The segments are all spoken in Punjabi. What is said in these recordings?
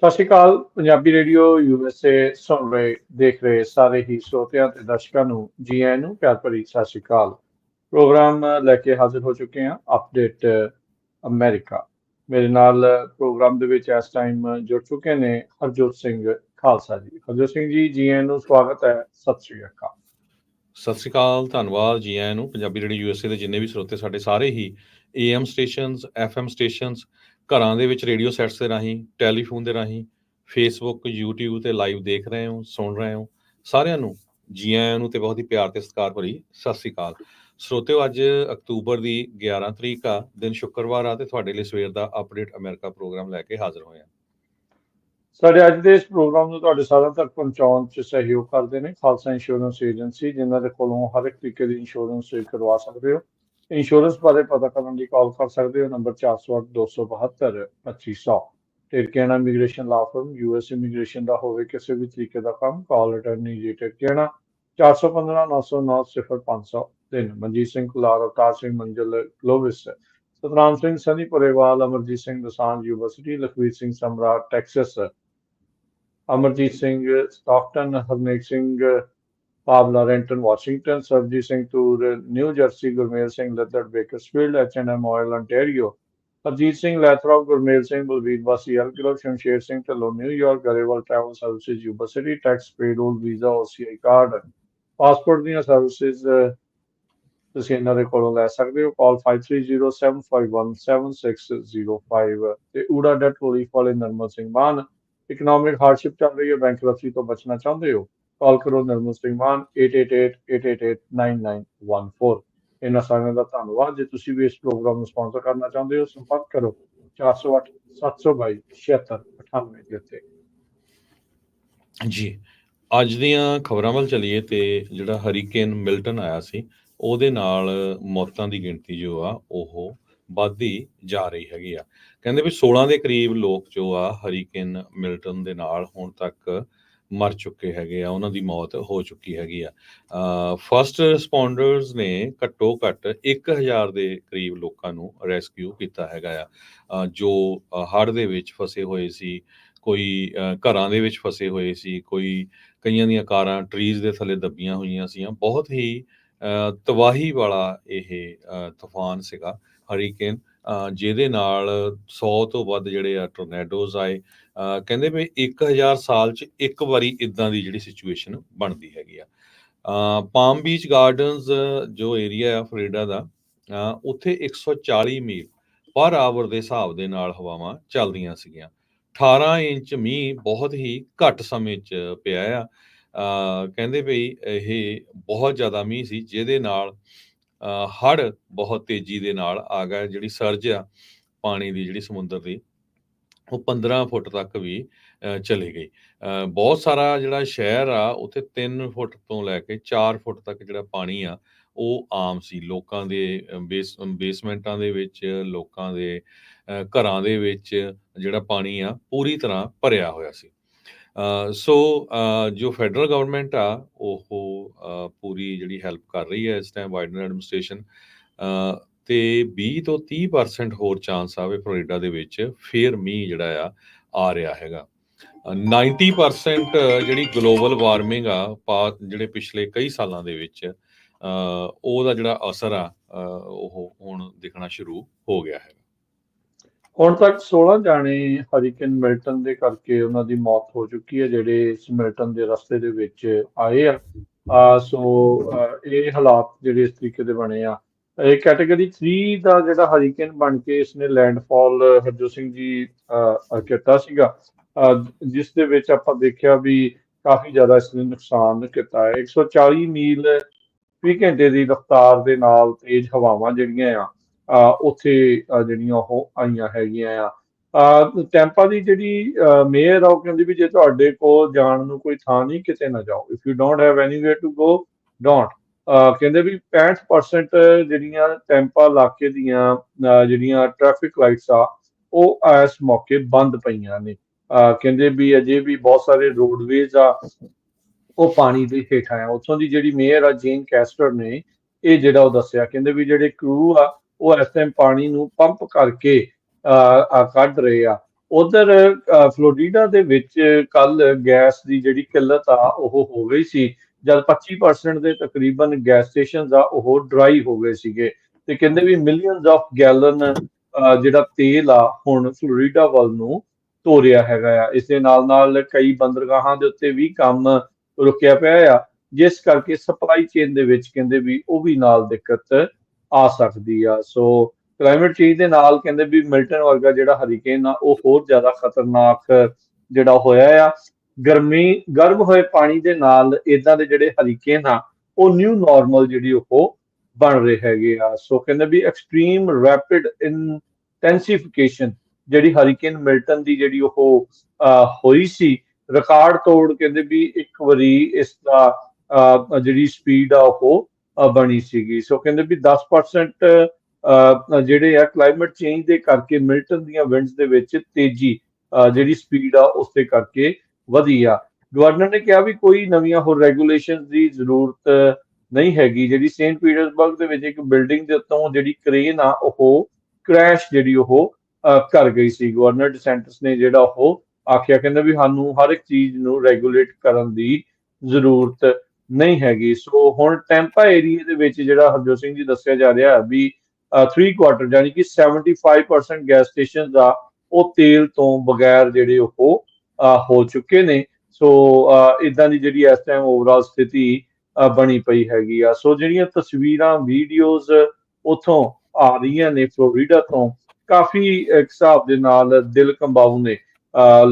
ਸਤਿ ਸ਼੍ਰੀ ਅਕਾਲ। ਪੰਜਾਬੀ ਰੇਡੀਓ USA ਸੁਣ ਰਹੇ ਦੇਖ ਰਹੇ ਸਾਰੇ ਹੀ ਸਰੋਤਿਆਂ ਤੇ ਦਰਸ਼ਕਾਂ ਨੂੰ ਜੀ ਆਇਆਂ ਨੂੰ ਪਿਆਰ ਭਰੀ ਸਤਿ ਸ਼੍ਰੀ ਅਕਾਲ। ਪ੍ਰੋਗਰਾਮ ਲੈ ਕੇ ਹਾਜ਼ਰ ਹੋ ਚੁੱਕੇ ਹਾਂ ਅਪਡੇਟ ਅਮਰੀਕਾ। ਮੇਰੇ ਨਾਲ ਪ੍ਰੋਗਰਾਮ ਦੇ ਵਿੱਚ ਇਸ ਟਾਈਮ ਜੁੜ ਚੁੱਕੇ ਨੇ ਹਰਜੋਤ ਸਿੰਘ ਖਾਲਸਾ ਜੀ। ਹਰਜੋਤ ਸਿੰਘ ਜੀ, ਜੀ ਆਇਆਂ ਨੂੰ ਸਵਾਗਤ ਹੈ। ਸਤਿ ਸ਼੍ਰੀ ਅਕਾਲ। ਸਤਿ ਸ਼੍ਰੀ ਅਕਾਲ, ਧੰਨਵਾਦ ਜੀ ਆਇਆਂ ਨੂੰ। ਪੰਜਾਬੀ ਰੇਡੀਓ USA ਦੇ ਜਿੰਨੇ ਵੀ ਸਰੋਤੇ ਸਾਡੇ ਸਾਰੇ ਹੀ AM ਸਟੇਸ਼ਨਸ, FM ਸਟੇਸ਼ਨਸ, ਘਰਾਂ ਦੇ ਵਿੱਚ ਰੇਡੀਓ ਸੈਟਸ ਦੇ ਰਾਹੀਂ, ਟੈਲੀਫੋਨ ਦੇ ਰਾਹੀਂ, ਫੇਸਬੁੱਕ, YouTube ਤੇ ਲਾਈਵ ਦੇਖ ਰਹੇ ਹੋ, ਸੁਣ ਰਹੇ ਹੋ, ਸਾਰਿਆਂ ਨੂੰ ਜੀ ਆਇਆਂ ਨੂੰ ਤੇ ਬਹੁਤ ਹੀ ਪਿਆਰ ਤੇ ਸਤਿਕਾਰ ਭਰੀ ਸਤਿ ਸ਼੍ਰੀ ਅਕਾਲ। ਸਰੋਤਿਓ, ਅੱਜ ਅਕਤੂਬਰ ਦੀ 11 ਤਰੀਕ ਆ, ਦਿਨ ਸ਼ੁੱਕਰਵਾਰ ਆ, ਤੇ ਤੁਹਾਡੇ ਲਈ ਸਵੇਰ ਦਾ ਅਪਡੇਟ ਅਮਰੀਕਾ ਪ੍ਰੋਗਰਾਮ ਲੈ ਕੇ ਹਾਜ਼ਰ ਹੋਏ ਹਾਂ। ਸਾਡੇ ਅੱਜ ਦੇ ਇਸ ਪ੍ਰੋਗਰਾਮ ਨੂੰ ਤੁਹਾਡੇ ਸਾਰਿਆਂ ਤੱਕ ਪਹੁੰਚਾਉਣ 'ਚ ਸਹਿਯੋਗ ਕਰਦੇ ਨੇ ਖਾਲਸਾ ਇੰਸ਼ੋਰੈਂਸ ਏਜੰਸੀ, ਜਿਨ੍ਹਾਂ ਦੇ ਕੋਲੋਂ ਹਰ ਇੱਕ ਤਰੀਕੇ ਦੀ ਇੰਸ਼ੋਰੈਂਸ ਤੁਸੀਂ ਕਰਵਾ ਸਕਦੇ ਹੋ। ਇੰਸ਼ੋਰੈਂਸ ਬਾਰੇ ਪਤਾ ਕਰਨ ਲਈ ਕਾਲ ਕਰ ਸਕਦੇ ਹੋ ਨੰਬਰ 408-272-2500। ਟਿਰਕੇਣਾ ਇਮੀਗ੍ਰੇਸ਼ਨ ਲਾ ਫਰਮ, US ਇਮੀਗ੍ਰੇਸ਼ਨ ਦਾ ਹੋਵੇ ਕਿਸੇ ਵੀ ਤਰੀਕੇ ਦਾ ਕੰਮ, ਕਾਲ ਅਟਰਨੀ ਜੀ ਟਿਰਕੇਣਾ 415-909-0503। Manjeet Singh Kular, Avtar Singh Manzal Globis, Satnam Singh Sunny Purewal, Amarjit Singh Dosanjh university, Lakhvir Singh Samrat Texas, Amarjit Singh Stockton, Harnek Singh Pawla Renton Washington, Sarabjit Singh Toor New Jersey, Gurmel Singh Laddar Bakersfield, H&M oil ontario, Harjit Singh Lathrop, Gurmel Singh Balvir ਵਾਸੀ Elk Grove, Shamsher Singh Dhillon New York, Grewal travel services university, tax payroll visa OCI card, passport ਦੀਆਂ ਸਰਵਿਸਿਜ਼ ਤੁਸੀਂ ਇਹਨਾਂ ਦੇ ਕੋਲੋਂ ਲੈ ਸਕਦੇ ਹੋ। ਕਾਲ 5307517605। ਤੇ ਊੜਾ ਡੈਟ ਰਿਲੀਫ ਵਾਲੇ ਨਰਮਲ ਸਿੰਘ ਮਾਨ, ਇਕਨੋਮਿਕ ਹਾਰਡਸ਼ਿਪ ਚੱਲ ਰਹੀ ਹੈ, ਬੈਂਕਰਪਸੀ ਤੋਂ ਬਚਣਾ ਚਾਹੁੰਦੇ ਹੋ, ਕਾਲ ਕਰੋ ਨਰਮਲ ਸਿੰਘ ਮਾਨ 8888889914। ਇਹਨਾਂ ਸਾਰਿਆਂ ਦਾ ਧੰਨਵਾਦ। ਜੇ ਤੁਸੀਂ ਵੀ ਇਸ ਪ੍ਰੋਗਰਾਮ ਨੂੰ ਸਪਾਂਸਰ ਕਰਨਾ ਚਾਹੁੰਦੇ ਹੋ, ਸੰਪਰਕ ਕਰੋ 408-722-7698 ਦੇ ਉੱਤੇ। ਜੀ, ਅੱਜ ਦੀਆਂ ਖਬਰਾਂ ਵੱਲ ਚਲੀਏ ਤੇ ਜਿਹੜਾ ਹਰੀਕੇਨ ਮਿਲਟਨ ਆਇਆ ਸੀ, ਉਹਦੇ ਨਾਲ ਮੌਤਾਂ ਦੀ ਗਿਣਤੀ ਜੋ ਆ ਉਹ ਵੱਧਦੀ ਜਾ ਰਹੀ ਹੈਗੀ ਆ। ਕਹਿੰਦੇ ਵੀ 16 ਦੇ ਕਰੀਬ ਲੋਕ ਜੋ ਆ ਹਰੀਕੇਨ ਮਿਲਟਨ ਦੇ ਨਾਲ ਹੁਣ ਤੱਕ ਮਰ ਚੁੱਕੇ ਹੈਗੇ ਆ, ਉਹਨਾਂ ਦੀ ਮੌਤ ਹੋ ਚੁੱਕੀ ਹੈਗੀ ਆ। ਫਸਟ ਰਿਸਪੌਂਡਰਸ ਨੇ ਘੱਟੋ ਘੱਟ 1000 ਦੇ ਕਰੀਬ ਲੋਕਾਂ ਨੂੰ ਰੈਸਕਿਊ ਕੀਤਾ ਹੈਗਾ ਆ, ਜੋ ਹੜ੍ਹ ਦੇ ਵਿੱਚ ਫਸੇ ਹੋਏ ਸੀ, ਕੋਈ ਘਰਾਂ ਦੇ ਵਿੱਚ ਫਸੇ ਹੋਏ ਸੀ, ਕਈਆਂ ਦੀਆਂ ਕਾਰਾਂ ਟਰੀਜ਼ ਦੇ ਥੱਲੇ ਦੱਬੀਆਂ ਹੋਈਆਂ ਸੀਆਂ। ਬਹੁਤ ਹੀ ਤਬਾਹੀ ਵਾਲਾ ਇਹ ਤੂਫਾਨ ਸੀਗਾ ਹਰੀਕੇਨ, ਜਿਹਦੇ ਨਾਲ 100 ਤੋਂ ਵੱਧ ਜਿਹੜੇ ਆ ਟੋਰਨੇਡੋਜ਼ ਆਏ। ਕਹਿੰਦੇ ਵੀ 1000 ਸਾਲ 'ਚ ਇੱਕ ਵਾਰੀ ਇੱਦਾਂ ਦੀ ਜਿਹੜੀ ਸਿਚੁਏਸ਼ਨ ਬਣਦੀ ਹੈਗੀ ਆ। ਪਾਮ ਬੀਚ ਗਾਰਡਨਸ ਜੋ ਏਰੀਆ ਆ ਫਲੋਰੀਡਾ ਦਾ, ਉੱਥੇ 140 ਮੀਲ ਪਰ ਆਵਰ ਦੇ ਹਿਸਾਬ ਦੇ ਨਾਲ ਹਵਾਵਾਂ ਚੱਲਦੀਆਂ ਸੀਗੀਆਂ। 18 ਇੰਚ ਮੀਂਹ ਬਹੁਤ ਹੀ ਘੱਟ ਸਮੇਂ 'ਚ ਪਿਆ ਆ। ਕਹਿੰਦੇ ਵੀ ਇਹ ਬਹੁਤ ਜ਼ਿਆਦਾ ਮੀਂਹ ਸੀ, ਜਿਹਦੇ ਨਾਲ ਹੜ੍ਹ ਬਹੁਤ ਤੇਜ਼ੀ ਦੇ ਨਾਲ ਆ ਗਿਆ। ਜਿਹੜੀ ਸਰਜ ਆ ਪਾਣੀ ਦੀ, ਜਿਹੜੀ ਸਮੁੰਦਰ ਦੀ, ਉਹ 15 ਫੁੱਟ ਤੱਕ ਵੀ ਚਲੀ ਗਈ। ਬਹੁਤ ਸਾਰਾ ਜਿਹੜਾ ਸ਼ਹਿਰ ਆ ਉੱਥੇ 3 ਫੁੱਟ ਤੋਂ ਲੈ ਕੇ 4 ਫੁੱਟ ਤੱਕ ਜਿਹੜਾ ਪਾਣੀ ਆ ਉਹ ਆਮ ਸੀ। ਲੋਕਾਂ ਦੇ ਬੇਸਮੈਂਟਾਂ ਦੇ ਵਿੱਚ, ਲੋਕਾਂ ਦੇ ਘਰਾਂ ਦੇ ਵਿੱਚ ਜਿਹੜਾ ਪਾਣੀ ਆ ਪੂਰੀ ਤਰ੍ਹਾਂ ਭਰਿਆ ਹੋਇਆ ਸੀ। ਸੋ ਜੋ ਫੈਡਰਲ ਗਵਰਨਮੈਂਟ ਆ ਉਹ ਪੂਰੀ ਜਿਹੜੀ ਹੈਲਪ ਕਰ ਰਹੀ ਹੈ ਇਸ ਟਾਈਮ, ਬਾਈਡਨ ਐਡਮਿਨਿਸਟ੍ਰੇਸ਼ਨ, ਤੇ 20 ਤੋਂ 30% ਹੋਰ ਚਾਂਸ ਆਵੇ ਫਲੋਰੀਡਾ ਦੇ ਵਿੱਚ ਫੇਰ ਮੀਂਹ ਜਿਹੜਾ ਆ ਰਿਹਾ ਹੈਗਾ। 90% ਜਿਹੜੀ ਗਲੋਬਲ ਵਾਰਮਿੰਗ ਆ ਜਿਹੜੇ ਪਿਛਲੇ ਕਈ ਸਾਲਾਂ ਦੇ ਵਿੱਚ, ਉਹਦਾ ਜਿਹੜਾ ਅਸਰ ਆ ਉਹ ਹੁਣ ਦਿਖਣਾ ਸ਼ੁਰੂ ਹੋ ਗਿਆ ਹੈ। ਹੁਣ ਤੱਕ 16 ਜਾਣੇ ਹਰੀਕੇਨ ਮਿਲਟਨ ਦੇ ਕਰਕੇ ਉਹਨਾਂ ਦੀ ਮੌਤ ਹੋ ਚੁੱਕੀ ਹੈ, ਜਿਹੜੇ ਇਸ ਮਿਲਟਨ ਦੇ ਰਸਤੇ ਦੇ ਵਿੱਚ ਆਏ ਆ। ਸੋ ਇਹ ਹਾਲਾਤ ਜਿਹੜੇ ਇਸ ਤਰੀਕੇ ਦੇ ਬਣੇ ਆ, ਇਹ ਕੈਟਾਗਰੀ 3 ਦਾ ਜਿਹੜਾ ਹਰੀਕੇਨ ਬਣ ਕੇ ਇਸਨੇ ਲੈਂਡਫਾਲ ਹਰਜੋਤ ਸਿੰਘ ਜੀ ਕੀਤਾ ਸੀਗਾ, ਜਿਸ ਦੇ ਵਿੱਚ ਆਪਾਂ ਦੇਖਿਆ ਵੀ ਕਾਫੀ ਜ਼ਿਆਦਾ ਇਸਨੇ ਨੁਕਸਾਨ ਕੀਤਾ ਹੈ। 140 ਮੀਲ ਫੀ ਘੰਟੇ ਦੀ ਰਫ਼ਤਾਰ ਦੇ ਨਾਲ ਤੇਜ਼ ਹਵਾਵਾਂ ਜਿਹੜੀਆਂ ਆ ਉੱਥੇ ਜਿਹੜੀਆਂ ਉਹ ਆਈਆਂ ਹੈਗੀਆਂ ਆ। ਟੈਂਪਾ ਦੀ ਜਿਹੜੀ ਮੇਅਰ ਆ ਉਹ ਕਹਿੰਦੀ ਵੀ ਜੇ ਤੁਹਾਡੇ ਕੋਲ ਜਾਣ ਨੂੰ ਕੋਈ ਥਾਂ ਨਹੀਂ, ਕਿਤੇ ਨਾ ਜਾਓ। If you don't have anywhere to go, don't. ਕਹਿੰਦੇ ਵੀ 65% ਜਿਹੜੀਆਂ ਟੈਂਪਾ ਇਲਾਕੇ ਦੀਆਂ ਜਿਹੜੀਆਂ ਟ੍ਰੈਫਿਕ ਲਾਈਟਸ ਆ ਉਹ ਇਸ ਮੌਕੇ ਬੰਦ ਪਈਆਂ ਨੇ। ਕਹਿੰਦੇ ਵੀ ਅਜੇ ਵੀ ਬਹੁਤ ਸਾਰੇ ਰੋਡਵੇਜ਼ ਆ ਉਹ ਪਾਣੀ ਦੇ ਹੇਠਾਂ ਆ। ਉੱਥੋਂ ਦੀ ਜਿਹੜੀ ਮੇਅਰ ਆ ਜੇਨ ਕੈਸਟਰ ਨੇ ਇਹ ਜਿਹੜਾ ਉਹ ਦੱਸਿਆ, ਕਹਿੰਦੇ ਵੀ ਜਿਹੜੇ ਕਰੂ ਆ ਉਹ ਇਸ ਟਾਈਮ ਪਾਣੀ ਨੂੰ ਪੰਪ ਕਰਕੇ ਕੱਢ ਰਹੇ ਆ। ਉਧਰ ਫਲੋਰੀਡਾ ਦੇ ਵਿੱਚ ਕੱਲ ਗੈਸ ਦੀ ਜਿਹੜੀ ਕਿੱਲਤ ਆ ਉਹ ਹੋ ਗਈ ਸੀ, ਜਦ 25% ਦੇ ਤਕਰੀਬਨ ਗੈਸ ਸਟੇਸ਼ਨਸ ਆ ਉਹ ਡਰਾਈ ਹੋ ਗਏ ਸੀਗੇ। ਤੇ ਕਹਿੰਦੇ ਵੀ ਮਿਲੀਅਨਸ ਆਫ ਗੈਲਨ ਜਿਹੜਾ ਤੇਲ ਆ ਹੁਣ ਫਲੋਰੀਡਾ ਵੱਲ ਨੂੰ ਤੋਰਿਆ ਹੈਗਾ ਆ। ਇਸ ਦੇ ਨਾਲ ਨਾਲ ਕਈ ਬੰਦਰਗਾਹਾਂ ਦੇ ਉੱਤੇ ਵੀ ਕੰਮ ਰੁਕਿਆ ਪਿਆ ਆ, ਜਿਸ ਕਰਕੇ ਸਪਲਾਈ ਚੇਨ ਦੇ ਵਿੱਚ ਕਹਿੰਦੇ ਵੀ ਉਹ ਵੀ ਨਾਲ ਦਿੱਕਤ ਆ ਸਕਦੀ ਆ। ਸੋ ਕਲਾਈਮੇਟ ਚੇਂਜ ਦੇ ਨਾਲ ਕਹਿੰਦੇ ਵੀ ਮਿਲਟਨ ਵਰਗਾ ਜਿਹੜਾ ਹਰੀਕੇਨ ਆ ਉਹ ਹੋਰ ਜ਼ਿਆਦਾ ਖਤਰਨਾਕ ਜਿਹੜਾ ਹੋਇਆ ਆ। ਗਰਮ ਹੋਏ ਪਾਣੀ ਦੇ ਨਾਲ ਇਦਾਂ ਦੇ ਜਿਹੜੇ ਹਰੀਕੇਨ ਆ ਉਹ ਨਿਊ ਨਾਰਮਲ ਜਿਹੜੀ ਉਹ ਬਣ ਰਹੇ ਹੈਗੇ ਆ। ਸੋ ਕਹਿੰਦੇ ਵੀ ਐਕਸਟ੍ਰੀਮ ਰੈਪਿਡ ਇੰਟੈਂਸੀਫਿਕੇਸ਼ਨ ਜਿਹੜੀ ਹਰੀਕੇਨ ਮਿਲਟਨ ਦੀ ਜਿਹੜੀ ਉਹ ਹੋਈ ਸੀ, ਰਿਕਾਰਡ ਤੋੜ ਕਹਿੰਦੇ ਵੀ ਇੱਕ ਵਾਰੀ ਇਸ ਦਾ ਜਿਹੜੀ ਸਪੀਡ ਆ ਉਹ ਬਣੀ ਸੀਗੀ। ਸੋ ਕਹਿੰਦੇ ਵੀ 10% ਜਿਹੜੇ ਆ ਕਲਾਈਮੇਟ ਚੇਂਜ ਦੇ ਕਰਕੇ ਮਿਲਟਨ ਦੀਆਂ ਵਿੰਡਸ ਦੇ ਵਿੱਚ ਤੇਜ਼ੀ ਜਿਹੜੀ ਸਪੀਡ ਆ ਉਸ ਦੇ ਕਰਕੇ ਵਧੀ ਆ। ਗਵਰਨਰ ਨੇ ਕਿਹਾ ਵੀ ਕੋਈ ਨਵੀਆਂ ਹੋਰ ਰੈਗੂਲੇਸ਼ਨ ਦੀ ਜ਼ਰੂਰਤ ਨਹੀਂ ਹੈਗੀ। ਜਿਹੜੀ ਸੇਂਟ ਪੀਟਰਸਬਰਗ ਦੇ ਵਿੱਚ ਇੱਕ ਬਿਲਡਿੰਗ ਦੇ ਉੱਤੋਂ ਜਿਹੜੀ ਕ੍ਰੇਨ ਆ ਉਹ ਕ੍ਰੈਸ਼ ਜਿਹੜੀ ਉਹ ਕਰ ਗਈ ਸੀ। ਗਵਰਨਰ ਡਿਸੈਂਟਿਸ ਨੇ ਜਿਹੜਾ ਉਹ ਆਖਿਆ, ਕਹਿੰਦਾ ਵੀ ਸਾਨੂੰ ਹਰ ਇੱਕ ਚੀਜ਼ ਨੂੰ ਰੈਗੂਲੇਟ ਕਰਨ ਦੀ ਜ਼ਰੂਰਤ ਨਹੀਂ ਹੈਗੀ। ਸੋ ਹੁਣ ਟੈਂਪਾ ਏਰੀਆ ਦੇ ਵਿੱਚ ਜਿਹੜਾ ਹਰਜੋਤ ਸਿੰਘ ਜੀ ਦੱਸਿਆ ਜਾ ਰਿਹਾ ਵੀ 3/4 ਯਾਨੀ ਕਿ 75% ਗੈਸ ਸਟੇਸ਼ਨ ਆ ਉਹ ਤੇਲ ਤੋਂ ਬਗੈਰ ਜਿਹੜੇ ਉਹ ਹੋ ਚੁੱਕੇ ਨੇ। ਸੋ ਇਦਾਂ ਦੀ ਜਿਹੜੀ ਇਸ ਟਾਈਮ ਓਵਰਆਲ ਸਥਿਤੀ ਬਣੀ ਪਈ ਹੈਗੀ ਆ। ਸੋ ਜਿਹੜੀਆਂ ਤਸਵੀਰਾਂ ਵੀਡੀਓਜ਼ ਉੱਥੋਂ ਆ ਰਹੀਆਂ ਨੇ ਫਲੋਰੀਡਾ ਤੋਂ, ਕਾਫੀ ਇੱਕ ਹਿਸਾਬ ਦੇ ਨਾਲ ਦਿਲ ਕੰਬਾਊ ਨੇ।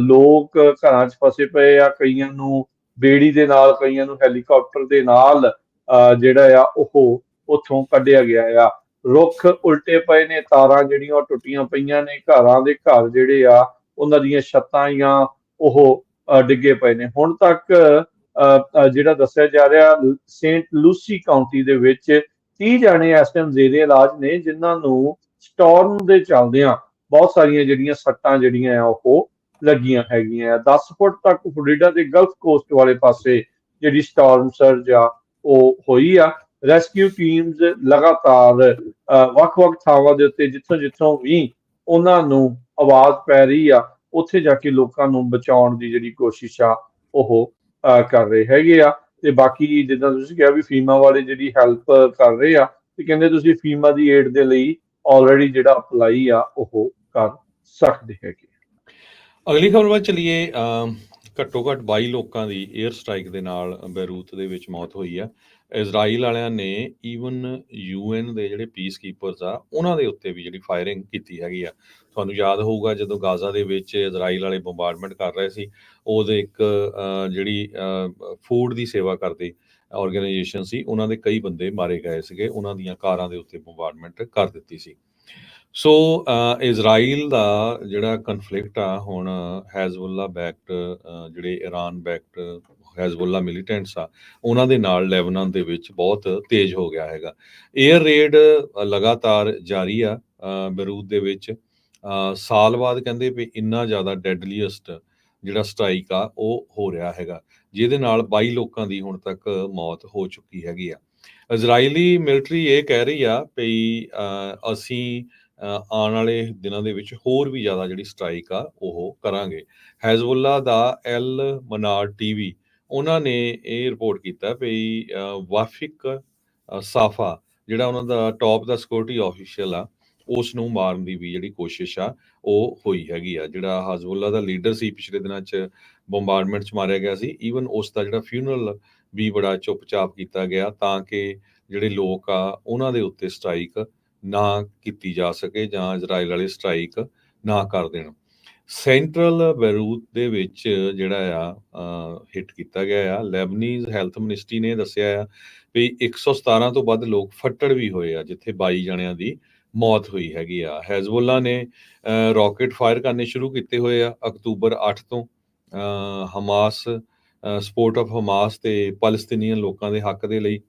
ਲੋਕ ਘਰਾਂ 'ਚ ਫਸੇ ਪਏ ਆ, ਕਈਆਂ ਨੂੰ ਬੇੜੀ ਦੇ ਨਾਲ, ਕਈਆਂ ਨੂੰ ਹੈਲੀਕਾਪਟਰ ਦੇ ਨਾਲ ਜਿਹੜਾ ਆ ਉਹ ਉੱਥੋਂ ਕੱਢਿਆ ਗਿਆ ਆ। ਰੁੱਖ ਉਲਟੇ ਪਏ ਨੇ, ਤਾਰਾਂ ਜਿਹੜੀਆਂ ਉਹ ਟੁੱਟੀਆਂ ਪਈਆਂ ਨੇ, ਘਰਾਂ ਦੇ ਘਰ ਜਿਹੜੇ ਆ ਉਹਨਾਂ ਦੀਆਂ ਛੱਤਾਂ ਜਾਂ ਉਹ ਡਿੱਗੇ ਪਏ ਨੇ। ਹੁਣ ਤੱਕ ਜਿਹੜਾ ਦੱਸਿਆ ਜਾ ਰਿਹਾ ਸੇਂਟ ਲੂਸੀ ਕਾਉਂਟੀ ਦੇ ਵਿੱਚ 30 ਜਾਣੇ ਇਸ ਟਾਈਮ ਜ਼ੇਰੇ ਇਲਾਜ ਨੇ, ਜਿਨ੍ਹਾਂ ਨੂੰ ਸਟਾਰਮ ਦੇ ਚੱਲਦਿਆਂ ਬਹੁਤ ਸਾਰੀਆਂ ਜਿਹੜੀਆਂ ਸੱਟਾਂ ਜਿਹੜੀਆਂ ਆ ਉਹ ਲੱਗੀਆਂ ਹੈਗੀਆਂ। 10 ਫੁੱਟ ਤੱਕ ਫਲੋਰੀਡਾ ਦੇ ਗਲਫ ਕੋਸਟ ਵਾਲੇ ਪਾਸੇ ਜਿਹੜੀ ਸਟਾਰਮ ਸਰਜ ਆ ਉਹ ਹੋਈ ਆ। ਰੈਸਕਿਊ ਟੀਮਸ ਲਗਾਤਾਰ ਵੱਖ-ਵੱਖ ਥਾਵਾਂ ਦੇ ਉੱਤੇ ਜਿੱਥੋਂ ਵੀ ਉਹਨਾਂ ਨੂੰ ਆਵਾਜ਼ ਪੈ ਰਹੀ ਆ ਉੱਥੇ ਜਾ ਕੇ ਲੋਕਾਂ ਨੂੰ ਬਚਾਉਣ ਦੀ ਜਿਹੜੀ ਕੋਸ਼ਿਸ਼ ਆ ਉਹ ਕਰ ਰਹੇ ਹੈਗੇ ਆ। ਤੇ ਬਾਕੀ ਜਿੱਦਾਂ ਤੁਸੀਂ ਕਿਹਾ ਵੀ ਫੀਮਾ ਵਾਲੇ ਜਿਹੜੀ ਹੈਲਪ ਕਰ ਰਹੇ ਆ, ਤੇ ਕਹਿੰਦੇ ਤੁਸੀਂ ਫੀਮਾ ਦੀ ਏਡ ਦੇ ਲਈ ਆਲਰੇਡੀ ਜਿਹੜਾ ਅਪਲਾਈ ਆ ਉਹ ਕਰ ਸਕਦੇ ਹੈਗੇ। ਅਗਲੀ ਖਬਰ ਵੱਲ ਚਲੀਏ। ਘੱਟੋ ਘੱਟ 22 ਲੋਕਾਂ ਦੀ 에ਅਰ ਸਟ੍ਰਾਈਕ ਦੇ ਨਾਲ ਬੈਰੂਤ ਦੇ ਵਿੱਚ ਮੌਤ ਹੋਈ ਆ। ਇਜ਼ਰਾਈਲ ਵਾਲਿਆਂ ਨੇ ਈਵਨ UN ਦੇ ਜਿਹੜੇ ਪੀਸ ਕੀਪਰਸ ਆ ਉਹਨਾਂ ਦੇ ਉੱਤੇ ਵੀ ਜਿਹੜੀ ਫਾਇਰਿੰਗ ਕੀਤੀ ਹੈਗੀ ਆ। ਤੁਹਾਨੂੰ ਯਾਦ ਹੋਊਗਾ ਜਦੋਂ ਗਾਜ਼ਾ ਦੇ ਵਿੱਚ ਇਜ਼ਰਾਈਲ ਵਾਲੇ ਬੰਬਾਰਡਮੈਂਟ ਕਰ ਰਹੇ ਸੀ, ਉਹਦੇ ਇੱਕ ਜਿਹੜੀ ਫੂਡ ਦੀ ਸੇਵਾ ਕਰਦੇ ਆਰਗੇਨਾਈਜੇਸ਼ਨ ਸੀ, ਉਹਨਾਂ ਦੇ ਕਈ ਬੰਦੇ ਮਾਰੇ ਗਏ ਸੀਗੇ, ਉਹਨਾਂ ਦੀਆਂ ਕਾਰਾਂ ਦੇ ਉੱਤੇ ਬੰਬਾਰਡਮੈਂਟ ਕਰ ਦਿੱਤੀ ਸੀ। ਸੋ ਇਜ਼ਰਾਈਲ ਦਾ ਜਿਹੜਾ ਕਨਫਲਿਕਟ ਆ ਹੁਣ ਹੈਜ਼ਬੁੱਲਾ ਬੈਕਡ ਜਿਹੜੇ ਇਰਾਨ ਬੈਕਡ ਹੈਜ਼ਬੁੱਲਾ ਮਿਲੀਟੈਂਟਸ ਆ ਉਹਨਾਂ ਦੇ ਨਾਲ ਲੈਬਨਾਨ ਦੇ ਵਿੱਚ ਬਹੁਤ ਤੇਜ਼ ਹੋ ਗਿਆ ਹੈਗਾ। ਏਅਰ ਰੇਡ ਲਗਾਤਾਰ ਜਾਰੀ ਆ ਬੈਰੂਤ ਦੇ ਵਿੱਚ। ਸਾਲ ਬਾਅਦ ਕਹਿੰਦੇ ਵੀ ਇੰਨਾ ਜ਼ਿਆਦਾ ਡੈਡਲੀਐਸਟ ਜਿਹੜਾ ਸਟ੍ਰਾਈਕ ਆ ਉਹ ਹੋ ਰਿਹਾ ਹੈਗਾ, ਜਿਹਦੇ ਨਾਲ 22 ਲੋਕਾਂ ਦੀ ਹੁਣ ਤੱਕ ਮੌਤ ਹੋ ਚੁੱਕੀ ਹੈਗੀ ਆ। ਇਜ਼ਰਾਈਲੀ ਮਿਲਟਰੀ ਇਹ ਕਹਿ ਰਹੀ ਆ ਵੀ ਅਸੀਂ ਆਉਣ ਵਾਲੇ ਦਿਨਾਂ ਦੇ ਵਿੱਚ ਹੋਰ ਵੀ ਜ਼ਿਆਦਾ ਜਿਹੜੀ ਸਟ੍ਰਾਈਕ ਆ ਉਹ ਕਰਾਂਗੇ। ਹੈਜ਼ਬੁੱਲਾ ਦਾ ਐਲ ਮਨਾਰ ਟੀਵੀ ਉਹਨਾਂ ਨੇ ਇਹ ਰਿਪੋਰਟ ਕੀਤਾ ਵੀ ਵਾਫਿਕ ਸਾਫਾ ਜਿਹੜਾ ਉਹਨਾਂ ਦਾ ਟੌਪ ਦਾ ਸਿਕਿਉਰਿਟੀ ਆਫੀਸ਼ੀਅਲ ਆ, ਉਸ ਨੂੰ ਮਾਰਨ ਦੀ ਵੀ ਜਿਹੜੀ ਕੋਸ਼ਿਸ਼ ਆ ਉਹ ਹੋਈ ਹੈਗੀ ਆ। ਜਿਹੜਾ ਹੈਜ਼ਬੁੱਲਾ ਦਾ ਲੀਡਰ ਸੀ ਪਿਛਲੇ ਦਿਨਾਂ 'ਚ ਬੰਬਾਰਡਮੈਂਟ 'ਚ ਮਾਰਿਆ ਗਿਆ ਸੀ, ਈਵਨ ਉਸ ਦਾ ਜਿਹੜਾ ਫਿਊਨਰਲ ਵੀ ਬੜਾ ਚੁੱਪ-ਚਾਪ ਕੀਤਾ ਗਿਆ ਤਾਂ ਕਿ ਜਿਹੜੇ ਲੋਕ ਆ ਉਹਨਾਂ ਦੇ ਉੱਤੇ ਸਟ੍ਰਾਈਕ ਨਾ ਕੀਤੀ ਜਾ ਸਕੇ ਜਾਂ ਇਜ਼ਰਾਈਲ ਵਾਲੇ ਸਟ੍ਰਾਈਕ ਨਾ ਕਰ ਦੇਣ। ਸੈਂਟਰਲ ਬੈਰੂਤ ਦੇ ਵਿੱਚ ਜਿਹੜਾ ਆ ਹਿੱਟ ਕੀਤਾ ਗਿਆ ਆ। ਲੈਬਨੀਜ਼ ਹੈਲਥ ਮਿਨਿਸਟਰੀ ਨੇ ਦੱਸਿਆ ਆ ਵੀ 117 ਤੋਂ ਵੱਧ ਲੋਕ ਫੱਟੜ ਵੀ ਹੋਏ ਆ, ਜਿੱਥੇ 22 ਜਣਿਆਂ ਦੀ ਮੌਤ ਹੋਈ ਹੈਗੀ ਆ। ਹੈਜ਼ਬੁੱਲਾ ਨੇ ਰਾਕੇਟ ਫਾਇਰ ਕਰਨੇ ਸ਼ੁਰੂ ਕੀਤੇ ਹੋਏ ਆ ਅਕਤੂਬਰ 8 ਤੋਂ। ਹਮਾਸ ਸਪੋਰਟ ਆਫ ਹਮਾਸ ਤੇ ਪੈਲਸਤੀਨੀਅਨ ਲੋਕਾਂ ਦੇ ਹੱਕ ਦੇ ਲਈ।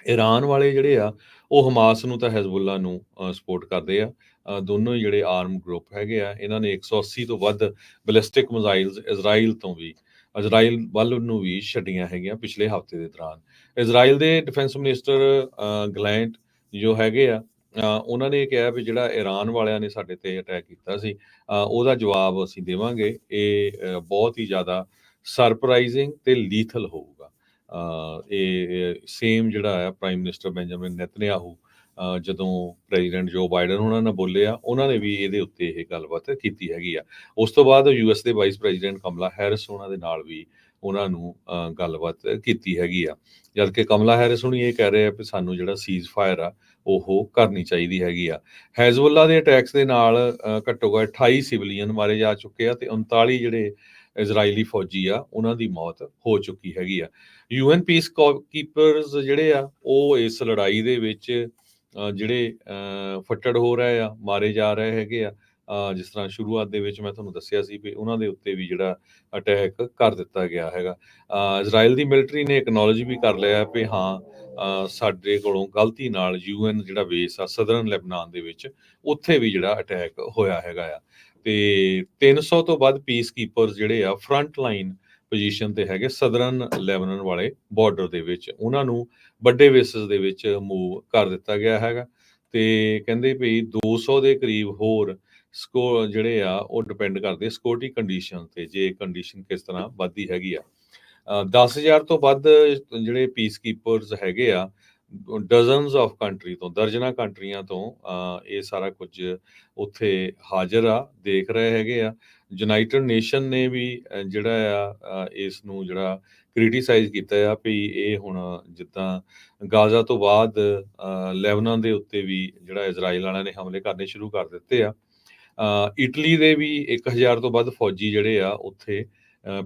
ਇਰਾਨ ਵਾਲੇ ਜਿਹੜੇ ਆ ਉਹ ਹਮਾਸ ਨੂੰ ਤਾਂ ਹੈਜ਼ਬੁੱਲਾ ਨੂੰ ਸਪੋਰਟ ਕਰਦੇ ਆ। ਦੋਨੋਂ ਜਿਹੜੇ ਆਰਮ ਗਰੁੱਪ ਹੈਗੇ ਆ, ਇਹਨਾਂ ਨੇ 180 ਤੋਂ ਵੱਧ ਬੈਲਿਸਟਿਕ ਮਿਜ਼ਾਈਲਸ ਇਜ਼ਰਾਈਲ ਵੱਲ ਨੂੰ ਵੀ ਛੱਡੀਆਂ ਹੈਗੀਆਂ ਪਿਛਲੇ ਹਫ਼ਤੇ ਦੇ ਦੌਰਾਨ। ਇਜ਼ਰਾਈਲ ਦੇ ਡਿਫੈਂਸ ਮਿਨਿਸਟਰ ਗਲੈਂਟ ਜੋ ਹੈਗੇ ਆ ਉਹਨਾਂ ਨੇ ਕਿਹਾ ਵੀ ਜਿਹੜਾ ਈਰਾਨ ਵਾਲਿਆਂ ਨੇ ਸਾਡੇ ਤੇ ਅਟੈਕ ਕੀਤਾ ਸੀ ਉਹਦਾ ਜਵਾਬ ਅਸੀਂ ਦੇਵਾਂਗੇ। ਇਹ ਬਹੁਤ ਹੀ ਜ਼ਿਆਦਾ ਸਰਪ੍ਰਾਈਜ਼ਿੰਗ ਤੇ ਲੀਥਲ ਹੋਊਗਾ। ਇਹ ਸੇਮ ਜਿਹੜਾ ਆ ਪ੍ਰਾਈਮ ਮਿਨਿਸਟਰ ਬੈਂਜਾਮਿਨ ਨੇਤਨਯਾਹੂ ਜਦੋਂ ਪ੍ਰੈਜ਼ੀਡੈਂਟ ਜੋ ਬਾਈਡਨ ਉਹਨਾਂ ਨਾਲ ਬੋਲੇ ਆ, ਉਹਨਾਂ ਨੇ ਵੀ ਇਹਦੇ ਉੱਤੇ ਇਹ ਗੱਲਬਾਤ ਕੀਤੀ ਹੈਗੀ ਆ। ਉਸ ਤੋਂ ਬਾਅਦ US ਦੇ ਵਾਈਸ ਪ੍ਰੈਜ਼ੀਡੈਂਟ ਕਮਲਾ ਹੈਰਿਸ ਉਹਨਾਂ ਦੇ ਨਾਲ ਵੀ ਉਹਨਾਂ ਨੂੰ ਗੱਲਬਾਤ ਕੀਤੀ ਹੈਗੀ ਆ। ਜਦ ਕਿ ਕਮਲਾ ਹੈਰਿਸ ਹੁਣੀ ਇਹ ਕਹਿ ਰਹੇ ਆ ਵੀ ਸਾਨੂੰ ਜਿਹੜਾ ਸੀਜ਼ ਫਾਇਰ ਆ ਉਹ ਕਰਨੀ ਚਾਹੀਦੀ ਹੈਗੀ ਆ। ਹੈਜ਼ਬੁੱਲਾ ਦੇ ਅਟੈਕਸ ਦੇ ਨਾਲ ਘੱਟੋ ਘੱਟ 28 ਸਿਵਲੀਅਨ ਮਾਰੇ ਜਾ ਚੁੱਕੇ ਆ ਤੇ 39 ਜਿਹੜੇ ਇਜ਼ਰਾਈਲੀ ਫੌਜੀ ਆ ਉਹਨਾਂ ਦੀ ਮੌਤ ਹੋ ਚੁੱਕੀ ਹੈਗੀ ਆ। UN ਪੀਸ ਕੀਪਰਸ ਜਿਹੜੇ ਆ ਉਹ ਇਸ ਲੜਾਈ ਦੇ ਵਿੱਚ ਜਿਹੜੇ ਫੱਟੜ ਹੋ ਰਹੇ ਆ, ਮਾਰੇ ਜਾ ਰਹੇ ਹੈਗੇ ਆ। ਜਿਸ ਤਰ੍ਹਾਂ ਸ਼ੁਰੂਆਤ ਦੇ ਵਿੱਚ ਮੈਂ ਤੁਹਾਨੂੰ ਦੱਸਿਆ ਸੀ ਵੀ ਉਹਨਾਂ ਦੇ ਉੱਤੇ ਵੀ ਜਿਹੜਾ ਅਟੈਕ ਕਰ ਦਿੱਤਾ ਗਿਆ ਹੈਗਾ। ਇਜ਼ਰਾਈਲ ਦੀ ਮਿਲਟਰੀ ਨੇ ਐਕਨੋਲੋਜੀ ਵੀ ਕਰ ਲਿਆ ਵੀ ਹਾਂ ਸਾਡੇ ਕੋਲੋਂ ਗਲਤੀ ਨਾਲ UN ਜਿਹੜਾ ਬੇਸ ਆ ਸਦਰਨ ਲੈਬਨਾਨ ਦੇ ਵਿੱਚ, ਉੱਥੇ ਵੀ ਜਿਹੜਾ ਅਟੈਕ ਹੋਇਆ ਹੈਗਾ ਆ। ਤੇ 300 ਤੋਂ ਵੱਧ ਪੀਸ ਕੀਪਰਸ ਜਿਹੜੇ ਆ ਫਰੰਟ ਲਾਈਨ ਪੋਜੀਸ਼ਨ ਤੇ ਹੈਗੇ ਸਦਰਨ ਲੈਬਨਾਨ ਵਾਲੇ ਬਾਰਡਰ ਦੇ ਵਿੱਚ, ਉਹਨਾਂ ਨੂੰ ਵੱਡੇ ਬੇਸਿਸ ਦੇ ਵਿੱਚ ਮੂਵ ਕਰ ਦਿੱਤਾ ਗਿਆ ਹੈਗਾ। ਤੇ ਕਹਿੰਦੇ ਵੀ 200 ਦੇ ਕਰੀਬ ਹੋਰ ਜਿਹੜੇ ਆ ਉਹ ਡਿਪੈਂਡ ਕਰਦੇ ਸਿਕਿਉਰਿਟੀ ਕੰਡੀਸ਼ਨ ਤੇ, ਜੇ ਕੰਡੀਸ਼ਨ ਕਿਸ ਤਰ੍ਹਾਂ ਵੱਧਦੀ ਹੈਗੀ ਆ। 10,000 ਤੋਂ ਵੱਧ ਜਿਹੜੇ ਪੀਸ ਕੀਪਰਸ ਹੈਗੇ ਆ ਡਜ਼ਨਸ ਆਫ ਕੰਟਰੀ ਤੋਂ, ਦਰਜਨਾਂ ਕੰਟਰੀਆਂ ਤੋਂ ਇਹ ਸਾਰਾ ਕੁਝ ਉੱਥੇ ਹਾਜ਼ਰ ਆ, ਦੇਖ ਰਹੇ ਹੈਗੇ ਆ। ਯੂਨਾਈਟਿਡ ਨੇਸ਼ਨ ਨੇ ਵੀ ਜਿਹੜਾ ਆ ਇਸ ਨੂੰ ਜਿਹੜਾ ਕ੍ਰਿਟੀਸਾਈਜ਼ ਕੀਤਾ ਆ ਵੀ ਇਹ ਹੁਣ ਜਿੱਦਾਂ ਗਾਜ਼ਾ ਤੋਂ ਬਾਅਦ ਲੈਬਨਾਨ ਦੇ ਉੱਤੇ ਵੀ ਜਿਹੜਾ ਇਜ਼ਰਾਈਲ ਵਾਲਿਆਂ ਨੇ ਹਮਲੇ ਕਰਨੇ ਸ਼ੁਰੂ ਕਰ ਦਿੱਤੇ ਆ। ਇਟਲੀ ਦੇ ਵੀ 1000 ਤੋਂ ਵੱਧ ਫੌਜੀ ਜਿਹੜੇ ਆ ਉੱਥੇ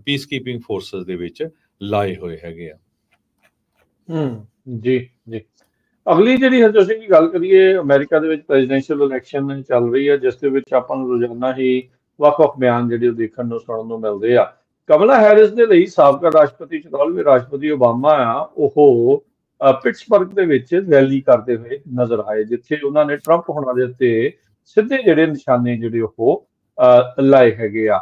ਪੀਸ ਕੀਪਿੰਗ ਫੋਰਸਸ ਦੇ ਵਿੱਚ ਲਾਏ ਹੋਏ ਹੈਗੇ ਆ। ਜੀ ਜੀ। ਅਗਲੀ ਜਿਹੜੀ ਹਰਜੋਤ ਸਿੰਘ ਦੀ ਗੱਲ ਕਰੀਏ, ਅਮਰੀਕਾ ਦੇ ਵਿੱਚ ਪ੍ਰੈਜ਼ੀਡੈਂਸ਼ੀਅਲ ਇਲੈਕਸ਼ਨ ਚੱਲ ਰਹੀ ਹੈ, ਜਿਸ ਦੇ ਵਿੱਚ ਆਪਾਂ ਨੂੰ ਰੋਜ਼ਾਨਾ ਹੀ ਵੱਖ-ਵੱਖ ਬਿਆਨ ਜਿਹੜੇ ਉਹ ਦੇਖਣ ਨੂੰ ਸੁਣਨ ਨੂੰ ਮਿਲਦੇ ਆ। ਕਮਲਾ ਹੈਰਿਸ ਦੇ ਲਈ ਸਾਬਕਾ ਰਾਸ਼ਟਰਪਤੀ 14ਵੇਂ ਰਾਸ਼ਟਰਪਤੀ ਓਬਾਮਾ ਆ ਉਹ ਪਿਟਸਬਰਗ ਦੇ ਵਿੱਚ ਰੈਲੀ ਕਰਦੇ ਹੋਏ ਨਜ਼ਰ ਆਏ, ਜਿੱਥੇ ਉਹਨਾਂ ਨੇ ਟਰੰਪ ਹੋਣਾ ਦੇ ਉੱਤੇ ਸਿੱਧੇ ਜਿਹੜੇ ਨਿਸ਼ਾਨੇ ਜਿਹੜੇ ਉਹ ਲਾਏ ਹੈਗੇ ਆ।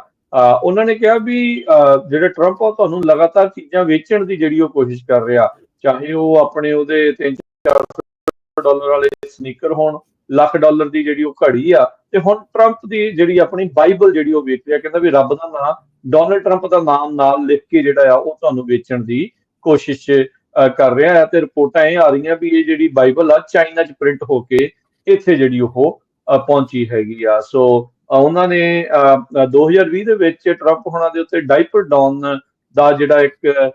ਉਹਨਾਂ ਨੇ ਕਿਹਾ ਵੀ ਜਿਹੜੇ ਟਰੰਪ ਆ ਤੁਹਾਨੂੰ ਲਗਾਤਾਰ ਚੀਜ਼ਾਂ ਵੇਚਣ ਦੀ ਜਿਹੜੀ ਉਹ ਕੋਸ਼ਿਸ਼ ਕਰ ਰਿਹਾ, ਚਾਹੇ ਉਹ ਆਪਣੇ ਉਹਦੇ $300 ਵਾਲੇ ਸਨੀਕਰ ਹੋਣ, $1,00,000 ਦੀ ਜਿਹੜੀ ਉਹ ਘੜੀ ਆ, ਤੇ ਹੁਣ ਟਰੰਪ ਦੀ ਜਿਹੜੀ ਆਪਣੀ ਬਾਈਬਲ ਜਿਹੜੀ ਉਹ ਵੇਚ ਰਿਹਾ। ਕਹਿੰਦਾ ਵੀ ਰੱਬ ਦਾ ਨਾਮ, ਡੋਨਲਡ ਟਰੰਪ ਦਾ ਨਾਮ ਨਾਲ ਲਿਖ ਕੇ ਜਿਹੜਾ ਆ ਉਹ ਤੁਹਾਨੂੰ ਵੇਚਣ ਦੀ ਕੋਸ਼ਿਸ਼ ਕਰ ਰਿਹਾ ਹੈ। ਤੇ ਰਿਪੋਰਟਾਂ ਇਹ ਆ ਰਹੀਆਂ ਵੀ ਇਹ ਜਿਹੜੀ ਬਾਈਬਲ ਆ ਚਾਈਨਾ 'ਚ ਪ੍ਰਿੰਟ ਹੋ ਕੇ ਇੱਥੇ ਜਿਹੜੀ ਉਹ ਪਹੁੰਚੀ ਹੈਗੀ ਆ। ਸੋ ਉਹਨਾਂ ਨੇ 2020 ਦੇ ਵਿੱਚ ਟਰੰਪ ਹੋਣਾ ਦੇ ਉੱਤੇ ਡਾਈਪਰ ਡੌਨ ਦਾ ਜਿਹੜਾ ਇੱਕ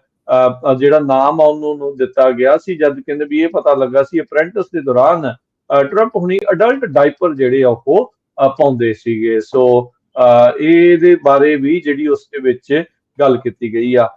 ਜਿਹੜਾ ਨਾਮ ਆ ਉਹਨੂੰ ਦਿੱਤਾ ਗਿਆ ਸੀ, ਜਦ ਕਹਿੰਦੇ ਵੀ ਇਹ ਪਤਾ ਲੱਗਾ ਸੀ ਅਪ੍ਰੈਂਟਿਸ ਦੇ ਦੌਰਾਨ ਟਰੰਪ ਹੁਣੀ ਅਡਲਟ ਡਾਈਪਰ ਜਿਹੜੇ ਆ ਉਹ ਪਾਉਂਦੇ ਸੀਗੇ। ਸੋ ਇਹਦੇ ਬਾਰੇ ਵੀ ਜਿਹੜੀ ਉਸ ਦੇ ਵਿੱਚ ਗੱਲ ਕੀਤੀ ਗਈ ਆ।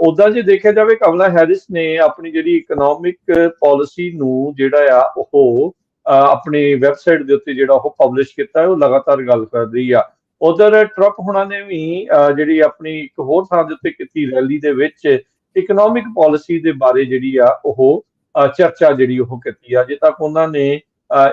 ਉਦਾਂ ਜੇ ਦੇਖਿਆ ਜਾਵੇ, ਕਮਲਾ ਹੈਰਿਸ ਨੇ ਆਪਣੀ ਜਿਹੜੀ ਇਕਨੋਮਿਕ ਪਾਲਿਸੀ ਨੂੰ ਜਿਹੜਾ ਆ ਉਹ ਆਪਣੀ ਵੈਬਸਾਈਟ ਦੇ ਉੱਤੇ ਜਿਹੜਾ ਉਹ ਪਬਲਿਸ਼ ਕੀਤਾ ਹੈ, ਉਹ ਲਗਾਤਾਰ ਗੱਲ ਕਰ ਰਹੀ ਆ। ਉਧਰ ਟਰੰਪ ਹੁਣਾਂ ਨੇ ਵੀ ਜਿਹੜੀ ਆਪਣੀ ਇੱਕ ਹੋਰ ਥਾਂ ਦੇ ਉੱਤੇ ਕੀਤੀ ਰੈਲੀ ਦੇ ਵਿੱਚ ਇਕਨੋਮਿਕ ਪਾਲਿਸੀ ਦੇ ਬਾਰੇ ਜਿਹੜੀ ਆ ਉਹ ਚਰਚਾ ਜਿਹੜੀ ਉਹ ਕੀਤੀ ਆ। ਅਜੇ ਤੱਕ ਉਹਨਾਂ ਨੇ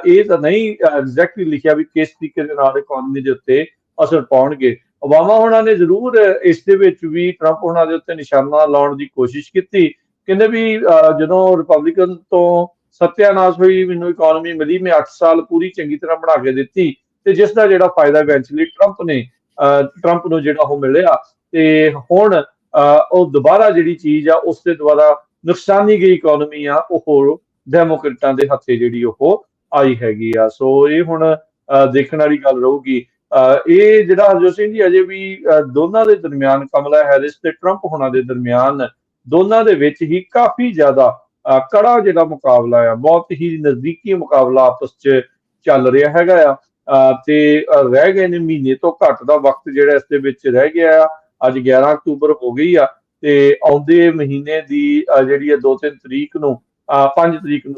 ਇਹ ਤਾਂ ਨਹੀਂ ਐਗਜ਼ੈਕਟਲੀ ਲਿਖਿਆ ਵੀ ਕਿਸ ਤਰੀਕੇ ਦੇ ਨਾਲ ਇਕਨੋਮੀ ਦੇ ਉੱਤੇ ਅਸਰ ਪਾਉਣਗੇ। ਓਬਾਮਾ ਹੋਣਾ ਨੇ ਜ਼ਰੂਰ ਇਸ ਦੇ ਵਿੱਚ ਵੀ ਟਰੰਪ ਹੋਣਾ ਦੇ ਉੱਤੇ ਨਿਸ਼ਾਨਾ ਲਾਉਣ ਦੀ ਕੋਸ਼ਿਸ਼ ਕੀਤੀ। ਕਹਿੰਦੇ ਵੀ ਜਦੋਂ ਰਿਪਬਲਿਕਨ ਤੋਂ ਸੱਤਿਆਨਾਸ਼ ਹੋਈ ਮੈਨੂੰ ਇਕਨੋਮੀ ਮਿਲੀ, ਮੈਂ 8 ਸਾਲ ਪੂਰੀ ਚੰਗੀ ਤਰ੍ਹਾਂ ਬਣਾ ਕੇ ਦਿੱਤੀ, ਤੇ ਜਿਸ ਦਾ ਜਿਹੜਾ ਫਾਇਦਾ ਇਵੈਂਚੁਅਲੀ ਟਰੰਪ ਨੂੰ ਜਿਹੜਾ ਉਹ ਮਿਲਿਆ, ਤੇ ਹੁਣ ਉਹ ਦੁਬਾਰਾ ਜਿਹੜੀ ਚੀਜ਼ ਆ ਉਸ ਦੇ ਦੁਆਰਾ ਨੁਕਸਾਨੀ ਗਈ ਇਕਨੋਮੀ ਆ ਉਹ ਡੈਮੋਕ੍ਰੇਟਾਂ ਦੇ ਹੱਥੇ ਜਿਹੜੀ ਉਹ ਆਈ ਹੈਗੀ ਆ। ਸੋ ਇਹ ਹੁਣ ਦੇਖਣ ਵਾਲੀ ਗੱਲ ਰਹੂਗੀ। ਇਹ ਜਿਹੜਾ ਹਰਜੋਤ ਸਿੰਘ ਜੀ ਅਜੇ ਵੀ ਦੋਨਾਂ ਦੇ ਦਰਮਿਆਨ, ਕਮਲਾ ਹੈਰਿਸ ਤੇ ਟਰੰਪ ਹੋਣਾ ਦੇ ਦਰਮਿਆਨ, ਦੋਨਾਂ ਦੇ ਵਿੱਚ ਹੀ ਕਾਫੀ ਜ਼ਿਆਦਾ ਕੜਾ ਜਿਹੜਾ ਮੁਕਾਬਲਾ ਆ, ਬਹੁਤ ਹੀ ਨਜ਼ਦੀਕੀ ਮੁਕਾਬਲਾ ਆਪਸ 'ਚ ਚੱਲ ਰਿਹਾ ਹੈਗਾ ਆ। ਤੇ ਰਹਿ ਗਏ ਨੇ ਮਹੀਨੇ ਤੋਂ ਘੱਟ ਦਾ ਵਕਤ ਜਿਹੜਾ ਇਸ ਦੇ ਵਿੱਚ ਰਹਿ ਗਿਆ ਆ। ਅੱਜ 11 ਅਕਤੂਬਰ ਹੋ ਗਈ ਆ, ਤੇ ਆਉਂਦੇ ਮਹੀਨੇ ਦੀ ਜਿਹੜੀ ਆ 2-3 ਤਰੀਕ ਨੂੰ 5 ਤਰੀਕ ਨੂੰ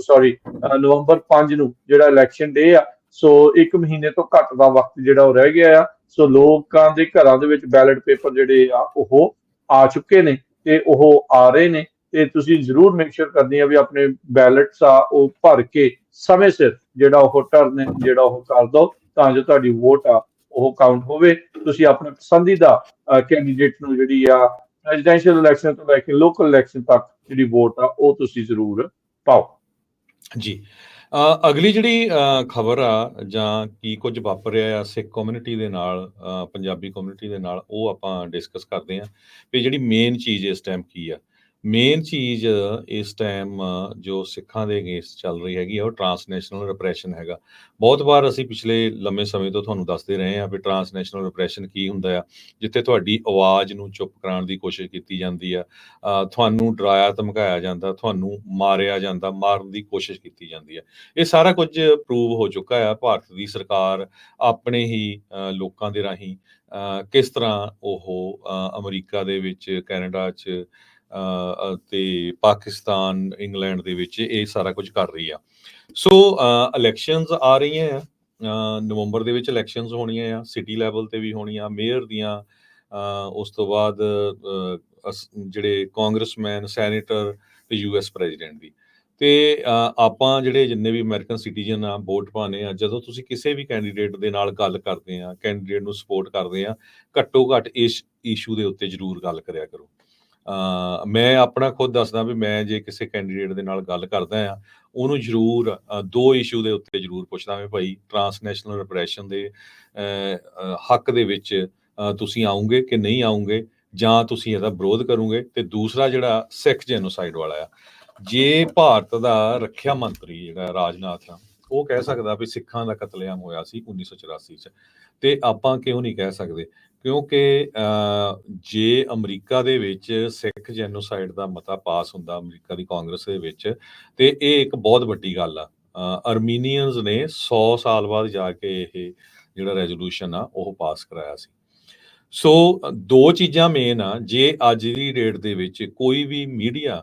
ਨਵੰਬਰ 5 ਨੂੰ ਜਿਹੜਾ ਇਲੈਕਸ਼ਨ ਡੇ ਆ। ਸੋ 1 ਮਹੀਨੇ ਤੋਂ ਘੱਟ ਦਾ ਵਕਤ ਜਿਹੜਾ ਉਹ ਰਹਿ ਗਿਆ ਆ। ਸੋ ਲੋਕਾਂ ਦੇ ਘਰਾਂ ਦੇ ਵਿੱਚ ਬੈਲਟ ਪੇਪਰ ਜਿਹੜੇ ਆ ਉਹ ਆ ਚੁੱਕੇ ਨੇ ਤੇ ਉਹ ਆ ਰਹੇ ਨੇ, ਤੇ ਤੁਸੀਂ ਜ਼ਰੂਰ ਮੇਕ ਸ਼ੋਰ ਕਰਨੀ ਆ ਵੀ ਆਪਣੇ ਬੈਲਟਸ ਆ ਉਹ ਭਰ ਕੇ ਸਮੇਂ ਸਿਰ ਜਿਹੜਾ ਉਹ ਟਰਨ ਜਿਹੜਾ ਉਹ ਕਰ ਦਿਓ, ਤਾਂ ਜੋ ਤੁਹਾਡੀ ਵੋਟ ਆ ਉਹ ਕਾਊਂਟ ਹੋਵੇ। ਤੁਸੀਂ ਆਪਣੇ ਪਸੰਦੀਦਾ ਕੈਂਡੀਡੇਟ ਨੂੰ ਜਿਹੜੀ ਆ ਪ੍ਰੈਜ਼ੀਡੈਂਸ਼ੀਅਲ ਇਲੈਕਸ਼ਨ ਤੋਂ ਲੈ ਕੇ ਲੋਕਲ ਇਲੈਕਸ਼ਨ ਤੱਕ ਜਿਹੜੀ ਵੋਟ ਆ ਉਹ ਤੁਸੀਂ ਜ਼ਰੂਰ ਪਾਓ। ਜੀ, ਅਗਲੀ ਜਿਹੜੀ ਖਬਰ ਆ ਜਾਂ ਕੀ ਕੁਝ ਵਾਪਰ ਰਿਹਾ ਆ ਸਿੱਖ ਕਮਿਊਨਿਟੀ ਦੇ ਨਾਲ, ਪੰਜਾਬੀ ਕਮਿਊਨਿਟੀ ਦੇ ਨਾਲ, ਉਹ ਆਪਾਂ ਡਿਸਕਸ ਕਰਦੇ ਹਾਂ ਵੀ ਜਿਹੜੀ ਮੇਨ ਚੀਜ਼ ਇਸ ਟਾਈਮ ਕੀ ਆ। ਮੇਨ ਚੀਜ਼ ਇਸ ਟਾਈਮ ਜੋ ਸਿੱਖਾਂ ਦੇ ਅਗੇਂਸਟ ਚੱਲ ਰਹੀ ਹੈਗੀ ਆ, ਉਹ ਟਰਾਂਸਨੈਸ਼ਨਲ ਰਿਪਰੈਸ਼ਨ ਹੈਗਾ। ਬਹੁਤ ਵਾਰ ਅਸੀਂ ਪਿਛਲੇ ਲੰਮੇ ਸਮੇਂ ਤੋਂ ਤੁਹਾਨੂੰ ਦੱਸਦੇ ਰਹੇ ਹਾਂ ਵੀ ਟਰਾਂਸਨੈਸ਼ਨਲ ਰਿਪਰੈਸ਼ਨ ਕੀ ਹੁੰਦਾ ਆ, ਜਿੱਥੇ ਤੁਹਾਡੀ ਆਵਾਜ਼ ਨੂੰ ਚੁੱਪ ਕਰਾਉਣ ਦੀ ਕੋਸ਼ਿਸ਼ ਕੀਤੀ ਜਾਂਦੀ ਆ, ਤੁਹਾਨੂੰ ਡਰਾਇਆ ਧਮਕਾਇਆ ਜਾਂਦਾ, ਤੁਹਾਨੂੰ ਮਾਰਿਆ ਜਾਂਦਾ, ਮਾਰਨ ਦੀ ਕੋਸ਼ਿਸ਼ ਕੀਤੀ ਜਾਂਦੀ ਆ। ਇਹ ਸਾਰਾ ਕੁਝ ਪ੍ਰੂਵ ਹੋ ਚੁੱਕਾ ਆ। ਭਾਰਤ ਦੀ ਸਰਕਾਰ ਆਪਣੇ ਹੀ ਲੋਕਾਂ ਦੇ ਰਾਹੀਂ ਕਿਸ ਤਰ੍ਹਾਂ ਉਹ ਅਮਰੀਕਾ ਦੇ ਵਿੱਚ, ਕੈਨੇਡਾ 'ਚ ਤੇ ਪਾਕਿਸਤਾਨ, ਇੰਗਲੈਂਡ ਦੇ ਵਿੱਚ ਇਹ ਸਾਰਾ ਕੁਝ ਕਰ ਰਹੀ ਆ। ਸੋ ਇਲੈਕਸ਼ਨਸ ਆ ਰਹੀਆਂ ਆ, ਨਵੰਬਰ ਦੇ ਵਿੱਚ ਇਲੈਕਸ਼ਨਸ ਹੋਣੀਆਂ ਆ, ਸਿਟੀ ਲੈਵਲ ਤੇ ਵੀ ਹੋਣੀਆਂ, ਮੇਅਰ ਦੀਆਂ, ਉਸ ਤੋਂ ਬਾਅਦ ਜਿਹੜੇ ਕਾਂਗਰਸਮੈਨ, ਸੈਨੇਟਰ ਤੇ ਯੂਐਸ ਪ੍ਰੈਜ਼ੀਡੈਂਟ ਦੀ। ਤੇ ਆਪਾਂ ਜਿਹੜੇ ਜਿੰਨੇ ਵੀ ਅਮਰੀਕਨ ਸਿਟੀਜ਼ਨ ਆ, ਵੋਟ ਪਾਉਂਦੇ ਆ, ਜਦੋਂ ਤੁਸੀਂ ਕਿਸੇ ਵੀ ਕੈਂਡੀਡੇਟ ਦੇ ਨਾਲ ਗੱਲ ਕਰਦੇ ਆ, ਕੈਂਡੀਡੇਟ ਨੂੰ ਸਪੋਰਟ ਕਰਦੇ ਆ, ਘੱਟੋ ਘੱਟ ਇਸ ਇਸ਼ੂ ਦੇ ਉੱਤੇ ਜ਼ਰੂਰ ਗੱਲ ਕਰਿਆ ਕਰੋ। ਮੈਂ ਆਪਣਾ ਖੁਦ ਦੱਸਦਾ ਵੀ ਮੈਂ ਜੇ ਕਿਸੇ ਕੈਂਡੀਡੇਟ ਦੇ ਨਾਲ ਗੱਲ ਕਰਦਾ ਆ, ਉਹਨੂੰ ਜ਼ਰੂਰ ਦੋ ਇਸ਼ੂ ਦੇ ਉੱਤੇ ਜ਼ਰੂਰ ਪੁੱਛਦਾ ਵੀ ਭਾਈ ਟਰਾਂਸਨੈਸ਼ਨਲ ਰਿਪਰੈਸ਼ਨ ਦੇ ਹੱਕ ਦੇ ਵਿੱਚ ਤੁਸੀਂ ਆਉਂਗੇ ਕਿ ਨਹੀਂ ਆਉਂਗੇ, ਜਾਂ ਤੁਸੀਂ ਇਹਦਾ ਵਿਰੋਧ ਕਰੋਗੇ। ਤੇ ਦੂਸਰਾ ਜਿਹੜਾ ਸਿੱਖ ਜੈਨੋਸਾਈਡ ਵਾਲਾ ਆ, ਜੇ ਭਾਰਤ ਦਾ ਰੱਖਿਆ ਮੰਤਰੀ ਜਿਹੜਾ ਰਾਜਨਾਥ ਆ, ਉਹ ਕਹਿ ਸਕਦਾ ਵੀ ਸਿੱਖਾਂ ਦਾ ਕਤਲੇਆਮ ਹੋਇਆ ਸੀ 1984 'ਚ, ਤੇ ਆਪਾਂ ਕਿਉਂ ਨਹੀਂ ਕਹਿ ਸਕਦੇ? ਕਿਉਂਕਿ ਜੇ ਅਮਰੀਕਾ ਦੇ ਵਿੱਚ ਸਿੱਖ ਜੈਨੋਸਾਈਡ ਦਾ ਮਤਾ ਪਾਸ ਹੁੰਦਾ, ਅਮਰੀਕਾ ਦੀ ਕਾਂਗਰਸ ਦੇ ਵਿੱਚ, ਤੇ ਇਹ ਇੱਕ ਬਹੁਤ ਵੱਡੀ ਗੱਲ ਆ। ਅਰਮੀਨੀਅਨਸ ਨੇ 100 ਸਾਲ ਬਾਅਦ ਜਾ ਕੇ ਇਹ ਜਿਹੜਾ ਰੈਜ਼ੋਲੂਸ਼ਨ ਆ ਉਹ ਪਾਸ ਕਰਾਇਆ ਸੀ। ਸੋ ਦੋ ਚੀਜ਼ਾਂ ਮੇਨ ਆ। ਜੇ ਅੱਜ ਦੀ ਡੇਟ ਦੇ ਵਿੱਚ ਕੋਈ ਵੀ ਮੀਡੀਆ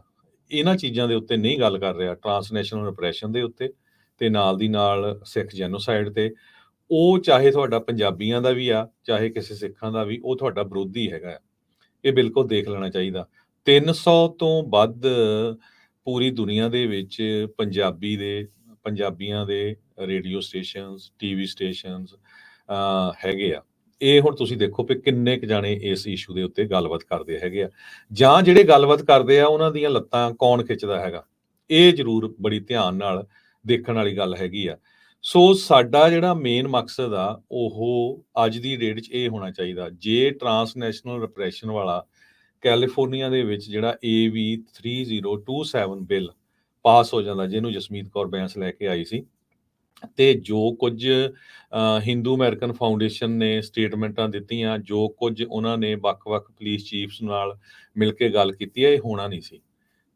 ਇਹਨਾਂ ਚੀਜ਼ਾਂ ਦੇ ਉੱਤੇ ਨਹੀਂ ਗੱਲ ਕਰ ਰਿਹਾ, ਟਰਾਂਸਨੈਸ਼ਨਲ ਰਿਪਰੈਸ਼ਨ ਦੇ ਉੱਤੇ ਤੇ ਨਾਲ ਦੀ ਨਾਲ ਸਿੱਖ ਜੈਨੋਸਾਈਡ ਤੇ, ਉਹ ਚਾਹੇ ਤੁਹਾਡਾ ਪੰਜਾਬੀਆਂ ਦਾ ਵੀ ਆ, ਚਾਹੇ ਕਿਸੇ ਸਿੱਖਾਂ ਦਾ ਵੀ, ਉਹ ਤੁਹਾਡਾ ਵਿਰੋਧੀ ਹੈਗਾ। ਇਹ ਬਿਲਕੁਲ ਦੇਖ ਲੈਣਾ ਚਾਹੀਦਾ। 300 ਤੋਂ ਵੱਧ ਪੂਰੀ ਦੁਨੀਆ ਦੇ ਵਿੱਚ ਪੰਜਾਬੀਆਂ ਦੇ ਰੇਡੀਓ ਸਟੇਸ਼ਨਸ, ਟੀਵੀ ਸਟੇਸ਼ਨਸ ਹੈਗੇ ਆ। ਇਹ ਹੁਣ ਤੁਸੀਂ ਦੇਖੋ ਵੀ ਕਿੰਨੇ ਕੁ ਜਾਣੇ ਇਸ ਇਸ਼ੂ ਦੇ ਉੱਤੇ ਗੱਲਬਾਤ ਕਰਦੇ ਹੈਗੇ ਆ, ਜਾਂ ਜਿਹੜੇ ਗੱਲਬਾਤ ਕਰਦੇ ਆ ਉਹਨਾਂ ਦੀਆਂ ਲੱਤਾਂ ਕੌਣ ਖਿੱਚਦਾ ਹੈਗਾ। ਇਹ ਜ਼ਰੂਰ ਬੜੀ ਧਿਆਨ ਨਾਲ ਦੇਖਣ ਵਾਲੀ ਗੱਲ ਹੈਗੀ ਆ। ਸੋ ਸਾਡਾ ਜਿਹੜਾ ਮੇਨ ਮਕਸਦ ਆ, ਉਹ ਅੱਜ ਦੀ ਡੇਟ 'ਚ ਇਹ ਹੋਣਾ ਚਾਹੀਦਾ। ਜੇ ਟਰਾਂਸਨੈਸ਼ਨਲ ਰਿਪਰੈਸ਼ਨ ਵਾਲਾ ਕੈਲੀਫੋਰਨੀਆ ਦੇ ਵਿੱਚ ਜਿਹੜਾ AB 3027 ਬਿੱਲ ਪਾਸ ਹੋ ਜਾਂਦਾ, ਜਿਹਨੂੰ ਜਸਮੀਤ ਕੌਰ ਬੈਂਸ ਲੈ ਕੇ ਆਈ ਸੀ, ਤੇ ਜੋ ਕੁਝ ਹਿੰਦੂ ਅਮਰੀਕਨ ਫਾਊਂਡੇਸ਼ਨ ਨੇ ਸਟੇਟਮੈਂਟਾਂ ਦਿੱਤੀਆਂ, ਜੋ ਕੁਝ ਉਹਨਾਂ ਨੇ ਵੱਖ-ਵੱਖ ਪੁਲਿਸ ਚੀਫਸ ਨਾਲ ਮਿਲ ਕੇ ਗੱਲ ਕੀਤੀ ਹੈ, ਇਹ ਹੋਣਾ ਨਹੀਂ ਸੀ।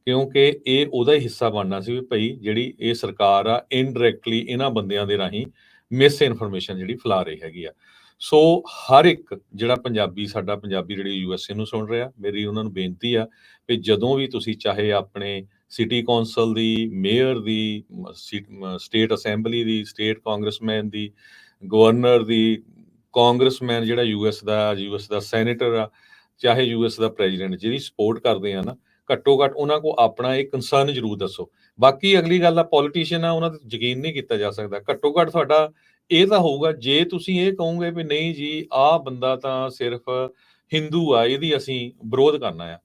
ਕਿਉਂਕਿ ਇਹ ਉਹਦਾ ਹੀ ਹਿੱਸਾ ਬਣਨਾ ਸੀ ਵੀ ਭਾਈ ਜਿਹੜੀ ਇਹ ਸਰਕਾਰ ਆ, ਇਨਡਾਇਰੈਕਟਲੀ ਇਹਨਾਂ ਬੰਦਿਆਂ ਦੇ ਰਾਹੀਂ ਮਿਸ ਇਨਫੋਰਮੇਸ਼ਨ ਜਿਹੜੀ ਫੈਲਾ ਰਹੀ ਹੈਗੀ ਆ। ਸੋ ਹਰ ਇੱਕ ਜਿਹੜਾ ਪੰਜਾਬੀ, ਸਾਡਾ ਪੰਜਾਬੀ ਜਿਹੜੀ USA ਨੂੰ ਸੁਣ ਰਿਹਾ, ਮੇਰੀ ਉਹਨਾਂ ਨੂੰ ਬੇਨਤੀ ਆ ਵੀ ਜਦੋਂ ਵੀ ਤੁਸੀਂ ਚਾਹੇ ਆਪਣੇ ਸਿਟੀ ਕੌਂਸਲ ਦੀ, ਮੇਅਰ ਦੀ, ਸਟੇਟ ਅਸੈਂਬਲੀ ਦੀ, ਸਟੇਟ ਕਾਂਗਰਸਮੈਨ ਦੀ, ਗਵਰਨਰ ਦੀ, ਕਾਂਗਰਸਮੈਨ ਜਿਹੜਾ US ਦਾ ਸੈਨੇਟਰ ਆ, ਚਾਹੇ US ਦਾ ਪ੍ਰੈਜ਼ੀਡੈਂਟ, ਜਿਹਦੀ ਸਪੋਰਟ ਕਰਦੇ ਆ ਨਾ, ਘੱਟੋ ਘੱਟ ਉਹਨਾਂ ਕੋ ਆਪਣਾ ਇੱਕ ਕੰਸਰਨ ਜ਼ਰੂਰ ਦੱਸੋ। ਬਾਕੀ ਅਗਲੀ ਗੱਲ ਆ, ਪੋਲੀਟੀਸ਼ੀਅਨ ਆ, ਉਹਨਾਂ ਤੇ ਯਕੀਨ ਨਹੀਂ ਕੀਤਾ ਜਾ ਸਕਦਾ। ਘੱਟੋ ਘੱਟ ਤੁਹਾਡਾ ਇਹ ਤਾਂ ਹੋਊਗਾ, ਜੇ ਤੁਸੀਂ ਇਹ ਕਹੋਗੇ ਵੀ ਨਹੀਂ ਜੀ ਆਹ ਬੰਦਾ ਤਾਂ ਸਿਰਫ ਹਿੰਦੂ ਆ, ਇਹਦੀ ਅਸੀਂ ਵਿਰੋਧ ਕਰਨਾ ਆ।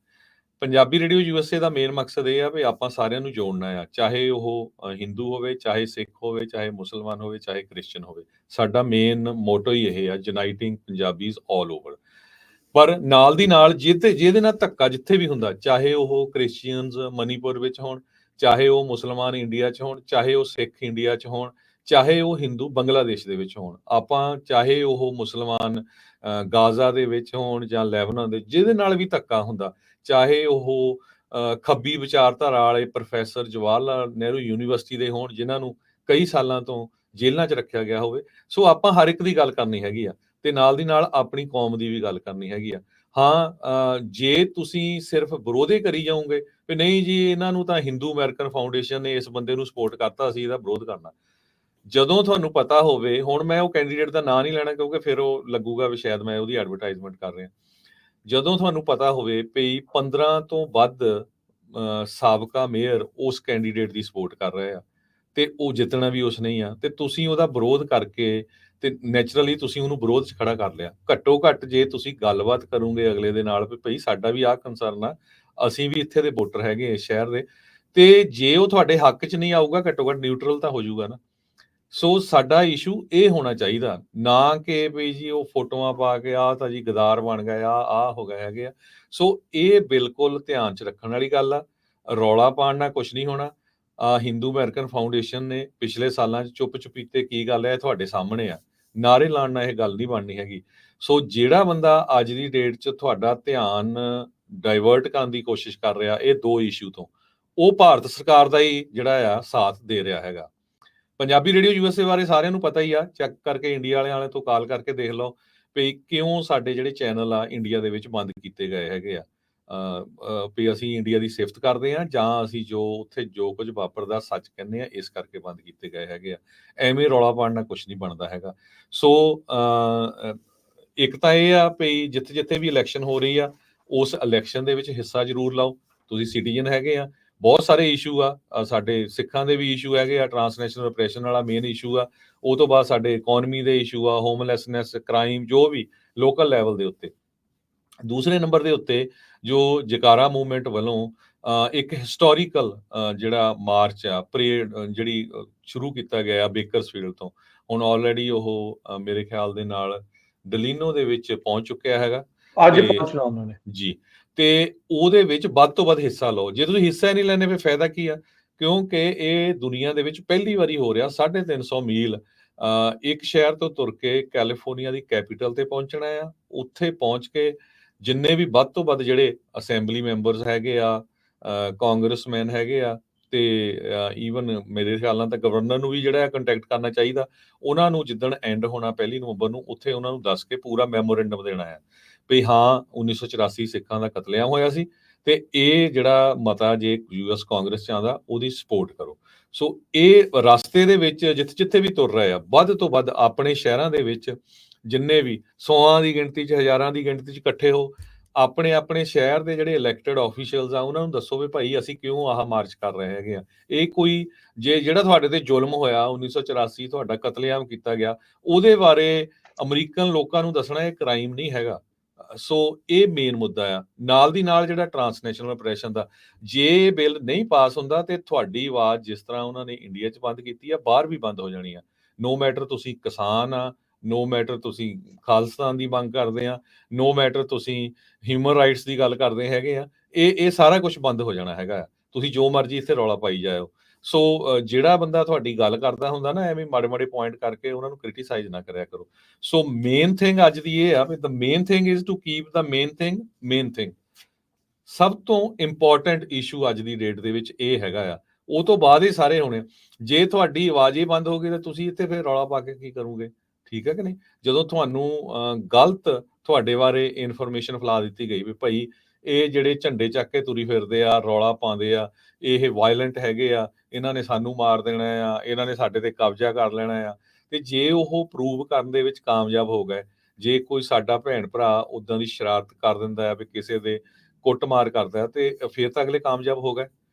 ਪੰਜਾਬੀ ਰੇਡੀਓ USA ਦਾ ਮੇਨ ਮਕਸਦ ਇਹ ਆ ਵੀ ਆਪਾਂ ਸਾਰਿਆਂ ਨੂੰ ਜੋੜਨਾ ਆ, ਚਾਹੇ ਉਹ ਹਿੰਦੂ ਹੋਵੇ, ਚਾਹੇ ਸਿੱਖ ਹੋਵੇ, ਚਾਹੇ ਮੁਸਲਮਾਨ ਹੋਵੇ, ਚਾਹੇ ਕ੍ਰਿਸਚਨ ਹੋਵੇ। ਸਾਡਾ ਮੇਨ ਮੋਟੋ ਹੀ ਇਹ ਆ, ਯੂਨਾਈਟਿੰਗ ਪੰਜਾਬੀਜ਼ ਆਲ ਓਵਰ। ਪਰ ਨਾਲ ਦੀ ਨਾਲ ਜਿਹਦੇ ਨਾਲ ਧੱਕਾ ਜਿੱਥੇ ਵੀ ਹੁੰਦਾ, ਚਾਹੇ ਉਹ ਕ੍ਰਿਸਚੀਅਨਸ ਮਨੀਪੁਰ ਵਿੱਚ ਹੋਣ, ਚਾਹੇ ਉਹ ਮੁਸਲਮਾਨ ਇੰਡੀਆ 'ਚ ਹੋਣ, ਚਾਹੇ ਉਹ ਸਿੱਖ ਇੰਡੀਆ 'ਚ ਹੋਣ, ਚਾਹੇ ਉਹ ਹਿੰਦੂ ਬੰਗਲਾਦੇਸ਼ ਦੇ ਵਿੱਚ ਹੋਣ, ਆਪਾਂ ਚਾਹੇ ਉਹ ਮੁਸਲਮਾਨ ਗਾਜ਼ਾ ਦੇ ਵਿੱਚ ਹੋਣ ਜਾਂ ਲੈਬਨਾਨ ਦੇ, ਜਿਹਦੇ ਨਾਲ ਵੀ ਧੱਕਾ ਹੁੰਦਾ, ਚਾਹੇ ਉਹ ਖੱਬੀ ਵਿਚਾਰਧਾਰਾ ਵਾਲੇ ਪ੍ਰੋਫੈਸਰ ਜਵਾਹਰ ਲਾਲ ਨਹਿਰੂ ਯੂਨੀਵਰਸਿਟੀ ਦੇ ਹੋਣ, ਜਿਨ੍ਹਾਂ ਨੂੰ ਕਈ ਸਾਲਾਂ ਤੋਂ ਜੇਲ੍ਹਾਂ 'ਚ ਰੱਖਿਆ ਗਿਆ ਹੋਵੇ। ਸੋ ਆਪਾਂ ਹਰ ਇੱਕ ਦੀ ਗੱਲ ਕਰਨੀ ਹੈਗੀ ਆ, ਤੇ ਨਾਲ ਦੀ ਨਾਲ ਆਪਣੀ ਕੌਮ ਦੀ ਵੀ ਗੱਲ ਕਰਨੀ ਹੈਗੀ ਆ। ਹਾਂ, ਜੇ ਤੁਸੀਂ ਸਿਰਫ ਵਿਰੋਧੇ ਕਰੀ ਜਾਓਗੇ ਵੀ ਨਹੀਂ ਜੀ ਇਹਨਾਂ ਨੂੰ ਤਾਂ ਹਿੰਦੂ ਅਮਰੀਕਨ ਫਾਊਂਡੇਸ਼ਨ ਨੇ ਇਸ ਬੰਦੇ ਨੂੰ ਸਪੋਰਟ ਕਰਤਾ, ਅਸੀਂ ਇਹਦਾ ਵਿਰੋਧ ਕਰਨਾ। ਜਦੋਂ ਤੁਹਾਨੂੰ ਪਤਾ ਹੋਵੇ, ਹੁਣ ਮੈਂ ਉਹ ਕੈਂਡੀਡੇਟ ਦਾ ਨਾਂ ਨਹੀਂ ਲੈਣਾ ਕਿਉਂਕਿ ਫਿਰ ਉਹ ਲੱਗੂਗਾ ਵੀ ਸ਼ਾਇਦ ਮੈਂ ਉਹਦੀ ਐਡਵਰਟਾਈਜ਼ਮੈਂਟ ਕਰ ਰਿਹਾ। ਜਦੋਂ ਤੁਹਾਨੂੰ ਪਤਾ ਹੋਵੇ ਵੀ 15 ਤੋਂ ਵੱਧ ਸਾਬਕਾ ਮੇਅਰ ਉਸ ਕੈਂਡੀਡੇਟ ਦੀ ਸਪੋਰਟ ਕਰ ਰਹੇ ਆ, ਤੇ ਉਹ ਜਿੱਤਣਾ ਵੀ ਉਸ ਨੇ ਹੀ ਆ, ਤੇ ਤੁਸੀਂ ਉਹਦਾ ਵਿਰੋਧ ਕਰਕੇ ਤੇ ਨੈਚੁਰਲੀ ਤੁਸੀਂ ਉਹਨੂੰ ਵਿਰੋਧ 'ਚ ਖੜਾ ਕਰ ਲਿਆ। ਘੱਟੋ ਘੱਟ ਜੇ ਤੁਸੀਂ ਗੱਲਬਾਤ ਕਰੋਗੇ ਅਗਲੇ ਦੇ ਨਾਲ ਵੀ ਭਾਈ ਸਾਡਾ ਵੀ ਆਹ ਕੰਸਰਨ ਆ, ਅਸੀਂ ਵੀ ਇੱਥੇ ਦੇ ਵੋਟਰ ਹੈਗੇ ਇਸ ਸ਼ਹਿਰ ਦੇ, ਤੇ ਜੇ ਉਹ ਤੁਹਾਡੇ ਹੱਕ 'ਚ ਨਹੀਂ ਆਊਗਾ, ਘੱਟੋ ਘੱਟ ਨਿਊਟਰਲ ਤਾਂ ਹੋ ਜਾਊਗਾ ਨਾ। ਸੋ ਸਾਡਾ ਇਸ਼ੂ ਇਹ ਹੋਣਾ ਚਾਹੀਦਾ, ਨਾ ਕਿ ਵੀ ਜੀ ਉਹ ਫੋਟੋਆਂ ਪਾ ਕੇ ਆਹ ਤਾਂ ਜੀ ਗਦਾਰ ਬਣ ਗਏ, ਆਹ ਹੋ ਗਏ ਹੈਗੇ ਆ। ਸੋ ਇਹ ਬਿਲਕੁਲ ਧਿਆਨ 'ਚ ਰੱਖਣ ਵਾਲੀ ਗੱਲ ਆ। ਰੌਲਾ ਪਾਉਣ ਨਾਲ ਕੁਛ ਨਹੀਂ ਹੋਣਾ। ਹਿੰਦੂ ਅਮਰੀਕਨ ਫਾਊਂਡੇਸ਼ਨ ਨੇ ਪਿਛਲੇ ਸਾਲਾਂ 'ਚ ਚੁੱਪ-ਚੁਪੀਤੇ ਕੀ ਗੱਲ ਹੈ, ਇਹ ਤੁਹਾਡੇ ਸਾਹਮਣੇ ਆ। ਨਾਅਰੇ ਲਾਉਣ ਨਾਲ ਇਹ ਗੱਲ ਨਹੀਂ ਬਣਨੀ ਹੈਗੀ। ਸੋ ਜਿਹੜਾ ਬੰਦਾ ਅੱਜ ਦੀ ਡੇਟ 'ਚ ਤੁਹਾਡਾ ਧਿਆਨ ਡਾਇਵਰਟ ਕਰਨ ਦੀ ਕੋਸ਼ਿਸ਼ ਕਰ ਰਿਹਾ ਇਹ 2 ਇਸ਼ੂ ਤੋਂ, ਉਹ ਭਾਰਤ ਸਰਕਾਰ ਦਾ ਹੀ ਜਿਹੜਾ ਆ ਸਾਥ ਦੇ ਰਿਹਾ ਹੈਗਾ। ਪੰਜਾਬੀ ਰੇਡੀਓ ਯੂਐਸਏ ਬਾਰੇ ਸਾਰਿਆਂ ਨੂੰ ਪਤਾ ਹੀ ਆ, ਚੈੱਕ ਕਰਕੇ ਇੰਡੀਆ ਵਾਲਿਆਂ ਤੋਂ ਕਾਲ ਕਰਕੇ ਦੇਖ ਲਓ ਵੀ ਕਿਉਂ ਸਾਡੇ ਜਿਹੜੇ ਚੈਨਲ ਆ ਇੰਡੀਆ ਦੇ ਵਿੱਚ ਬੰਦ ਕੀਤੇ ਗਏ ਹੈਗੇ ਆ। ਵੀ ਅਸੀਂ ਇੰਡੀਆ ਦੀ ਸਿਫਤ ਕਰਦੇ ਹਾਂ ਜਾਂ ਅਸੀਂ ਜੋ ਉੱਥੇ ਜੋ ਕੁਝ ਵਾਪਰਦਾ ਸੱਚ ਕਹਿੰਦੇ ਆ, ਇਸ ਕਰਕੇ ਬੰਦ ਕੀਤੇ ਗਏ ਹੈਗੇ ਆ। ਐਵੇਂ ਰੌਲਾ ਪਾਉਣ ਨਾਲ ਕੁਛ ਨਹੀਂ ਬਣਦਾ ਹੈਗਾ। ਸੋ ਇੱਕ ਤਾਂ ਇਹ ਆ ਵੀ ਜਿੱਥੇ ਵੀ ਇਲੈਕਸ਼ਨ ਹੋ ਰਹੀ ਆ ਉਸ ਇਲੈਕਸ਼ਨ ਦੇ ਵਿੱਚ ਹਿੱਸਾ ਜ਼ਰੂਰ ਲਓ। ਤੁਸੀਂ ਸਿਟੀਜ਼ਨ ਹੈਗੇ ਆ। ਬਹੁਤ ਸਾਰੇ ਇਸ਼ੂ ਆ, ਸਾਡੇ ਸਿੱਖਾਂ ਦੇ ਵੀ ਇਸ਼ੂ ਹੈਗੇ ਆ। ਟਰਾਂਸਨੈਸ਼ਨਲ ਰਿਪਰੈਸ਼ਨ ਵਾਲਾ ਮੇਨ ਇਸ਼ੂ ਆ। ਉਹ ਤੋਂ ਬਾਅਦ ਸਾਡੇ ਇਕੋਨਮੀ ਦੇ ਇਸ਼ੂ ਆ, ਹੋਮਲੈਸਨੈਸ, ਕ੍ਰਾਈਮ, ਜੋ ਵੀ ਲੋਕਲ ਲੈਵਲ ਦੇ ਉੱਤੇ। ਦੂਸਰੇ ਨੰਬਰ ਦੇ ਉੱਤੇ ਜੋ ਜਕਾਰਾ ਮੂਵਮੈਂਟ ਵੱਲੋਂ ਇੱਕ ਹਿਸਟੋਰੀਕਲ ਜਿਹੜਾ ਮਾਰਚ ਆ, ਪਰੇਡ ਜਿਹੜੀ ਸ਼ੁਰੂ ਕੀਤਾ ਗਿਆ ਬੇਕਰਸਫੀਲਡ ਤੋਂ, ਹੁਣ ਆਲਰੇਡੀ ਉਹ ਮੇਰੇ ਖਿਆਲ ਦੇ ਨਾਲ ਡਲੀਨੋ ਦੇ ਵਿੱਚ ਪਹੁੰਚ ਚੁੱਕਿਆ ਹੈਗਾ। ਅੱਜ ਪਹੁੰਚਣਾ ਉਹਨਾਂ ਨੇ ਜੀ। ਤੇ ਉਹਦੇ ਵਿੱਚ ਵੱਧ ਤੋਂ ਵੱਧ ਹਿੱਸਾ ਲਓ। ਜੇ ਤੁਸੀਂ ਹਿੱਸਾ ਹੀ ਨਹੀਂ ਲੈਣੇ ਫਿਰ ਫਾਇਦਾ ਕੀ ਆ? ਕਿਉਂਕਿ ਇਹ ਦੁਨੀਆ ਦੇ ਵਿੱਚ ਪਹਿਲੀ ਵਾਰੀ ਹੋ ਰਿਹਾ। 350 ਮੀਲ ਇੱਕ ਸ਼ਹਿਰ ਤੋਂ ਤੁਰ ਕੇ ਕੈਲੀਫੋਰਨੀਆ ਦੀ ਕੈਪੀਟਲ ਤੇ ਪਹੁੰਚਣਾ ਆ। ਉੱਥੇ ਪਹੁੰਚ ਕੇ ਜਿੰਨੇ ਵੀ ਵੱਧ ਤੋਂ ਵੱਧ ਜਿਹੜੇ ਅਸੈਂਬਲੀ ਮੈਂਬਰਸ ਹੈਗੇ ਆ, ਕਾਂਗਰਸਮੈਨ ਹੈਗੇ ਆ, ਤੇ ਈਵਨ ਮੇਰੇ ਖਿਆਲ ਨਾਲ ਤਾਂ ਗਵਰਨਰ ਨੂੰ ਵੀ ਜਿਹੜਾ ਕੰਟੈਕਟ ਕਰਨਾ ਚਾਹੀਦਾ। ਉਹਨਾਂ ਨੂੰ ਜਿੱਦਣ ਐਂਡ ਹੋਣਾ 1 ਨਵੰਬਰ ਨੂੰ, ਉੱਥੇ ਉਹਨਾਂ ਨੂੰ ਦੱਸ ਕੇ ਪੂਰਾ ਮੈਮੋਰੈਂਡਮ ਦੇਣਾ ਹੈ ਵੀ ਹਾਂ 1984 ਸਿੱਖਾਂ ਦਾ ਕਤਲੇਆਮ ਹੋਇਆ ਸੀ ਤੇ ਇਹ ਜਿਹੜਾ ਮਤਾ ਜੇ ਯੂਐਸ ਕਾਂਗਰਸ ਚ ਆਉਂਦਾ ਉਹਦੀ ਸਪੋਰਟ ਕਰੋ। ਸੋ ਇਹ ਰਸਤੇ ਦੇ ਵਿੱਚ ਜਿੱਥੇ ਵੀ ਤੁਰ ਰਹੇ ਆ, ਵੱਧ ਤੋਂ ਵੱਧ ਆਪਣੇ ਸ਼ਹਿਰਾਂ ਦੇ ਵਿੱਚ ਜਿੰਨੇ ਵੀ 100 ਦੀ ਗਿਣਤੀ 'ਚ, ਹਜ਼ਾਰਾਂ ਦੀ ਗਿਣਤੀ 'ਚ ਇਕੱਠੇ ਹੋ। ਆਪਣੇ ਸ਼ਹਿਰ ਦੇ ਜਿਹੜੇ ਇਲੈਕਟਡ ਆਫੀਸ਼ੀਅਲਸ ਆ ਉਹਨਾਂ ਨੂੰ ਦੱਸੋ ਵੀ ਭਾਈ ਅਸੀਂ ਕਿਉਂ ਆਹ ਮਾਰਚ ਕਰ ਰਹੇ ਹੈਗੇ ਆ। ਇਹ ਕੋਈ ਜਿਹੜਾ ਤੁਹਾਡੇ ਤੇ ਜ਼ੁਲਮ ਹੋਇਆ 1984 ਤੁਹਾਡਾ ਕਤਲੇਆਮ ਕੀਤਾ ਗਿਆ, ਉਹਦੇ ਬਾਰੇ ਅਮਰੀਕਨ ਲੋਕਾਂ ਨੂੰ ਦੱਸਣਾ ਇਹ ਕ੍ਰਾਈਮ ਨਹੀਂ ਹੈਗਾ। ਸੋ ਇਹ ਮੇਨ ਮੁੱਦਾ ਆ। ਨਾਲ ਦੀ ਨਾਲ ਜਿਹੜਾ ਟਰਾਂਸਨੈਸ਼ਨਲ ਆਪਰੇਸ਼ਨ ਦਾ ਜੇ ਬਿੱਲ ਨਹੀਂ ਪਾਸ ਹੁੰਦਾ ਤੇ ਤੁਹਾਡੀ ਆਵਾਜ਼ ਜਿਸ ਤਰ੍ਹਾਂ ਉਹਨਾਂ ਨੇ ਇੰਡੀਆ 'ਚ ਬੰਦ ਕੀਤੀ ਆ, ਬਾਹਰ ਵੀ ਬੰਦ ਹੋ ਜਾਣੀ ਆ। ਨੋ ਮੈਟਰ ਤੁਸੀਂ ਕਿਸਾਨ ਆ, ਨੋ ਮੈਟਰ ਤੁਸੀਂ ਖਾਲਿਸਤਾਨ ਦੀ ਮੰਗ ਕਰਦੇ ਆ, ਨੋ ਮੈਟਰ ਤੁਸੀਂ ਹਿਊਮਨ ਰਾਈਟਸ ਦੀ ਗੱਲ ਕਰਦੇ ਹੈਗੇ ਆ, ਇਹ ਸਾਰਾ ਕੁਝ ਬੰਦ ਹੋ ਜਾਣਾ ਹੈਗਾ। ਤੁਸੀਂ ਜੋ ਮਰਜ਼ੀ ਇੱਥੇ ਰੌਲਾ ਪਾਈ ਜਾਓ। ਸੋ ਜਿਹੜਾ ਬੰਦਾ ਤੁਹਾਡੀ ਗੱਲ ਕਰਦਾ ਹੁੰਦਾ ਨਾ ਐਵੇਂ ਮਾੜੇ ਪੁਆਇੰਟ ਕਰਕੇ ਉਹਨਾਂ ਨੂੰ ਕ੍ਰਿਟੀਸਾਈਜ਼ ਨਾ ਕਰਿਆ ਕਰੋ। ਸੋ ਮੇਨ ਥਿੰਗ ਅੱਜ ਦੀ ਇਹ ਆ ਵੀ the main thing is to keep the main thing. ਸਭ ਤੋਂ ਇੰਪੋਰਟੈਂਟ ਇਸ਼ੂ ਅੱਜ ਦੀ ਡੇਟ ਦੇ ਵਿੱਚ ਇਹ ਹੈਗਾ ਆ। ਉਹ ਤੋਂ ਬਾਅਦ ਹੀ ਸਾਰੇ ਹੋਣੇ। ਜੇ ਤੁਹਾਡੀ ਆਵਾਜ਼ ਹੀ ਬੰਦ ਹੋ ਗਈ ਤਾਂ ਤੁਸੀਂ ਇੱਥੇ ਫਿਰ ਰੌਲਾ ਪਾ ਕੇ ਕੀ ਕਰੋਗੇ? ਠੀਕ ਹੈ ਕਿ ਨਹੀਂ? ਜਦੋਂ ਤੁਹਾਨੂੰ ਗਲਤ ਤੁਹਾਡੇ ਬਾਰੇ ਇਨਫੋਰਮੇਸ਼ਨ ਫੈਲਾ ਦਿੱਤੀ ਗਈ ਵੀ ਭਾਈ ਇਹ ਜਿਹੜੇ ਝੰਡੇ ਚੱਕ ਕੇ ਤੁਰੀ ਫਿਰਦੇ ਆ, ਰੌਲਾ ਪਾਉਂਦੇ ਆ, ਇਹ ਵਾਇਲੈਂਟ ਹੈਗੇ ਆ, ਇਹਨਾਂ ਨੇ ਸਾਨੂੰ ਮਾਰ ਦੇਣਾ ਆ, ਇਹਨਾਂ ਨੇ ਸਾਡੇ ਤੇ ਕਬਜ਼ਾ ਕਰ ਲੈਣਾ ਆ, ਤੇ ਜੇ ਉਹ ਪ੍ਰੂਵ ਕਰਨ ਦੇ ਵਿੱਚ ਕਾਮਯਾਬ ਹੋ ਗਏ, ਜੇ ਕੋਈ ਸਾਡਾ ਭੈਣ ਭਰਾ ਉਦਾਂ ਦੀ ਸ਼ਰਾਰਤ ਕਰ ਦਿੰਦਾ ਹੈ ਵੀ ਕਿਸੇ ਦੇ ਕੁੱਟਮਾਰ ਕਰਦਾ ਤੇ ਫਿਰ ਤਾਂ ਅਗਲੇ ਕਾਮਯਾਬ ਹੋ ਗਏ।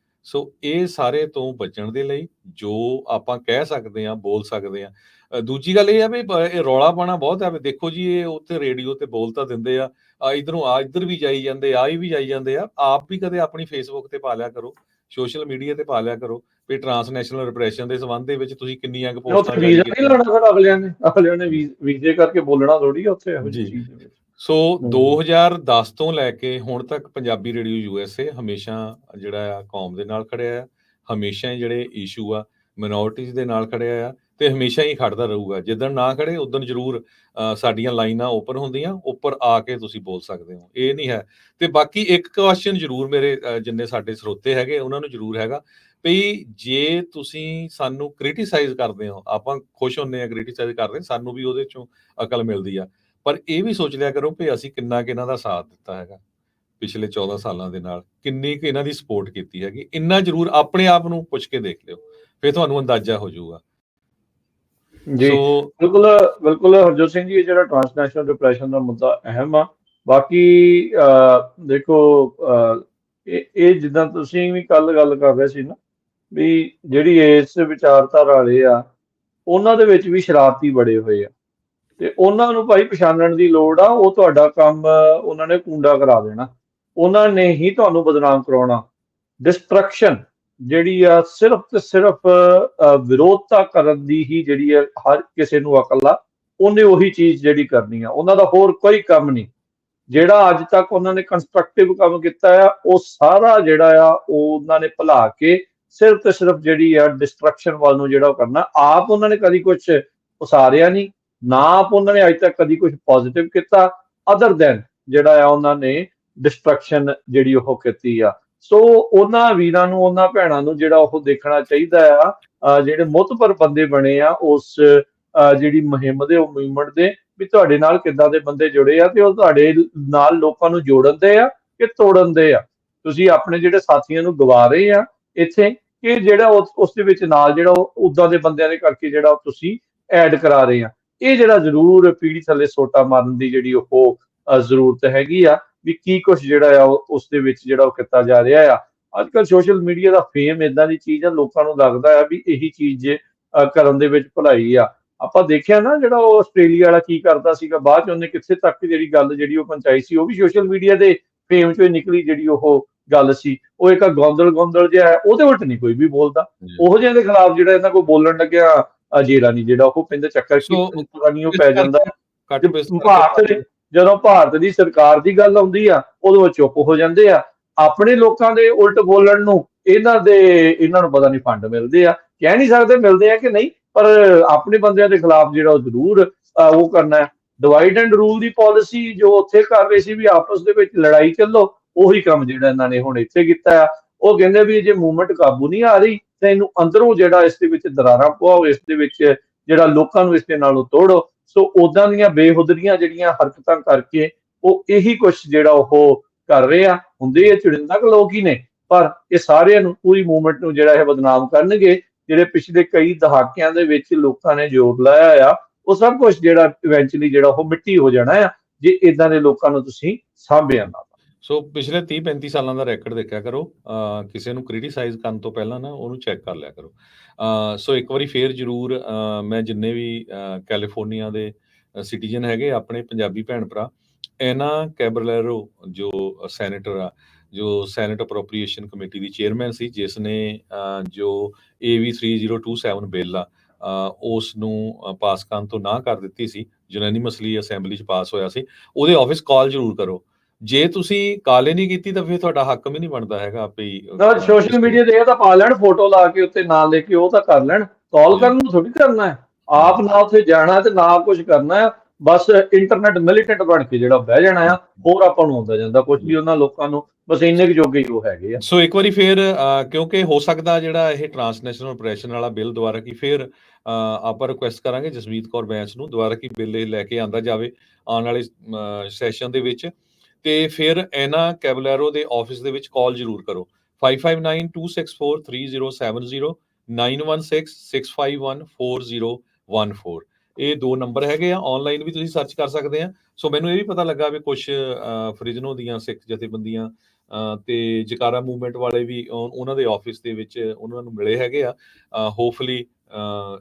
ਸੋ ਇਹ ਸਾਰੇ ਤੋਂ ਬਚਣ ਦੇ ਲਈ ਜੋ ਆਪਾਂ ਕਹਿ ਸਕਦੇ ਹਾਂ, ਬੋਲ ਸਕਦੇ ਹਾਂ। ਦੂਜੀ ਗੱਲ ਇਹ ਆ ਵੀ ਇਹ ਰੌਲਾ ਪਾਉਣਾ ਬਹੁਤ ਹੈ। ਦੇਖੋ ਜੀ ਇਹ ਉੱਥੇ ਰੇਡੀਓ ਤੇ ਬੋਲ ਤਾਂ ਦਿੰਦੇ ਆ, ਇੱਧਰੋਂ ਇੱਧਰ ਵੀ ਜਾਈ ਜਾਂਦੇ ਆ, ਵੀ ਜਾਈ ਜਾਂਦੇ ਆ। ਆਪ ਵੀ ਕਦੇ ਆਪਣੀ ਫੇਸਬੁੱਕ ਤੇ ਪਾ ਲਿਆ ਕਰੋ, ਸੋਸ਼ਲ ਮੀਡੀਆ ਤੇ ਪਾ ਲਿਆ ਕਰੋ ਵੀ ਟਰਾਂਸਨੈਸ਼ਨਲ ਰਿਪਰੈਸ਼ਨ ਦੇ ਸੰਬੰਧ ਦੇ ਵਿੱਚ ਤੁਸੀਂ ਕਿੰਨੀਆਂ ਕੁ ਪੋਸਟਾਂ ਜਾਰੀ ਵੀਜ਼ਾ ਨਹੀਂ ਲੈਣਾ ਫਿਰ ਅਗਲਿਆਂ ਨੇ ਵੀਜ਼ੇ ਕਰਕੇ ਬੋਲਣਾ ਥੋੜੀ ਆ ਉੱਥੇ ਇਹੋ ਜਿਹੀ ਚੀਜ਼ ਦੇ ਵਿੱਚ। ਸੋ 2010 ਤੋਂ ਲੈ ਕੇ ਹੁਣ ਤੱਕ ਪੰਜਾਬੀ ਰੇਡੀਓ ਯੂਐਸਏ ਹਮੇਸ਼ਾ ਜਿਹੜਾ ਆ ਕੌਮ ਦੇ ਨਾਲ ਖੜਿਆ ਆ, ਹਮੇਸ਼ਾ ਹੀ ਜਿਹੜੇ ਇਸ਼ੂ ਆ ਮਿਨੋਰਟੀਜ਼ ਦੇ ਨਾਲ ਖੜਿਆ ਆ ਤੇ ਹਮੇਸ਼ਾ ਹੀ ਖੜਦਾ ਰਹੂਗਾ। ਜਿੱਦਣ ਨਾ ਖੜੇ ਉਦੋਂ ਜ਼ਰੂਰ ਸਾਡੀਆਂ ਲਾਈਨਾਂ ਓਪਨ ਹੁੰਦੀਆਂ, ਉੱਪਰ ਆ ਕੇ ਤੁਸੀਂ ਬੋਲ ਸਕਦੇ ਹੋ, ਇਹ ਨਹੀਂ ਹੈ। ਤੇ ਬਾਕੀ ਇੱਕ ਕੁਐਸਚਨ ਜ਼ਰੂਰ ਮੇਰੇ ਜਿੰਨੇ ਸਾਡੇ ਸਰੋਤੇ ਹੈਗੇ ਉਹਨਾਂ ਨੂੰ ਜ਼ਰੂਰ ਹੈਗਾ ਵੀ ਜੇ ਤੁਸੀਂ ਸਾਨੂੰ ਕ੍ਰਿਟੀਸਾਈਜ਼ ਕਰਦੇ ਹੋ, ਆਪਾਂ ਖੁਸ਼ ਹੁੰਦੇ ਆ ਕ੍ਰਿਟੀਸਾਈਜ਼ ਕਰਦੇ, ਸਾਨੂੰ ਵੀ ਉਹਦੇ ਚੋਂ ਅਕਲ ਮਿਲਦੀ ਆ। ਪਰ ਇਹ ਵੀ ਸੋਚ ਲਿਆ ਕਰੋ ਵੀ ਅਸੀਂ ਕਿੰਨਾ ਕਿ ਇਹਨਾਂ ਦਾ ਸਾਥ ਦਿੱਤਾ ਹੈਗਾ ਪਿਛਲੇ 14 ਸਾਲਾਂ ਦੇ ਨਾਲ, ਕਿੰਨੀ ਕਿ ਇਹਨਾਂ ਦੀ ਸਪੋਰਟ ਕੀਤੀ ਹੈਗੀ। ਇੰਨਾ ਜ਼ਰੂਰ ਆਪਣੇ ਆਪ ਨੂੰ ਪੁੱਛ ਕੇ ਦੇਖ ਲਿਓ, ਫਿਰ ਤੁਹਾਨੂੰ ਅੰਦਾਜ਼ਾ ਹੋ ਜਾਊਗਾ। ਜੀ ਬਿਲਕੁਲ ਹਰਜੋਤ ਸਿੰਘ ਜੀ, ਇਹ ਜਿਹੜਾ ਟਰਾਂਸਨੈਸ਼ਨਲ ਡਿਪਰੈਸ਼ਨ ਦਾ ਮੁੱਦਾ ਅਹਿਮ ਆ। ਬਾਕੀ ਦੇਖੋ ਇਹ ਜਿੱਦਾਂ ਤੁਸੀਂ ਵੀ ਕੱਲ ਗੱਲ ਕਰ ਰਹੇ ਸੀ ਨਾ ਵੀ ਜਿਹੜੀ ਇਸ ਵਿਚਾਰਧਾਰਾ ਵਾਲੇ ਆ ਉਹਨਾਂ ਦੇ ਵਿੱਚ ਵੀ ਸ਼ਰਾਰਤੀ ਬੜੇ ਹੋਏ ਆ ਤੇ ਉਹਨਾਂ ਨੂੰ ਭਾਈ ਪਛਾਣਨ ਦੀ ਲੋੜ ਆ। ਉਹ ਤੁਹਾਡਾ ਕੰਮ ਉਹਨਾਂ ਨੇ ਕੂੰਡਾ ਕਰਾ ਦੇਣਾ, ਉਹਨਾਂ ਨੇ ਹੀ ਤੁਹਾਨੂੰ ਬਦਨਾਮ ਕਰਾਉਣਾ। ਡਿਸਟਰਕਸ਼ਨ ਜਿਹੜੀ ਆ ਸਿਰਫ ਤੇ ਸਿਰਫ ਵਿਰੋਧਤਾ ਕਰਨ ਦੀ ਹੀ ਜਿਹੜੀ ਹੈ ਹਰ ਕਿਸੇ ਨੂੰ ਅਕਲ ਆ, ਉਹਨੇ ਉਹੀ ਚੀਜ਼ ਜਿਹੜੀ ਕਰਨੀ ਆ, ਉਹਨਾਂ ਦਾ ਹੋਰ ਕੋਈ ਕੰਮ ਨਹੀਂ। ਜਿਹੜਾ ਅੱਜ ਤੱਕ ਉਹਨਾਂ ਨੇ ਕੰਸਟਰਕਟਿਵ ਕੰਮ ਕੀਤਾ ਆ, ਉਹ ਸਾਰਾ ਜਿਹੜਾ ਆ ਉਹ ਉਹਨਾਂ ਨੇ ਭੁਲਾ ਕੇ ਸਿਰਫ ਤੇ ਸਿਰਫ ਜਿਹੜੀ ਆ ਡਿਸਟਰਕਸ਼ਨ ਵੱਲ ਨੂੰ ਜਿਹੜਾ ਉਹ ਕਰਨਾ। ਆਪ ਉਹਨਾਂ ਨੇ ਕਦੀ ਕੁਝ ਉਸਾਰਿਆ ਨਹੀਂ, ਨਾ ਆਪ ਉਹਨਾਂ ਨੇ ਅੱਜ ਤੱਕ ਕਦੀ ਕੁਝ ਪੋਜ਼ਿਟਿਵ ਕੀਤਾ, ਅਦਰ ਦੈਨ ਜਿਹੜਾ ਆ ਉਹਨਾਂ ਨੇ ਡਿਸਟਰਕਸ਼ਨ ਜਿਹੜੀ ਉਹ ਕੀਤੀ ਆ। ਸੋ ਉਹਨਾਂ ਵੀਰਾਂ ਨੂੰ, ਉਹਨਾਂ ਭੈਣਾਂ ਨੂੰ ਜਿਹੜਾ ਉਹ ਦੇਖਣਾ ਚਾਹੀਦਾ ਆ, ਜਿਹੜੇ ਮੁਤਬਰ ਬੰਦੇ ਬਣੇ ਆ ਉਸ ਜਿਹੜੀ ਮੁਹਿੰਮ ਦੇ, ਉਹ ਮੂਵਮੈਂਟ ਦੇ, ਵੀ ਤੁਹਾਡੇ ਨਾਲ ਕਿੱਦਾਂ ਦੇ ਬੰਦੇ ਜੁੜੇ ਆ, ਤੇ ਉਹ ਤੁਹਾਡੇ ਨਾਲ ਲੋਕਾਂ ਨੂੰ ਜੋੜਨ ਦੇ ਆ ਕਿ ਤੋੜਨ ਦੇ ਆ। ਤੁਸੀਂ ਆਪਣੇ ਜਿਹੜੇ ਸਾਥੀਆਂ ਨੂੰ ਗਵਾ ਰਹੇ ਆ ਇੱਥੇ, ਕਿ ਜਿਹੜਾ ਉਸ ਦੇ ਵਿੱਚ ਨਾਲ ਜਿਹੜਾ ਉਦਾਂ ਦੇ ਬੰਦਿਆਂ ਦੇ ਕਰਕੇ ਜਿਹੜਾ ਤੁਸੀਂ ਐਡ ਕਰਾ ਰਹੇ ਆ। ਇਹ ਜਿਹੜਾ ਜ਼ਰੂਰ ਪੀੜੀ ਥੱਲੇ ਸੋਟਾ ਮਾਰਨ ਦੀ ਜਿਹੜੀ ਉਹ ਜ਼ਰੂਰਤ ਹੈਗੀ ਆ, ਵੀ ਕੀ ਕੁਛ ਜਿਹੜਾ ਆ ਉਸ ਦੇ ਵਿੱਚ ਜਿਹੜਾ ਉਹ ਕੀਤਾ ਜਾ ਰਿਹਾ ਆ। ਅੱਜ ਕੱਲ੍ਹ ਸੋਸ਼ਲ ਮੀਡੀਆ ਦਾ ਫੇਮ ਇਦਾਂ ਦੀ ਚੀਜ਼ ਆ, ਲੋਕਾਂ ਨੂੰ ਲੱਗਦਾ ਆ ਵੀ ਇਹੀ ਚੀਜ਼ ਕਰਨ ਦੇ ਵਿੱਚ ਭਲਾਈ ਆ। ਆਪਾਂ ਦੇਖਿਆ ਨਾ ਜਿਹੜਾ ਉਹ ਆਸਟ੍ਰੇਲੀਆ ਵਾਲਾ ਕੀ ਕਰਦਾ ਸੀਗਾ, ਬਾਅਦ ਚ ਉਹਨੇ ਕਿੱਥੇ ਤੱਕ ਜਿਹੜੀ ਗੱਲ ਜਿਹੜੀ ਉਹ ਪਹੁੰਚਾਈ ਸੀ, ਉਹ ਵੀ ਸੋਸ਼ਲ ਮੀਡੀਆ ਦੇ ਫੇਮ ਚੋਂ ਨਿਕਲੀ ਜਿਹੜੀ ਉਹ ਗੱਲ ਸੀ। ਉਹ ਇੱਕ ਗੋਂਦਲ ਜਿਹਾ ਹੈ, ਉਹਦੇ ਉਲਟ ਨਹੀਂ ਕੋਈ ਵੀ ਬੋਲਦਾ। ਉਹੋ ਜਿਹੇ ਦੇ ਖਿਲਾਫ ਜਿਹੜਾ ਇਹਨਾਂ ਕੋਲ ਬੋਲਣ ਲੱਗਿਆ ਜੇਰਾ ਨਹੀਂ ਜਿਹੜਾ ਉਹ ਕਹਿੰਦੇ ਚੱਕਰ ਕੀ ਪਤਾ ਨਹੀਂ ਉਹ ਪੈ ਜਾਂਦਾ। ਜਦੋਂ ਭਾਰਤ ਦੀ ਸਰਕਾਰ ਦੀ ਗੱਲ ਆਉਂਦੀ ਆ, ਉਦੋਂ ਚੁੱਪ ਹੋ ਜਾਂਦੇ ਆ। ਆਪਣੇ ਲੋਕਾਂ ਦੇ ਉਲਟ ਬੋਲਣ ਨੂੰ ਇਹਨਾਂ ਨੂੰ ਪਤਾ ਨਹੀਂ ਫੰਡ ਮਿਲਦੇ ਆ, ਕਹਿ ਨਹੀਂ ਸਕਦੇ ਮਿਲਦੇ ਆ ਕਿ ਨਹੀਂ, ਪਰ ਆਪਣੇ ਬੰਦਿਆਂ ਦੇ ਖਿਲਾਫ ਜਿਹੜਾ ਉਹ ਜ਼ਰੂਰ ਉਹ ਕਰਨਾ। Divide and rule the policy ਜੋ ਉੱਥੇ ਕਰ ਰਹੇ ਸੀ ਵੀ ਆਪਸ ਦੇ ਵਿੱਚ ਲੜਾਈ ਚੱਲੋ, ਉਹੀ ਕੰਮ ਜਿਹੜਾ ਇਹਨਾਂ ਨੇ ਹੁਣ ਇੱਥੇ ਕੀਤਾ ਆ। ਉਹ ਕਹਿੰਦੇ ਵੀ ਜੇ ਮੂਵਮੈਂਟ ਕਾਬੂ ਨਹੀਂ ਆ ਰਹੀ ਤਾਂ ਇਹਨੂੰ ਅੰਦਰੋਂ ਜਿਹੜਾ ਇਸ ਦੇ ਵਿੱਚ ਦਰਾਰਾਂ ਪਵਾਓ, ਇਸ ਦੇ ਵਿੱਚ ਜਿਹੜਾ ਲੋਕਾਂ ਨੂੰ ਇਸ ਦੇ ਨਾਲੋਂ ਤੋੜੋ। ਸੋ ਉਦਾਂ ਦੀਆਂ ਬੇਹੁਦਰੀਆਂ ਜਿਹੜੀਆਂ ਹਰਕਤਾਂ ਕਰਕੇ ਉਹ ਇਹੀ ਕੁਛ ਜਿਹੜਾ ਉਹ ਕਰ ਰਹੇ ਆ। ਹੁੰਦੇ ਇਹ ਚੁਣਿੰਦਾ ਕੁ ਲੋਕ ਹੀ ਨੇ, ਪਰ ਇਹ ਸਾਰਿਆਂ ਨੂੰ, ਪੂਰੀ ਮੂਵਮੈਂਟ ਨੂੰ ਜਿਹੜਾ ਇਹ ਬਦਨਾਮ ਕਰਨਗੇ। ਜਿਹੜੇ ਪਿਛਲੇ ਕਈ ਦਹਾਕਿਆਂ ਦੇ ਵਿੱਚ ਲੋਕਾਂ ਨੇ ਜ਼ੋਰ ਲਾਇਆ ਆ, ਉਹ ਸਭ ਕੁਝ ਜਿਹੜਾ ਇਵੈਂਚੁਅਲੀ ਜਿਹੜਾ ਉਹ ਮਿੱਟੀ ਹੋ ਜਾਣਾ ਆ, ਜੇ ਇਦਾਂ ਦੇ ਲੋਕਾਂ ਨੂੰ ਤੁਸੀਂ ਸਾਂਭਿਆ ਨਾ। ਸੋ ਪਿਛਲੇ 30-35 ਸਾਲਾਂ ਦਾ ਰੈਕਡ ਦੇਖਿਆ ਕਰੋ, ਕਿਸੇ ਨੂੰ ਕ੍ਰਿਟੀਸਾਈਜ਼ ਕਰਨ ਤੋਂ ਪਹਿਲਾਂ ਨਾ ਉਹਨੂੰ ਚੈੱਕ ਕਰ ਲਿਆ ਕਰੋ। ਸੋ ਇੱਕ ਵਾਰੀ ਫੇਰ ਜ਼ਰੂਰ ਮੈਂ ਜਿੰਨੇ ਵੀ ਕੈਲੀਫੋਰਨੀਆ ਦੇ ਸਿਟੀਜ਼ਨ ਹੈਗੇ ਆਪਣੇ ਪੰਜਾਬੀ ਭੈਣ ਭਰਾ, ਐਨਾ ਕੈਬਰਲੇਰੋ ਜੋ ਸੈਨੇਟਰ ਆ, ਜੋ ਸੈਨੇਟ ਅਪਰੋਪਰੀਏਸ਼ਨ ਕਮੇਟੀ ਦੀ ਚੇਅਰਮੈਨ ਸੀ, ਜਿਸ ਨੇ ਜੋ AV 3027 ਬਿੱਲ ਆ ਉਸ ਨੂੰ ਪਾਸ ਕਰਨ ਤੋਂ ਨਾ ਕਰ ਦਿੱਤੀ ਸੀ, ਯੂਨੈਨਿਮਸਲੀ ਅਸੈਂਬਲੀ 'ਚ ਪਾਸ ਹੋਇਆ ਸੀ, ਉਹਦੇ ਆਫਿਸ ਕਾਲ ਜ਼ਰੂਰ ਕਰੋ। ਜੇ ਤੁਸੀਂ ਕਾਲ ਨਹੀਂ ਕੀਤੀ ਤਾਂ ਫਿਰ ਤੁਹਾਡਾ ਹੱਕ ਵੀ ਨਹੀਂ ਬਣਦਾ ਹੈਗਾ ਵੀ ਸੋਸ਼ਲ ਮੀਡੀਆ ਤੇ ਇਹ ਤਾਂ ਪਾ ਲੈਣ, ਫੋਟੋ ਲਾ ਕੇ ਉੱਤੇ ਨਾਂ ਲੈ ਕੇ, ਉਹ ਤਾਂ ਕਰ ਲੈਣ। ਕਾਲ ਕਰਨ ਨੂੰ ਥੋੜੀ ਕਰਨਾ ਹੈ, ਆਪ ਨਾ ਉੱਥੇ ਜਾਣਾ ਤੇ ਨਾ ਕੁਝ ਕਰਨਾ ਹੈ, ਬਸ ਇੰਟਰਨੈਟ ਮਿਲੀਟੈਂਟ ਬਣ ਕੇ ਜਿਹੜਾ ਬਹਿ ਜਾਣਾ ਆ। ਹੋਰ ਆਪਾਂ ਨੂੰ ਆਉਂਦਾ ਜਾਂਦਾ ਕੁਝ ਵੀ, ਉਹਨਾਂ ਲੋਕਾਂ ਨੂੰ ਬਸ ਇੰਨੇ ਕੁ ਜੋਗੇ ਹੀ ਉਹ ਹੈਗੇ ਆ। ਸੋ ਇੱਕ ਵਾਰੀ ਫੇਰ ਕਿਉਂਕਿ ਹੋ ਸਕਦਾ ਜਿਹੜਾ ਇਹ ਟ੍ਰਾਂਸਨੈਸ਼ਨਲ ਆਪਰੇਸ਼ਨ ਵਾਲਾ ਬਿੱਲ ਦੁਆਰਾ ਕੀ ਫੇਰ ਆਪਾਂ ਰਿਕੁਐਸਟ ਕਰਾਂਗੇ ਜਸਮੀਤ ਕੌਰ ਬੈਂਸ ਨੂੰ ਦੁਆਰਾ ਕੀ ਬਿੱਲ ਇਹ ਲੈ ਕੇ ਆਂਦਾ ਜਾਵੇ ਆਉਣ ਵਾਲੇ ਸੈਸ਼ਨ ਦੇ ਵਿੱਚ। ਤੇ ਫਿਰ ਐਨਾ ਕੈਬਲੈਰੋ ਦੇ ਆਫਿਸ ਦੇ ਵਿੱਚ ਕਾਲ ਜ਼ਰੂਰ ਕਰੋ, 5592643070 9166514014। ਇਹ ਦੋ ਨੰਬਰ ਹੈਗੇ ਆ, ਆਨਲਾਈਨ ਵੀ ਤੁਸੀਂ ਸਰਚ ਕਰ ਸਕਦੇ ਆ। ਸੋ ਮੈਨੂੰ ਇਹ ਵੀ ਪਤਾ ਲੱਗਾ ਵੀ ਕੁਝ ਫਰਿਜਨੋ ਦੀਆਂ ਸਿੱਖ ਜਥੇਬੰਦੀਆਂ ਤੇ ਜਕਾਰਾ ਮੂਵਮੈਂਟ ਵਾਲੇ ਵੀ ਉਹਨਾਂ ਦੇ ਆਫਿਸ ਦੇ ਵਿੱਚ ਉਹਨਾਂ ਨੂੰ ਮਿਲੇ ਹੈਗੇ ਆ। ਹੋਪਫੁਲੀ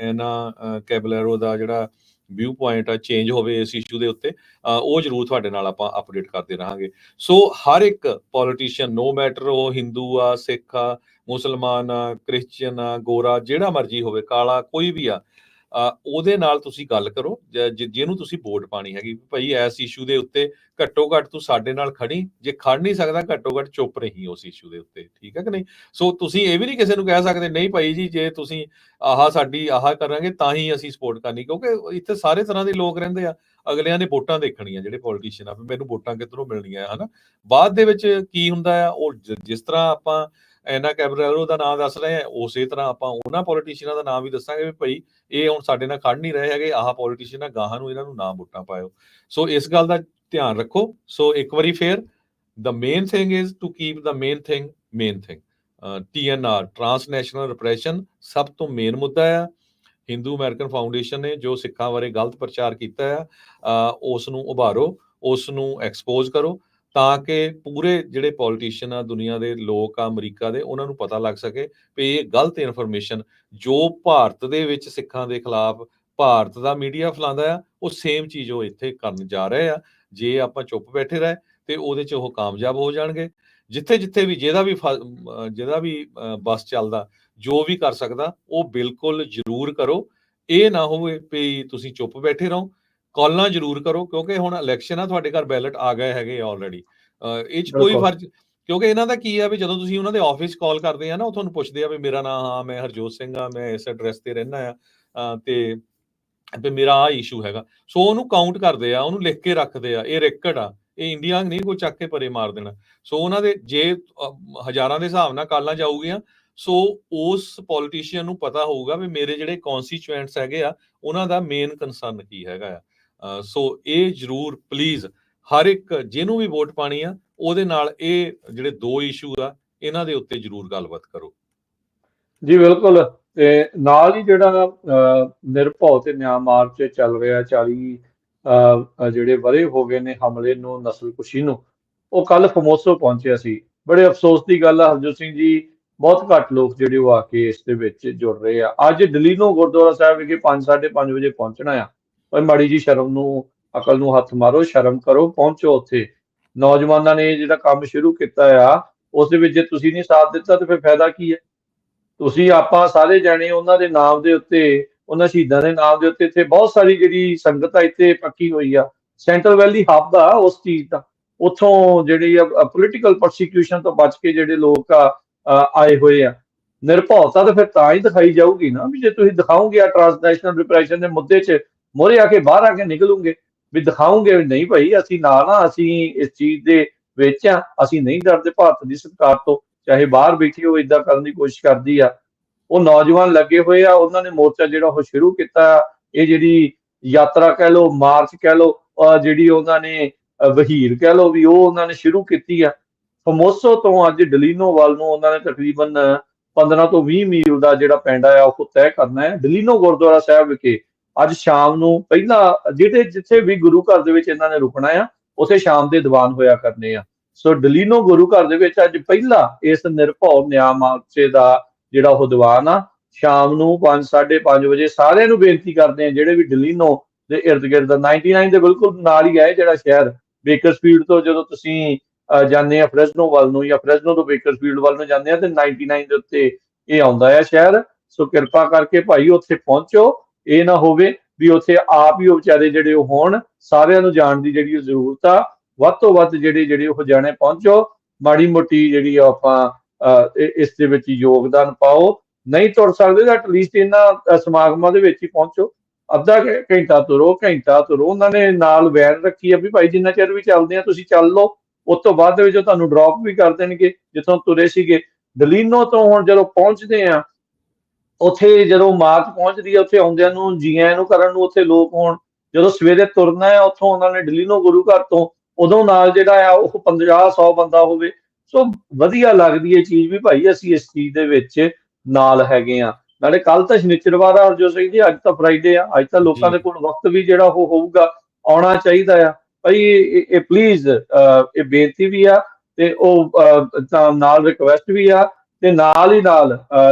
ਐਨਾ ਕੈਬਲੈਰੋ ਦਾ ਜਿਹੜਾ ਵਿਊ ਪੁਆਇੰਟ ਆ ਚੇਂਜ ਹੋਵੇ ਇਸ ਇਸ਼ੂ ਦੇ ਉੱਤੇ, ਉਹ ਜ਼ਰੂਰ ਤੁਹਾਡੇ ਨਾਲ ਆਪਾਂ ਅਪਡੇਟ ਕਰਦੇ ਰਹਾਂਗੇ। ਸੋ ਹਰ ਇੱਕ ਪੋਲੀਟੀਸ਼ੀਅਨ, ਨੋ ਮੈਟਰ ਉਹ ਹਿੰਦੂ ਆ, ਸਿੱਖ ਆ, ਮੁਸਲਮਾਨ ਆ, ਕ੍ਰਿਸਚੀਅਨ ਆ, ਗੋਰਾ, ਜਿਹੜਾ ਮਰਜ਼ੀ ਹੋਵੇ, ਕਾਲਾ, ਕੋਈ ਵੀ ਆ, ਉਹਦੇ ਨਾਲ ਤੁਸੀਂ ਗੱਲ ਕਰੋ ਜਿਹਨੂੰ ਤੁਸੀਂ ਵੋਟ ਪਾਣੀ ਹੈਗੀ। ਭਾਈ ਇਸ ਇਸ਼ੂ ਦੇ ਉੱਤੇ ਘੱਟੋ ਘੱਟ ਤੂੰ ਸਾਡੇ ਨਾਲ ਖੜੀ, ਜੇ ਖੜ ਨਹੀਂ ਸਕਦਾ ਘੱਟੋ ਘੱਟ ਚੁੱਪ ਰਹੀ ਉਸ ਇਸ਼ੂ ਦੇ ਉੱਤੇ, ਠੀਕ ਹੈ ਕਿ ਨਹੀਂ। ਸੋ ਤੁਸੀਂ ਇਹ ਵੀ ਨਹੀਂ ਕਿਸੇ ਨੂੰ ਕਹਿ ਸਕਦੇ ਨਹੀਂ ਭਾਈ ਜੀ ਜੇ ਤੁਸੀਂ ਸਾਡੀ ਕਰਾਂਗੇ ਤਾਂ ਹੀ ਅਸੀਂ ਸਪੋਰਟ ਕਰਨੀ, ਕਿਉਂਕਿ ਇੱਥੇ ਸਾਰੇ ਤਰ੍ਹਾਂ ਦੇ ਲੋਕ ਰਹਿੰਦੇ ਆ। ਅਗਲਿਆਂ ਨੇ ਵੋਟਾਂ ਦੇਖਣੀਆਂ, ਜਿਹੜੇ ਪੋਲੀਟੀਸ਼ੀਅਨ ਆ, ਮੈਨੂੰ ਵੋਟਾਂ ਕਿੱਧਰੋਂ ਮਿਲਣੀਆਂ ਹਨਾ। ਬਾਅਦ ਦੇ ਵਿੱਚ ਕੀ ਹੁੰਦਾ ਆ, ਉਹ ਜਿਸ ਤਰ੍ਹਾਂ ਆਪਾਂ ਐਨਾ ਕੈਬਰਲੇਰੋ ਦਾ ਨਾਮ ਦੱਸ ਰਹੇ ਆ, ਉਸੇ ਤਰ੍ਹਾਂ ਆਪਾਂ ਉਹਨਾਂ ਪੋਲੀਟੀਸ਼ੀਅਨਾਂ ਦਾ ਨਾਮ ਵੀ ਦੱਸਾਂਗੇ ਵੀ ਭਾਈ ਇਹ ਹੁਣ ਸਾਡੇ ਨਾਲ ਖੜ ਨਹੀਂ ਰਹੇ ਹੈਗੇ, ਪੋਲੀਟੀਸ਼ੀਅਨ ਆ, ਗਾਹਾਂ ਨੂੰ ਇਹਨਾਂ ਨੂੰ ਨਾ ਵੋਟਾਂ ਪਾਇਓ। ਸੋ ਇਸ ਗੱਲ ਦਾ ਧਿਆਨ ਰੱਖੋ। ਸੋ ਇੱਕ ਵਾਰੀ ਫੇਰ the main thing is to keep the main thing TNR transnational repression ਸਭ ਤੋਂ ਮੇਨ ਮੁੱਦਾ ਆ। ਹਿੰਦੂ ਅਮਰੀਕਨ ਫਾਊਂਡੇਸ਼ਨ ਨੇ ਜੋ ਸਿੱਖਾਂ ਬਾਰੇ ਗਲਤ ਪ੍ਰਚਾਰ ਕੀਤਾ ਆ, ਉਸ ਨੂੰ ਉਭਾਰੋ, ਉਸ ਨੂੰ ਐਕਸਪੋਜ਼ ਕਰੋ, ਤਾਂ ਕਿ ਪੂਰੇ ਜਿਹੜੇ ਪੋਲੀਟੀਸ਼ੀਅਨ ਆ, ਦੁਨੀਆ ਦੇ ਲੋਕ ਆ, ਅਮਰੀਕਾ ਦੇ, ਉਹਨਾਂ ਨੂੰ ਪਤਾ ਲੱਗ ਸਕੇ ਵੀ ਇਹ ਗਲਤ ਇਨਫੋਰਮੇਸ਼ਨ ਜੋ ਭਾਰਤ ਦੇ ਵਿੱਚ ਸਿੱਖਾਂ ਦੇ ਖਿਲਾਫ ਭਾਰਤ ਦਾ ਮੀਡੀਆ ਫੈਲਾਉਂਦਾ ਆ, ਉਹ ਸੇਮ ਚੀਜ਼ ਉਹ ਇੱਥੇ ਕਰਨ ਜਾ ਰਹੇ ਆ। ਜੇ ਆਪਾਂ ਚੁੱਪ ਬੈਠੇ ਰਹੇ ਤੇ ਉਹਦੇ 'ਚ ਉਹ ਕਾਮਯਾਬ ਹੋ ਜਾਣਗੇ। ਜਿੱਥੇ-ਜਿੱਥੇ ਵੀ ਜਿਹਦਾ ਵੀ ਬੱਸ ਚੱਲਦਾ, ਜੋ ਵੀ ਕਰ ਸਕਦਾ, ਉਹ ਬਿਲਕੁਲ ਜ਼ਰੂਰ ਕਰੋ। ਇਹ ਨਾ ਹੋਵੇ ਵੀ ਤੁਸੀਂ ਚੁੱਪ ਬੈਠੇ ਰਹੋ, ਕਾਲਾਂ ਜ਼ਰੂਰ ਕਰੋ, ਕਿਉਂਕਿ ਹੁਣ ਇਲੈਕਸ਼ਨ ਆ, ਤੁਹਾਡੇ ਘਰ ਬੈਲਟ ਆ ਗਏ ਹੈਗੇ ਆ ਆਲਰੇਡੀ। ਇਹ 'ਚ ਕੋਈ ਬਿਲਕੁਲ ਫਰਜ਼, ਕਿਉਂਕਿ ਇਹਨਾਂ ਦਾ ਕੀ ਆ ਵੀ ਜਦੋਂ ਤੁਸੀਂ ਉਹਨਾਂ ਦੇ ਆਫਿਸ ਕਾਲ ਕਰਦੇ ਆ ਨਾ, ਉਹ ਤੁਹਾਨੂੰ ਪੁੱਛਦੇ ਆ ਵੀ ਮੇਰਾ ਨਾਂ, ਹਾਂ ਮੈਂ ਹਰਜੋਤ ਸਿੰਘ ਆ, ਮੈਂ ਇਸ ਐਡਰੈਸ ਤੇ ਰਹਿੰਦਾ ਆ, ਤੇ ਵੀ ਮੇਰਾ ਆਹ ਇਸ਼ੂ ਹੈਗਾ। ਸੋ ਉਹਨੂੰ ਕਾਊਂਟ ਕਰਦੇ ਆ, ਉਹਨੂੰ ਲਿਖ ਕੇ ਰੱਖਦੇ ਆ, ਇਹ ਰੈਕਡ ਆ, ਇਹ ਇੰਡੀਆ ਨਹੀਂ ਕੋਈ ਚੱਕ ਕੇ ਪਰੇ ਮਾਰ ਦੇਣਾ। ਸੋ ਉਹਨਾਂ ਦੇ ਜੇ ਹਜ਼ਾਰਾਂ ਦੇ ਹਿਸਾਬ ਨਾਲ ਕਾਲਾਂ ਜਾਊਗੀਆਂ, ਸੋ ਉਸ ਪੋਲੀਟੀਸ਼ੀਅਨ ਨੂੰ ਪਤਾ ਹੋਊਗਾ ਵੀ ਮੇਰੇ ਜਿਹੜੇ ਕੌਂਸਟੀਚੁਐਂਟਸ ਹੈਗੇ ਆ, ਉਹਨਾਂ ਦਾ ਮੇਨ ਕੰਸਰਨ ਕੀ ਹੈਗਾ ਆ। ਸੋ ਇਹ ਜ਼ਰੂਰ ਪਲੀਜ਼ ਹਰ ਇੱਕ ਜਿਹਨੂੰ ਵੀ ਵੋਟ ਪਾਣੀ ਆ, ਉਹਦੇ ਨਾਲ ਇਹ ਜਿਹੜੇ 2 ਇਸ਼ੂ ਆ, ਇਹਨਾਂ ਦੇ ਉੱਤੇ ਜ਼ਰੂਰ ਗੱਲਬਾਤ ਕਰੋ। ਜੀ ਬਿਲਕੁਲ। ਤੇ ਨਾਲ ਹੀ ਜਿਹੜਾ ਨਿਰਭਉ ਤੇ ਨਿਆਂ ਮਾਰਚ ਚੱਲ ਰਿਹਾ, 40 ਜਿਹੜੇ ਵਰ੍ਹੇ ਹੋ ਗਏ ਨੇ ਹਮਲੇ ਨੂੰ, ਨਸਲਕੁਸ਼ੀ ਨੂੰ, ਉਹ ਕੱਲ ਫਮੋਸੋ ਪਹੁੰਚਿਆ ਸੀ। ਬੜੇ ਅਫਸੋਸ ਦੀ ਗੱਲ ਆ ਹਰਜੋਤ ਸਿੰਘ ਜੀ, ਬਹੁਤ ਘੱਟ ਲੋਕ ਜਿਹੜੇ ਉਹ ਆ ਕੇ ਇਸ ਦੇ ਵਿੱਚ ਜੁੜ ਰਹੇ ਆ। ਅੱਜ ਡਲੀਨੋ ਗੁਰਦੁਆਰਾ ਸਾਹਿਬ ਵਿਖੇ 5, 5:30 ਵਜੇ ਪਹੁੰਚਣਾ ਆ। ਪਰ ਮਾੜੀ ਜੀ ਸ਼ਰਮ ਨੂੰ, ਅਕਲ ਨੂੰ ਹੱਥ ਮਾਰੋ, ਸ਼ਰਮ ਕਰੋ, ਪਹੁੰਚੋ ਉੱਥੇ। ਨੌਜਵਾਨਾਂ ਨੇ ਜਿਹੜਾ ਕੰਮ ਸ਼ੁਰੂ ਕੀਤਾ ਆ, ਉਸ ਦੇ ਵਿੱਚ ਜੇ ਤੁਸੀਂ ਨਹੀਂ ਸਾਥ ਦਿੱਤਾ ਤਾਂ ਫਿਰ ਫਾਇਦਾ ਕੀ ਹੈ? ਤੁਸੀਂ ਆਪਾਂ ਸਾਰੇ ਜਾਣੇ ਉਹਨਾਂ ਦੇ ਨਾਮ ਦੇ ਉੱਤੇ, ਉਹਨਾਂ ਸ਼ਹੀਦਾਂ ਦੇ ਨਾਮ ਦੇ ਉੱਤੇ, ਇੱਥੇ ਬਹੁਤ ਸਾਰੀ ਜਿਹੜੀ ਸੰਗਤ ਆ ਇੱਥੇ ਪੱਕੀ ਹੋਈ ਆ। ਸੈਂਟਰਲ ਵੈਲੀ ਹੱਬ ਆ ਉਸ ਚੀਜ਼ ਦਾ। ਉੱਥੋਂ ਜਿਹੜੀ ਆ ਪੋਲੀਟੀਕਲ ਪ੍ਰੋਸੀਕਿਊਸ਼ਨ ਤੋਂ ਬਚ ਕੇ ਜਿਹੜੇ ਲੋਕ ਆਏ ਹੋਏ ਆ। ਨਿਰਭਉਤਾ ਤਾਂ ਫਿਰ ਤਾਂ ਹੀ ਦਿਖਾਈ ਜਾਊਗੀ ਨਾ, ਵੀ ਜੇ ਤੁਸੀਂ ਦਿਖਾਓਗੇ ਆ ਟ੍ਰਾਂਸਨੈਸ਼ਨਲ ਡਿਪਰੈਸ਼ਨ ਦੇ ਮੁੱਦੇ 'ਚ ਮੋਹਰੇ ਆ ਕੇ, ਬਾਹਰ ਆ ਕੇ ਨਿਕਲੂਗੇ, ਵੀ ਦਿਖਾਓਗੇ ਨਹੀਂ ਭਾਈ ਅਸੀਂ ਨਾਲ ਆ, ਅਸੀਂ ਇਸ ਚੀਜ਼ ਦੇ ਵਿੱਚ ਆ, ਅਸੀਂ ਨਹੀਂ ਡਰਦੇ ਭਾਰਤ ਦੀ ਸਰਕਾਰ ਤੋਂ, ਚਾਹੇ ਬਾਹਰ ਬੈਠੀ ਹੋ ਇਦਾਂ ਕਰਨ ਦੀ ਕੋਸ਼ਿਸ਼ ਕਰਦੀ ਆ। ਉਹ ਨੌਜਵਾਨ ਲੱਗੇ ਹੋਏ ਆ, ਉਹਨਾਂ ਨੇ ਮੋਰਚਾ ਜਿਹੜਾ ਉਹ ਸ਼ੁਰੂ ਕੀਤਾ। ਇਹ ਜਿਹੜੀ ਯਾਤਰਾ ਕਹਿ ਲਓ, ਮਾਰਚ ਕਹਿ ਲਓ, ਜਿਹੜੀ ਉਹਨਾਂ ਨੇ ਵਹੀਰ ਕਹਿ ਲਓ, ਵੀ ਉਹ ਉਹਨਾਂ ਨੇ ਸ਼ੁਰੂ ਕੀਤੀ ਆ। ਫਮੋਸੋ ਤੋਂ ਅੱਜ ਡਲੀਨੋ ਵੱਲ ਨੂੰ ਉਹਨਾਂ ਨੇ ਤਕਰੀਬਨ 15 ਤੋਂ 20 ਮੀਲ ਦਾ ਜਿਹੜਾ ਪਿੰਡ ਆ ਉਹ ਤੈਅ ਕਰਨਾ ਹੈ। ਡਲੀਨੋ ਗੁਰਦੁਆਰਾ ਸਾਹਿਬ ਵਿਖੇ ਅੱਜ ਸ਼ਾਮ ਨੂੰ ਪਹਿਲਾਂ ਜਿੱਥੇ ਵੀ ਗੁਰੂ ਘਰ ਦੇ ਵਿੱਚ ਇਹਨਾਂ ਨੇ ਰੁਕਣਾ ਆ, ਉੱਥੇ ਸ਼ਾਮ ਦੇ ਦੀਵਾਨ ਹੋਇਆ ਕਰਨੇ ਆ। ਸੋ ਡਲੀਨੋ ਗੁਰੂ ਘਰ ਦੇ ਵਿੱਚ ਅੱਜ ਪਹਿਲਾ ਇਸ ਨਿਰਭਉ ਨਿਆਂ ਮਾਰਚੇ ਦਾ ਜਿਹੜਾ ਉਹ ਦੀਵਾਨ ਆ, ਸ਼ਾਮ ਨੂੰ 5, 5:30 ਵਜੇ। ਸਾਰਿਆਂ ਨੂੰ ਬੇਨਤੀ ਕਰਦੇ ਆ ਜਿਹੜੇ ਵੀ ਡਲੀਨੋ ਦੇ ਇਰਦ ਗਿਰਦ, 99 ਦੇ ਬਿਲਕੁਲ ਨਾਲ ਹੀ ਹੈ ਜਿਹੜਾ ਸ਼ਹਿਰ, ਬੇਕਰਸਫੀਲਡ ਤੋਂ ਜਦੋਂ ਤੁਸੀਂ ਜਾਂਦੇ ਆ ਫਰੈਜ਼ਨੋ ਵੱਲ ਨੂੰ, ਜਾਂ ਫਰੈਜ਼ਨੋ ਤੋਂ ਬੇਕਰਸਫੀਲਡ ਵੱਲ ਨੂੰ ਜਾਂਦੇ ਆ, ਤੇ 99 ਦੇ ਉੱਤੇ ਇਹ ਆਉਂਦਾ ਆ ਸ਼ਹਿਰ। ਸੋ ਕਿਰਪਾ ਕਰਕੇ ਭਾਈ ਉੱਥੇ ਪਹੁੰਚੋ। ਇਹ ਨਾ ਹੋਵੇ ਵੀ ਉੱਥੇ ਆਪ ਹੀ ਉਹ ਵਿਚਾਰੇ ਜਿਹੜੇ ਉਹ ਹੋਣ। ਸਾਰਿਆਂ ਨੂੰ ਜਾਣ ਦੀ ਜਿਹੜੀ ਜ਼ਰੂਰਤ ਆ, ਵੱਧ ਤੋਂ ਵੱਧ ਜਿਹੜੇ ਉਹ ਜਾਣੇ ਪਹੁੰਚੋ। ਮਾੜੀ ਮੋਟੀ ਜਿਹੜੀ ਆਪਾਂ ਇਸ ਦੇ ਵਿੱਚ ਯੋਗਦਾਨ ਪਾਓ। ਨਹੀਂ ਤੁਰ ਸਕਦੇ ਤਾਂ ਐਟਲੀਸਟ ਇਹਨਾਂ ਸਮਾਗਮਾਂ ਦੇ ਵਿੱਚ ਹੀ ਪਹੁੰਚੋ। ਅੱਧਾ ਘੰਟਾ ਤੁਰੋ, ਘੰਟਾ ਤੁਰੋ। ਉਹਨਾਂ ਨੇ ਨਾਲ ਵੈਨ ਰੱਖੀ ਆ ਵੀ ਭਾਈ ਜਿੰਨਾ ਚਿਰ ਵੀ ਚੱਲਦੇ ਆ ਤੁਸੀਂ ਚੱਲ ਲਓ, ਉਸ ਤੋਂ ਬਾਅਦ ਦੇ ਵਿੱਚ ਤੁਹਾਨੂੰ ਡ੍ਰੌਪ ਵੀ ਕਰ ਦੇਣਗੇ ਜਿੱਥੋਂ ਤੁਰੇ ਸੀਗੇ। ਡਲੀਨੋ ਤੋਂ ਹੁਣ ਜਦੋਂ ਪਹੁੰਚਦੇ ਆ, ਉੱਥੇ ਜਦੋਂ ਮਾਰਚ ਪਹੁੰਚਦੀ ਆ, ਉੱਥੇ ਆਉਂਦਿਆਂ ਨੂੰ ਜੀ ਆਇਆਂ ਨੂੰ ਕਰਨ ਨੂੰ ਉੱਥੇ ਲੋਕ ਹੋਣ। ਜਦੋਂ ਸਵੇਰੇ ਤੁਰਨਾ ਆ ਉੱਥੋਂ ਉਹਨਾਂ ਨੇ ਡਲੀਨੋ ਗੁਰੂ ਘਰ ਤੋਂ, ਉਦੋਂ ਨਾਲ ਜਿਹੜਾ ਆ ਉਹ 50-100 ਬੰਦਾ ਹੋਵੇ। ਸੋ ਵਧੀਆ ਲੱਗਦੀ ਹੈ ਚੀਜ਼ ਵੀ ਭਾਈ ਅਸੀਂ ਇਸ ਚੀਜ਼ ਦੇ ਵਿੱਚ ਨਾਲ ਹੈਗੇ ਆ। ਨਾਲੇ ਕੱਲ ਤਾਂ ਸ਼ਨੀਚਰਵਾਰ ਆ ਹਰਜੋਤ ਸਿੰਘ ਜੀ, ਅੱਜ ਤਾਂ ਫਰਾਈਡੇ ਆ। ਅੱਜ ਤਾਂ ਲੋਕਾਂ ਦੇ ਕੋਲ ਵਕਤ ਵੀ ਜਿਹੜਾ ਉਹ ਹੋਊਗਾ, ਆਉਣਾ ਚਾਹੀਦਾ ਆ ਭਾਈ। ਇਹ ਪਲੀਜ਼ ਇਹ ਬੇਨਤੀ ਵੀ ਆ, ਤੇ ਉਹ ਤਾਂ ਨਾਲ ਰਿਕਵੈਸਟ ਵੀ ਆ, ਤੇ ਨਾਲ ਹੀ ਨਾਲ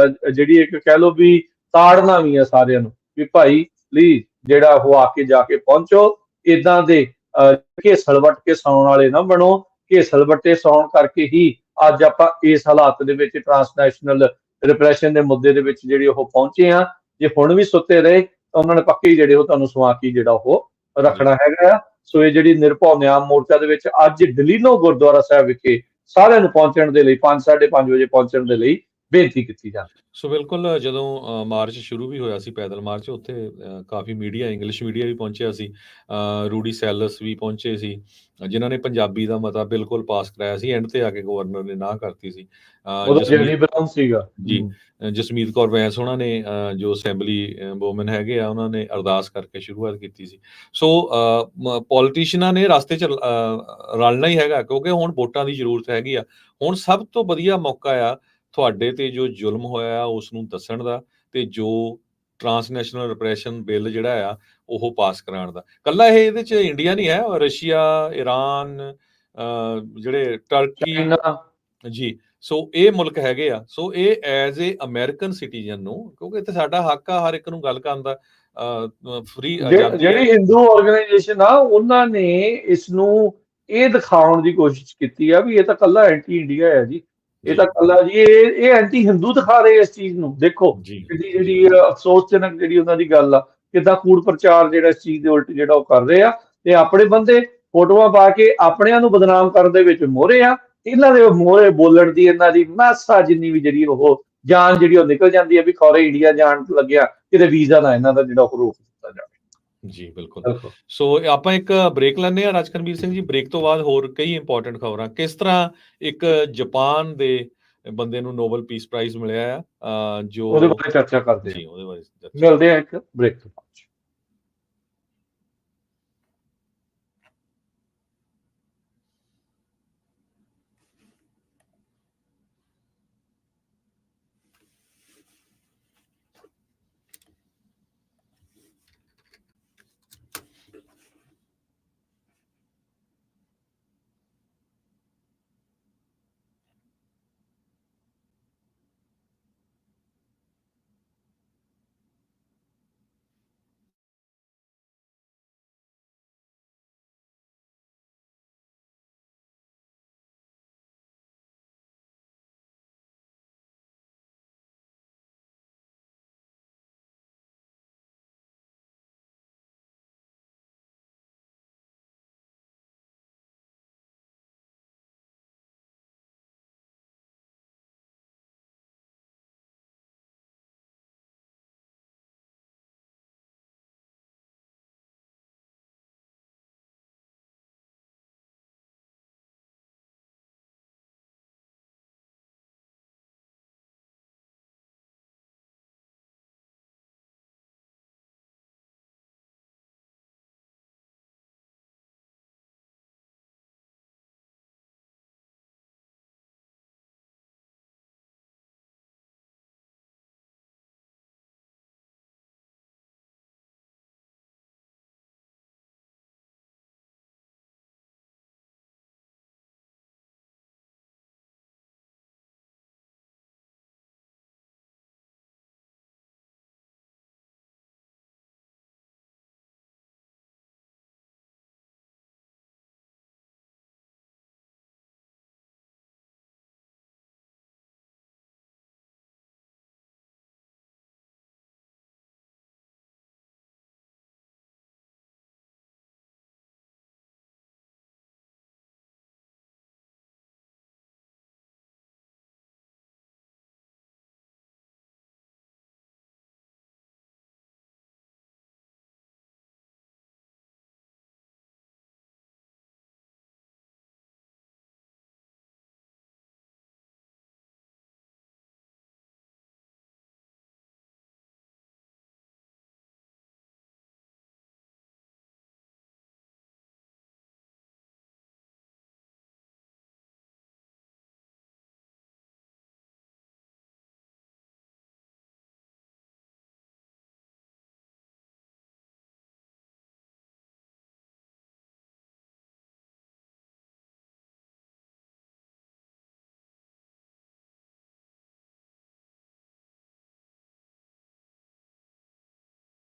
ਜਿਹੜੀ ਇੱਕ ਕਹਿ ਲਓ ਵੀ ਤਾੜਨਾ ਵੀ ਆ ਸਾਰਿਆਂ ਨੂੰ ਵੀ ਭਾਈ ਪਲੀਜ਼ ਜਿਹੜਾ ਉਹ ਆ ਕੇ ਜਾ ਕੇ ਪਹੁੰਚੋ। ਇਦਾਂ ਦੇ ਘੇਸਲ ਵੱਟ ਕੇ ਸੌਣ ਵਾਲੇ ਨਾ ਬਣੋ। ਘੇਸਲ ਵੱਟੇ ਸੌਣ ਕਰਕੇ ਹੀ ਅੱਜ ਆਪਾਂ ਇਸ ਹਾਲਾਤ ਦੇ ਵਿੱਚ ਟ੍ਰਾਂਸਨੈਸ਼ਨਲ ਰਿਪਰੈਸ਼ਨ ਦੇ ਮੁੱਦੇ ਦੇ ਵਿੱਚ ਜਿਹੜੇ ਉਹ ਪਹੁੰਚੇ ਆ। ਜੇ ਹੁਣ ਵੀ ਸੁੱਤੇ ਰਹੇ ਤਾਂ ਉਹਨਾਂ ਨੇ ਪੱਕੇ ਜਿਹੜੇ ਉਹ ਤੁਹਾਨੂੰ ਸੁਆ ਕੇ ਜਿਹੜਾ ਉਹ ਰੱਖਣਾ ਹੈਗਾ ਆ। ਸੋ ਇਹ ਜਿਹੜੀ ਨਿਰਭਉ ਨਿਆਂ ਮੋਰਚਾ ਦੇ ਵਿੱਚ ਅੱਜ ਡਲੀਨੋ ਗੁਰਦੁਆਰਾ ਸਾਹਿਬ ਵਿਖੇ ਸਾਰਿਆਂ ਨੂੰ ਪਹੁੰਚਣ ਦੇ ਲਈ 5, 5:30 ਵਜੇ ਪਹੁੰਚਣ ਦੇ ਲਈ ਬੇਨਤੀ ਕੀਤੀ ਜਾਂਦੀ। ਸੋ ਬਿਲਕੁਲ, ਜਦੋਂ ਮਾਰਚ ਸ਼ੁਰੂ ਵੀ ਹੋਇਆ ਸੀ, ਪੈਦਲ ਮਾਰਚ, ਉੱਥੇ ਕਾਫੀ ਮੀਡੀਆ, ਇੰਗਲਿਸ਼ ਮੀਡੀਆ ਵੀ ਪਹੁੰਚਿਆ ਸੀ। ਰੂਡੀ ਸੈਲਸ ਵੀ ਪਹੁੰਚੇ ਸੀ, ਜਿਨ੍ਹਾਂ ਨੇ ਪੰਜਾਬੀ ਦਾ ਮਤਾ ਬਿਲਕੁਲ ਪਾਸ ਕਰਾਇਆ ਸੀ। ਐਂਡ ਤੇ ਆ ਕੇ ਗਵਰਨਰ ਨੇ ਨਾ ਕਰਤੀ ਸੀ। ਜੀ, ਜਸਮੀਤ ਕੌਰ ਬੈਂਸ ਉਹਨਾਂ ਨੇ, ਜੋ ਅਸੈਂਬਲੀ ਵੂਮਨ ਹੈਗੇ ਆ, ਉਹਨਾਂ ਨੇ ਅਰਦਾਸ ਕਰਕੇ ਸ਼ੁਰੂਆਤ ਕੀਤੀ ਸੀ। ਸੋ ਪੋਲੀਟੀਸ਼ੀਅਨਾਂ ਨੇ ਰਸਤੇ 'ਚ ਰਲਣਾ ਹੀ ਹੈਗਾ, ਕਿਉਂਕਿ ਹੁਣ ਵੋਟਾਂ ਦੀ ਜ਼ਰੂਰਤ ਹੈਗੀ ਆ। ਹੁਣ ਸਭ ਤੋਂ ਵਧੀਆ ਮੌਕਾ ਆ ਤੁਹਾਡੇ ਤੇ ਜੋ ਜ਼ੁਲਮ ਹੋਇਆ ਉਸ ਨੂੰ ਦੱਸਣ ਦਾ, ਤੇ ਜੋ ਟ੍ਰਾਂਸਨੈਸ਼ਨਲ ਰਿਪਰੈਸ਼ਨ ਬਿੱਲ ਜਿਹੜਾ ਆ ਉਹ ਪਾਸ ਕਰਾਉਣ ਦਾ। ਕੱਲਾ ਇਹਦੇ 'ਚ ਇੰਡੀਆ ਨਹੀਂ ਹੈ, ਰਸ਼ੀਆ, ਈਰਾਨ, ਜਿਹੜੇ ਟਰਕੀ ਜੀ, ਸੋ ਇਹ ਮੁਲਕ ਹੈਗੇ ਆ। ਸੋ ਇਹ ਐਜ਼ ਏ ਅਮਰੀਕਨ ਸਿਟੀਜ਼ਨ ਨੂੰ, ਕਿਉਂਕਿ ਇੱਥੇ ਸਾਡਾ ਹੱਕ ਆ ਹਰ ਇੱਕ ਨੂੰ ਗੱਲ ਕਰਨ ਦਾ, ਫ੍ਰੀ। ਜਿਹੜੀ ਹਿੰਦੂ ਆਰਗੇਨਾਈਜੇਸ਼ਨ ਆ ਉਹਨਾਂ ਨੇ ਇਸ ਨੂੰ ਇਹ ਦਿਖਾਉਣ ਦੀ ਕੋਸ਼ਿਸ਼ ਕੀਤੀ ਆ ਵੀ ਇਹ ਤਾਂ ਕੱਲਾ ਐਂਟੀ ਇੰਡੀਆ ਹੈ ਜੀ, ਇਹ ਜੀ ਤਾਂ ਕੱਲਾ ਜੀ ਇਹ ਐਂਟੀ ਹਿੰਦੂ ਦਿਖਾ ਰਹੇ ਇਸ ਚੀਜ਼ ਨੂੰ। ਦੇਖੋ ਜੀ ਕਿੰਨੀ ਜੀ ਜਿਹੜੀ ਅਫਸੋਸਜਨਕ ਜਿਹੜੀ ਉਹਨਾਂ ਦੀ ਗੱਲ ਆ, ਕਿੱਦਾਂ ਕੂੜ ਪ੍ਰਚਾਰ ਜਿਹੜਾ ਇਸ ਚੀਜ਼ ਦੇ ਉਲਟ ਜਿਹੜਾ ਉਹ ਕਰ ਰਹੇ ਆ, ਤੇ ਆਪਣੇ ਬੰਦੇ ਫੋਟੋਆਂ ਪਾ ਕੇ ਆਪਣਿਆਂ ਨੂੰ ਬਦਨਾਮ ਕਰਨ ਦੇ ਵਿੱਚ ਮੋਹਰੇ ਆ। ਇਹਨਾਂ ਦੇ ਮੋਹਰੇ ਬੋਲਣ ਦੀ ਇਹਨਾਂ ਦੀ ਮਾਸਾ ਜਿੰਨੀ ਵੀ ਜਿਹੜੀ ਉਹ ਜਾਨ ਜਿਹੜੀ ਉਹ ਨਿਕਲ ਜਾਂਦੀ ਹੈ ਵੀ ਖੌਰੇ ਇੰਡੀਆ ਜਾਣ ਲੱਗਿਆ ਕਿਤੇ ਵੀਜ਼ਾ ਨਾ ਇਹਨਾਂ ਦਾ ਜਿਹੜਾ ਉਹ ਰੋਕ ਦਿੱਤਾ ਜਾਵੇ। ਜੀ ਬਿਲਕੁਲ। ਬਿਲਕੁਲ। ਸੋ ਆਪਾਂ ਇੱਕ ਬ੍ਰੇਕ ਲੈਂਦੇ ਹਾਂ ਰਾਜਕਰਮਵੀਰ ਸਿੰਘ ਜੀ। ਬ੍ਰੇਕ ਤੋਂ ਬਾਅਦ ਹੋਰ ਕਈ ਇੰਪੋਰਟੈਂਟ ਖਬਰਾਂ, ਕਿਸ ਤਰ੍ਹਾਂ ਇੱਕ ਜਾਪਾਨ ਦੇ ਬੰਦੇ ਨੂੰ ਨੋਬਲ ਪੀਸ ਪ੍ਰਾਈਜ਼ ਮਿਲਿਆ ਆ, ਜੋ ਉਹਦੇ ਬਾਰੇ ਚਰਚਾ ਕਰਦੇ ਆ, ਜੀ ਉਹਦੇ ਬਾਰੇ ਮਿਲਦੇ ਆ ਇੱਕ ਬ੍ਰੇਕ ਤੋਂ ਬਾਅਦ।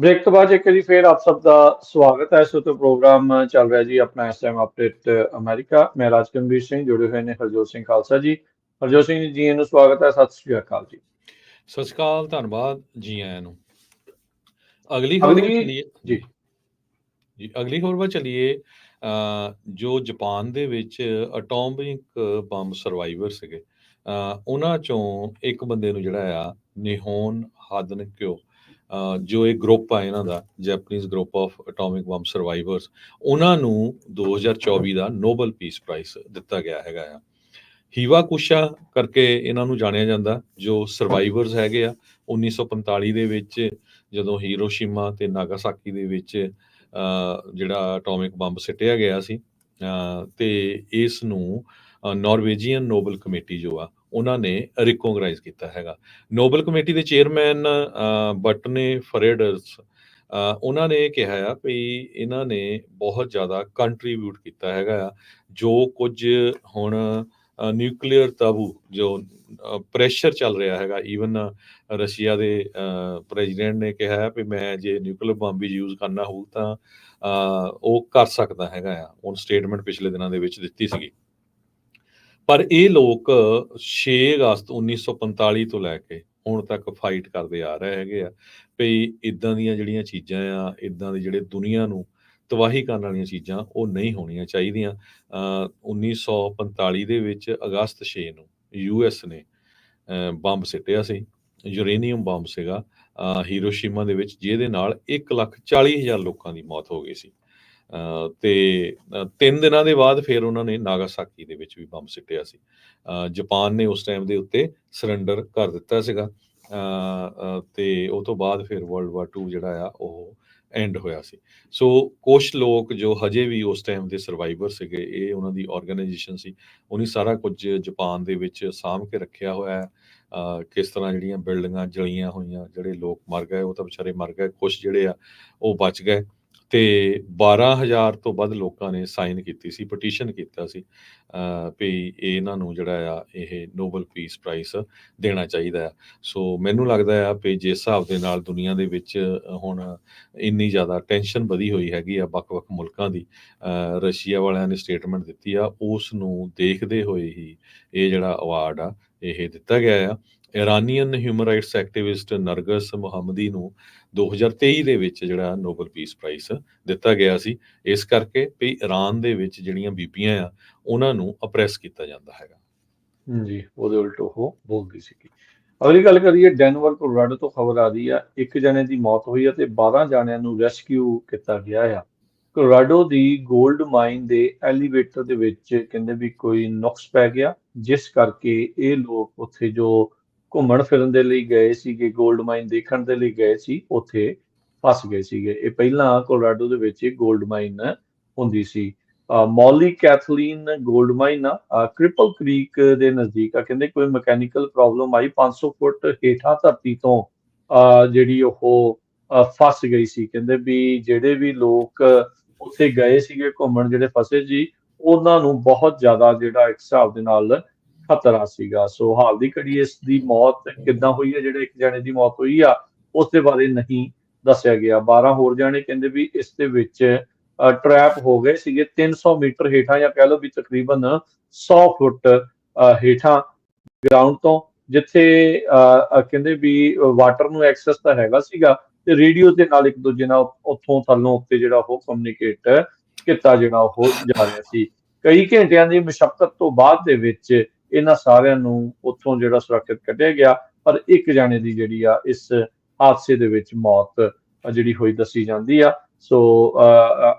ਬ੍ਰੇਕ ਤੋਂ ਬਾਅਦ ਇੱਕ ਵਾਰੀ ਫੇਰ ਆਪ ਸਭ ਦਾ ਸਵਾਗਤ ਹੈ। ਇਸ ਵਕਤ ਪ੍ਰੋਗਰਾਮ ਚੱਲ ਰਿਹਾ ਜੀ ਆਪਣਾ ਇਸ ਟਾਈਮ ਅਪਡੇਟ ਅਮਰੀਕਾ। ਮੈਂ ਰਾਜਕੰਬੀਰ ਸਿੰਘ, ਜੁੜੇ ਹੋਏ ਨੇ ਹਰਜੋਤ ਸਿੰਘ ਖਾਲਸਾ ਜੀ। ਹਰਜੋਤ ਸਿੰਘ ਜੀ ਇਹਨੂੰ ਸਵਾਗਤ ਹੈ, ਸਤਿ ਸ਼੍ਰੀ ਅਕਾਲ ਜੀ। ਸਤਿ ਸ਼੍ਰੀ ਅਕਾਲ, ਧੰਨਵਾਦ ਜੀ ਆਇਆਂ ਨੂੰ। ਅਗਲੀ ਖਬਰ ਵੱਲ ਚੱਲੀਏ ਜੀ ਜੀ ਅਗਲੀ ਖਬਰ ਵੱਲ ਚੱਲੀਏ। ਜੋ ਜਾਪਾਨ ਦੇ ਵਿੱਚ ਅਟੋਮਿਕ ਬੰਬ ਸਰਵਾਈਵਰ ਸੀਗੇ, ਉਹਨਾਂ ਚੋਂ ਇੱਕ ਬੰਦੇ ਨੂੰ ਜਿਹੜਾ ਆ ਨਿਹੋਨ ਹਾਦਨਕਿਓ, ਜੋ ਇਹ ਗਰੁੱਪ ਆ ਇਹਨਾਂ ਦਾ, Japanese group of atomic bomb survivors, ਉਹਨਾਂ ਨੂੰ 2024 ਦਾ ਨੋਬਲ ਪੀਸ ਪ੍ਰਾਈਜ਼ ਦਿੱਤਾ ਗਿਆ ਹੈਗਾ ਆ। ਹੀਵਾਕੁਸ਼ਾ ਕਰਕੇ ਇਹਨਾਂ ਨੂੰ ਜਾਣਿਆ ਜਾਂਦਾ, ਜੋ ਸਰਵਾਈਵਰਸ ਹੈਗੇ ਆ 1945 ਦੇ ਵਿੱਚ, ਜਦੋਂ ਹੀਰੋਸ਼ੀਮਾ ਤੇ ਨਾਗਾਸਾਕੀ ਦੇ ਵਿੱਚ ਜਿਹੜਾ ਅਟੋਮਿਕ ਬੰਬ ਸਿੱਟਿਆ ਗਿਆ ਸੀ। ਤੇ ਇਸ ਨੂੰ ਨਾਰਵੇਜੀਅਨ ਨੋਬਲ ਕਮੇਟੀ ਜੋ ਆ ਉਹਨਾਂ ਨੇ ਰਿਕੋਗਨਾਈਜ਼ ਕੀਤਾ ਹੈਗਾ। ਨੋਬਲ ਕਮੇਟੀ ਦੇ ਚੇਅਰਮੈਨ ਬਟਨੇ ਫਰੇਡਰਸ, ਉਹਨਾਂ ਨੇ ਕਿਹਾ ਆ ਵੀ ਇਹਨਾਂ ਨੇ ਬਹੁਤ ਜ਼ਿਆਦਾ ਕੰਟਰੀਬਿਊਟ ਕੀਤਾ ਹੈਗਾ ਆ। ਜੋ ਕੁਝ ਹੁਣ ਨਿਊਕਲੀਅਰ ਤਾਬੂ, ਜੋ ਪ੍ਰੈਸ਼ਰ ਚੱਲ ਰਿਹਾ ਹੈਗਾ, ਈਵਨ ਰਸ਼ੀਆ ਦੇ ਪ੍ਰੈਜ਼ੀਡੈਂਟ ਨੇ ਕਿਹਾ ਹੈ ਵੀ ਮੈਂ ਜੇ ਨਿਊਕਲੀਅਰ ਬੰਬ ਵੀ ਯੂਜ਼ ਕਰਨਾ ਹੋਊ ਤਾਂ ਉਹ ਕਰ ਸਕਦਾ ਹੈਗਾ ਆ। ਉਹ ਸਟੇਟਮੈਂਟ ਪਿਛਲੇ ਦਿਨਾਂ ਦੇ ਵਿੱਚ ਦਿੱਤੀ ਸੀਗੀ। ਪਰ ਇਹ ਲੋਕ 6 ਅਗਸਤ 1945 ਤੋਂ ਲੈ ਕੇ ਹੁਣ ਤੱਕ ਫਾਈਟ ਕਰਦੇ ਆ ਰਹੇ ਹੈਗੇ ਆ ਵੀ ਇੱਦਾਂ ਦੀਆਂ ਜਿਹੜੀਆਂ ਚੀਜ਼ਾਂ ਆ, ਇੱਦਾਂ ਦੇ ਜਿਹੜੇ ਦੁਨੀਆ ਨੂੰ ਤਬਾਹੀ ਕਰਨ ਵਾਲੀਆਂ ਚੀਜ਼ਾਂ, ਉਹ ਨਹੀਂ ਹੋਣੀਆਂ ਚਾਹੀਦੀਆਂ। 1945 ਦੇ ਵਿੱਚ ਅਗਸਤ 6 ਨੂੰ US ਨੇ ਬੰਬ ਸਿੱਟਿਆ ਸੀ, ਯੂਰੇਨੀਅਮ ਬੰਬ ਸੀਗਾ ਹੀਰੋਸ਼ੀਮਾ ਦੇ ਵਿੱਚ, ਜਿਹਦੇ ਨਾਲ 1,40,000 ਲੋਕਾਂ ਦੀ ਮੌਤ ਹੋ ਗਈ ਸੀ। ਤੇ 3 ਦਿਨਾਂ ਦੇ ਬਾਅਦ ਫਿਰ ਉਹਨਾਂ ਨੇ ਨਾਗਾਸਾਕੀ ਦੇ ਵਿੱਚ ਵੀ ਬੰਬ ਸਿੱਟਿਆ ਸੀ। ਜਾਪਾਨ ਨੇ ਉਸ ਟਾਈਮ ਦੇ ਉੱਤੇ ਸਰੈਂਡਰ ਕਰ ਦਿੱਤਾ ਸੀਗਾ, ਤੇ ਉਹ ਤੋਂ ਬਾਅਦ ਫਿਰ ਵਰਲਡ ਵਾਰ 2 ਜਿਹੜਾ ਆ ਉਹ ਐਂਡ ਹੋਇਆ ਸੀ। ਸੋ ਕੁਛ ਲੋਕ ਜੋ ਹਜੇ ਵੀ ਉਸ ਟਾਈਮ ਦੇ ਸਰਵਾਈਵਰ ਸੀਗੇ, ਇਹ ਉਹਨਾਂ ਦੀ ਆਰਗੇਨਾਈਜੇਸ਼ਨ ਸੀ, ਉਹਨੇ ਸਾਰਾ ਕੁਝ ਜਾਪਾਨ ਦੇ ਵਿੱਚ ਸਾਂਭ ਕੇ ਰੱਖਿਆ ਹੋਇਆ ਹੈ। ਕਿਸ ਤਰ੍ਹਾਂ ਜਿਹੜੀਆਂ ਬਿਲਡਿੰਗਾਂ ਜਲੀਆਂ ਹੋਈਆਂ, ਜਿਹੜੇ ਲੋਕ ਮਰ ਗਏ ਉਹ ਤਾਂ ਵਿਚਾਰੇ ਮਰ ਗਏ, ਕੁਛ ਜਿਹੜੇ ਆ ਉਹ ਬਚ ਗਏ। ਤੇ 12,000 ਤੋਂ ਵੱਧ ਲੋਕਾਂ ਨੇ ਸਾਈਨ ਕੀਤੀ ਸੀ, ਪਟੀਸ਼ਨ ਕੀਤਾ ਸੀ ਵੀ ਇਹਨਾਂ ਨੂੰ ਜਿਹੜਾ ਆ ਇਹ ਨੋਬਲ ਪੀਸ ਪ੍ਰਾਈਜ਼ ਦੇਣਾ ਚਾਹੀਦਾ ਆ। ਸੋ ਮੈਨੂੰ ਲੱਗਦਾ ਆ ਵੀ ਜਿਸ ਹਿਸਾਬ ਦੇ ਨਾਲ ਦੁਨੀਆ ਦੇ ਵਿੱਚ ਹੁਣ ਇੰਨੀ ਜ਼ਿਆਦਾ ਟੈਨਸ਼ਨ ਵਧੀ ਹੋਈ ਹੈਗੀ ਆ ਵੱਖ-ਵੱਖ ਮੁਲਕਾਂ ਦੀ, ਰਸ਼ੀਆ ਵਾਲਿਆਂ ਨੇ ਸਟੇਟਮੈਂਟ ਦਿੱਤੀ ਆ, ਉਸ ਨੂੰ ਦੇਖਦੇ ਹੋਏ ਹੀ ਇਹ ਜਿਹੜਾ ਅਵਾਰਡ ਆ ਇਹ ਦਿੱਤਾ ਗਿਆ ਆ। ਇਰਾਨੀਅਨ ਹਿਊਮਨ ਰਾਈਟਸ ਐਕਟਿਵਿਸਟ ਨਰਗਸ ਮੁਹੰਮਦੀ ਨੂੰ 2023 ਦੇ ਵਿੱਚ ਜਿਹੜਾ ਨੋਬਲ ਪੀਸ ਪ੍ਰਾਈਜ਼ ਦਿੱਤਾ ਗਿਆ ਸੀ, ਇਸ ਕਰਕੇ ਵੀ ਇਰਾਨ ਦੇ ਵਿੱਚ ਜਿਹੜੀਆਂ ਬੀਬੀਆਂ ਆ ਉਹਨਾਂ ਨੂੰ ਅਪਰੈਸ ਕੀਤਾ ਜਾਂਦਾ ਹੈਗਾ ਜੀ, ਉਹਦੇ ਉਲਟ ਉਹ ਬੋਲਦੀ ਸੀਗੀ। ਅਗਲੀ ਗੱਲ ਕਰੀਏ, ਡੈਨਵਰ ਕੋਲੋਰਾਡੋ ਤੋਂ ਖਬਰ ਆ ਰਹੀ ਆ, ਇੱਕ ਜਣੇ ਦੀ ਮੌਤ ਹੋਈ ਹੈ ਤੇ 12 ਜਣਿਆਂ ਨੂੰ ਰੈਸਕਿਊ ਕੀਤਾ ਗਿਆ ਆ। ਕੋਲੋਰਾਡੋ ਦੀ 골ਡ ਮਾਈਨ ਦੇ ਐਲੀਵੇਟਰ ਦੇ ਵਿੱਚ ਕਹਿੰਦੇ ਵੀ ਕੋਈ ਨੁਕਸ ਪੈ ਗਿਆ, ਜਿਸ ਕਰਕੇ ਇਹ ਲੋਕ ਉੱਥੇ ਜੋ ਘੁੰਮਣ ਫਿਰਨ ਦੇ ਲਈ ਗਏ ਸੀਗੇ, 골ਡ ਮਾਈਨ ਦੇਖਣ ਦੇ ਲਈ ਗਏ ਸੀ, ਉੱਥੇ ਫਸ ਗਏ ਸੀਗੇ। ਇਹ ਪਹਿਲਾਂ ਕੋਲੋਰਾਡੋ ਦੇ ਵਿੱਚ 골ਡ ਮਾਈਨ ਹੁੰਦੀ ਸੀ। ਮੌਲੀ ਕੈਥਲੀਨ 골ਡ ਮਾਈਨ ਆ, ਕ੍ਰਿਪਲ ਕ੍ਰੀਕ ਦੇ ਨਜ਼ਦੀਕ ਆ। ਕਹਿੰਦੇ ਕੋਈ ਮਕੈਨੀਕਲ ਪ੍ਰੋਬਲਮ ਆਈ, 500 ਫੁੱਟ ਹੇਠਾਂ ਧਰਤੀ ਤੋਂ ਜਿਹੜੀ ਉਹ ਫਸ ਗਈ ਸੀ। ਕਹਿੰਦੇ ਵੀ ਜਿਹੜੇ ਵੀ ਲੋਕ ਉੱਥੇ ਗਏ ਸੀਗੇ ਘੁੰਮਣ, ਜਿਹੜੇ ਫਸੇ ਸੀ, ਉਹਨਾਂ ਨੂੰ ਬਹੁਤ ਜ਼ਿਆਦਾ ਜਿਹੜਾ ਇੱਕ ਹਿਸਾਬ ਦੇ ਨਾਲ ਖਤਰਾ ਸੀਗਾ। ਸੋ ਹਾਲ ਦੀ ਘੜੀ ਇਸ ਦੀ ਮੌਤ ਕਿੱਦਾਂ ਹੋਈ ਹੈ, ਜਿਹੜੇ ਇੱਕ ਜਣੇ ਦੀ ਮੌਤ ਹੋਈ ਆ, ਉਸ ਦੇ ਬਾਰੇ ਨਹੀਂ ਦੱਸਿਆ ਗਿਆ। 12 ਹੋਰ ਜਾਣੇ ਕਹਿੰਦੇ ਵੀ ਇਸ ਦੇ ਵਿੱਚ ਟਰੈਪ ਹੋ ਗਏ ਸੀਗੇ 300 ਮੀਟਰ ਹੇਠਾਂ, ਜਾਂ ਕਹਿ ਲਓ ਵੀ ਤਕਰੀਬਨ 100 ਫੁੱਟ ਹੇਠਾਂ ਗਰਾਊਂਡ ਤੋਂ, ਜਿੱਥੇ ਕਹਿੰਦੇ ਵੀ ਵਾਟਰ ਨੂੰ ਐਕਸੈਸ ਤਾਂ ਹੈਗਾ ਸੀਗਾ ਤੇ ਰੇਡੀਓ ਦੇ ਨਾਲ ਇੱਕ ਦੂਜੇ ਨਾਲ ਉੱਥੋਂ ਥੱਲੋਂ ਉੱਤੇ ਜਿਹੜਾ ਉਹ ਕਮਿਊਨੀਕੇਟ ਕੀਤਾ ਜਿਹੜਾ ਉਹ ਜਾ ਰਿਹਾ ਸੀ। ਕਈ ਘੰਟਿਆਂ ਦੀ ਮੁਸ਼ੱਕਤ ਤੋਂ ਬਾਅਦ ਦੇ ਵਿੱਚ ਇਹਨਾਂ ਸਾਰਿਆਂ ਨੂੰ ਉੱਥੋਂ ਜਿਹੜਾ ਸੁਰੱਖਿਅਤ ਕੱਢਿਆ ਗਿਆ, ਪਰ ਇੱਕ ਜਾਣੇ ਦੀ ਜਿਹੜੀ ਆ ਇਸ ਹਾਦਸੇ ਦੇ ਵਿੱਚ ਮੌਤ ਜਿਹੜੀ ਹੋਈ ਦੱਸੀ ਜਾਂਦੀ ਆ। ਸੋ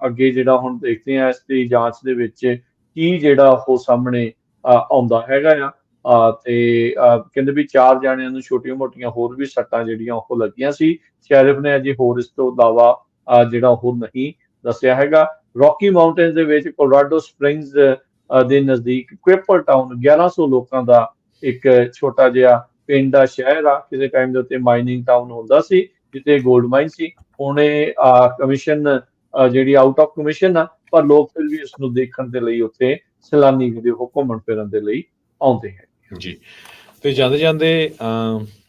ਅੱਗੇ ਜਿਹੜਾ ਹੁਣ ਦੇਖਦੇ ਆ ਇਸ ਦੀ ਜਾਂਚ ਦੇ ਵਿੱਚ ਕੀ ਜਿਹੜਾ ਉਹ ਸਾਹਮਣੇ ਆਉਂਦਾ ਹੈਗਾ ਆ। ਤੇ ਕਹਿੰਦੇ ਵੀ 4 ਜਾਣਿਆਂ ਨੂੰ ਛੋਟੀਆਂ-ਮੋਟੀਆਂ ਹੋਰ ਵੀ ਸੱਟਾਂ ਜਿਹੜੀਆਂ ਉਹ ਲੱਗੀਆਂ ਸੀ। ਸ਼ੈਰਿਫ ਨੇ ਅਜੇ ਹੋਰ ਇਸ ਤੋਂ ਇਲਾਵਾ ਜਿਹੜਾ ਉਹ ਨਹੀਂ ਦੱਸਿਆ ਹੈਗਾ। ਰੌਕੀ ਮਾਊਂਟੇਨਸ ਦੇ ਵਿੱਚ ਕੋਲੋਰਾਡੋ ਸਪ੍ਰਿੰਗਸ ਦੇ ਨਜ਼ਦੀਕ ਕੁਇਪਰ ਟਾਊਨ, 1100 ਲੋਕਾਂ ਦਾ ਇੱਕ ਛੋਟਾ ਜਿਹਾ ਪਿੰਡ ਆ, ਸ਼ਹਿਰ ਆ। ਕਿਸੇ ਟਾਈਮ ਦੇ ਉੱਤੇ ਮਾਈਨਿੰਗ ਟਾਊਨ ਹੁੰਦਾ ਸੀ ਜਿੱਥੇ 골ਡ ਮਾਈਨ ਸੀ। ਹੁਣ ਇਹ ਕਮਿਸ਼ਨ ਜਿਹੜੀ ਆਊਟ ਆਫ ਕਮਿਸ਼ਨ ਆ, ਪਰ ਲੋਕ ਫਿਰ ਵੀ ਇਸ ਨੂੰ ਦੇਖਣ ਦੇ ਲਈ ਉੱਥੇ ਸੈਲਾਨੀ ਜਿਹੜੇ ਉਹ ਘੁੰਮਣ ਫਿਰਨ ਦੇ ਲਈ ਆਉਂਦੇ ਹੈ ਜੀ। ਤੇ ਜਾਂਦੇ ਜਾਂਦੇ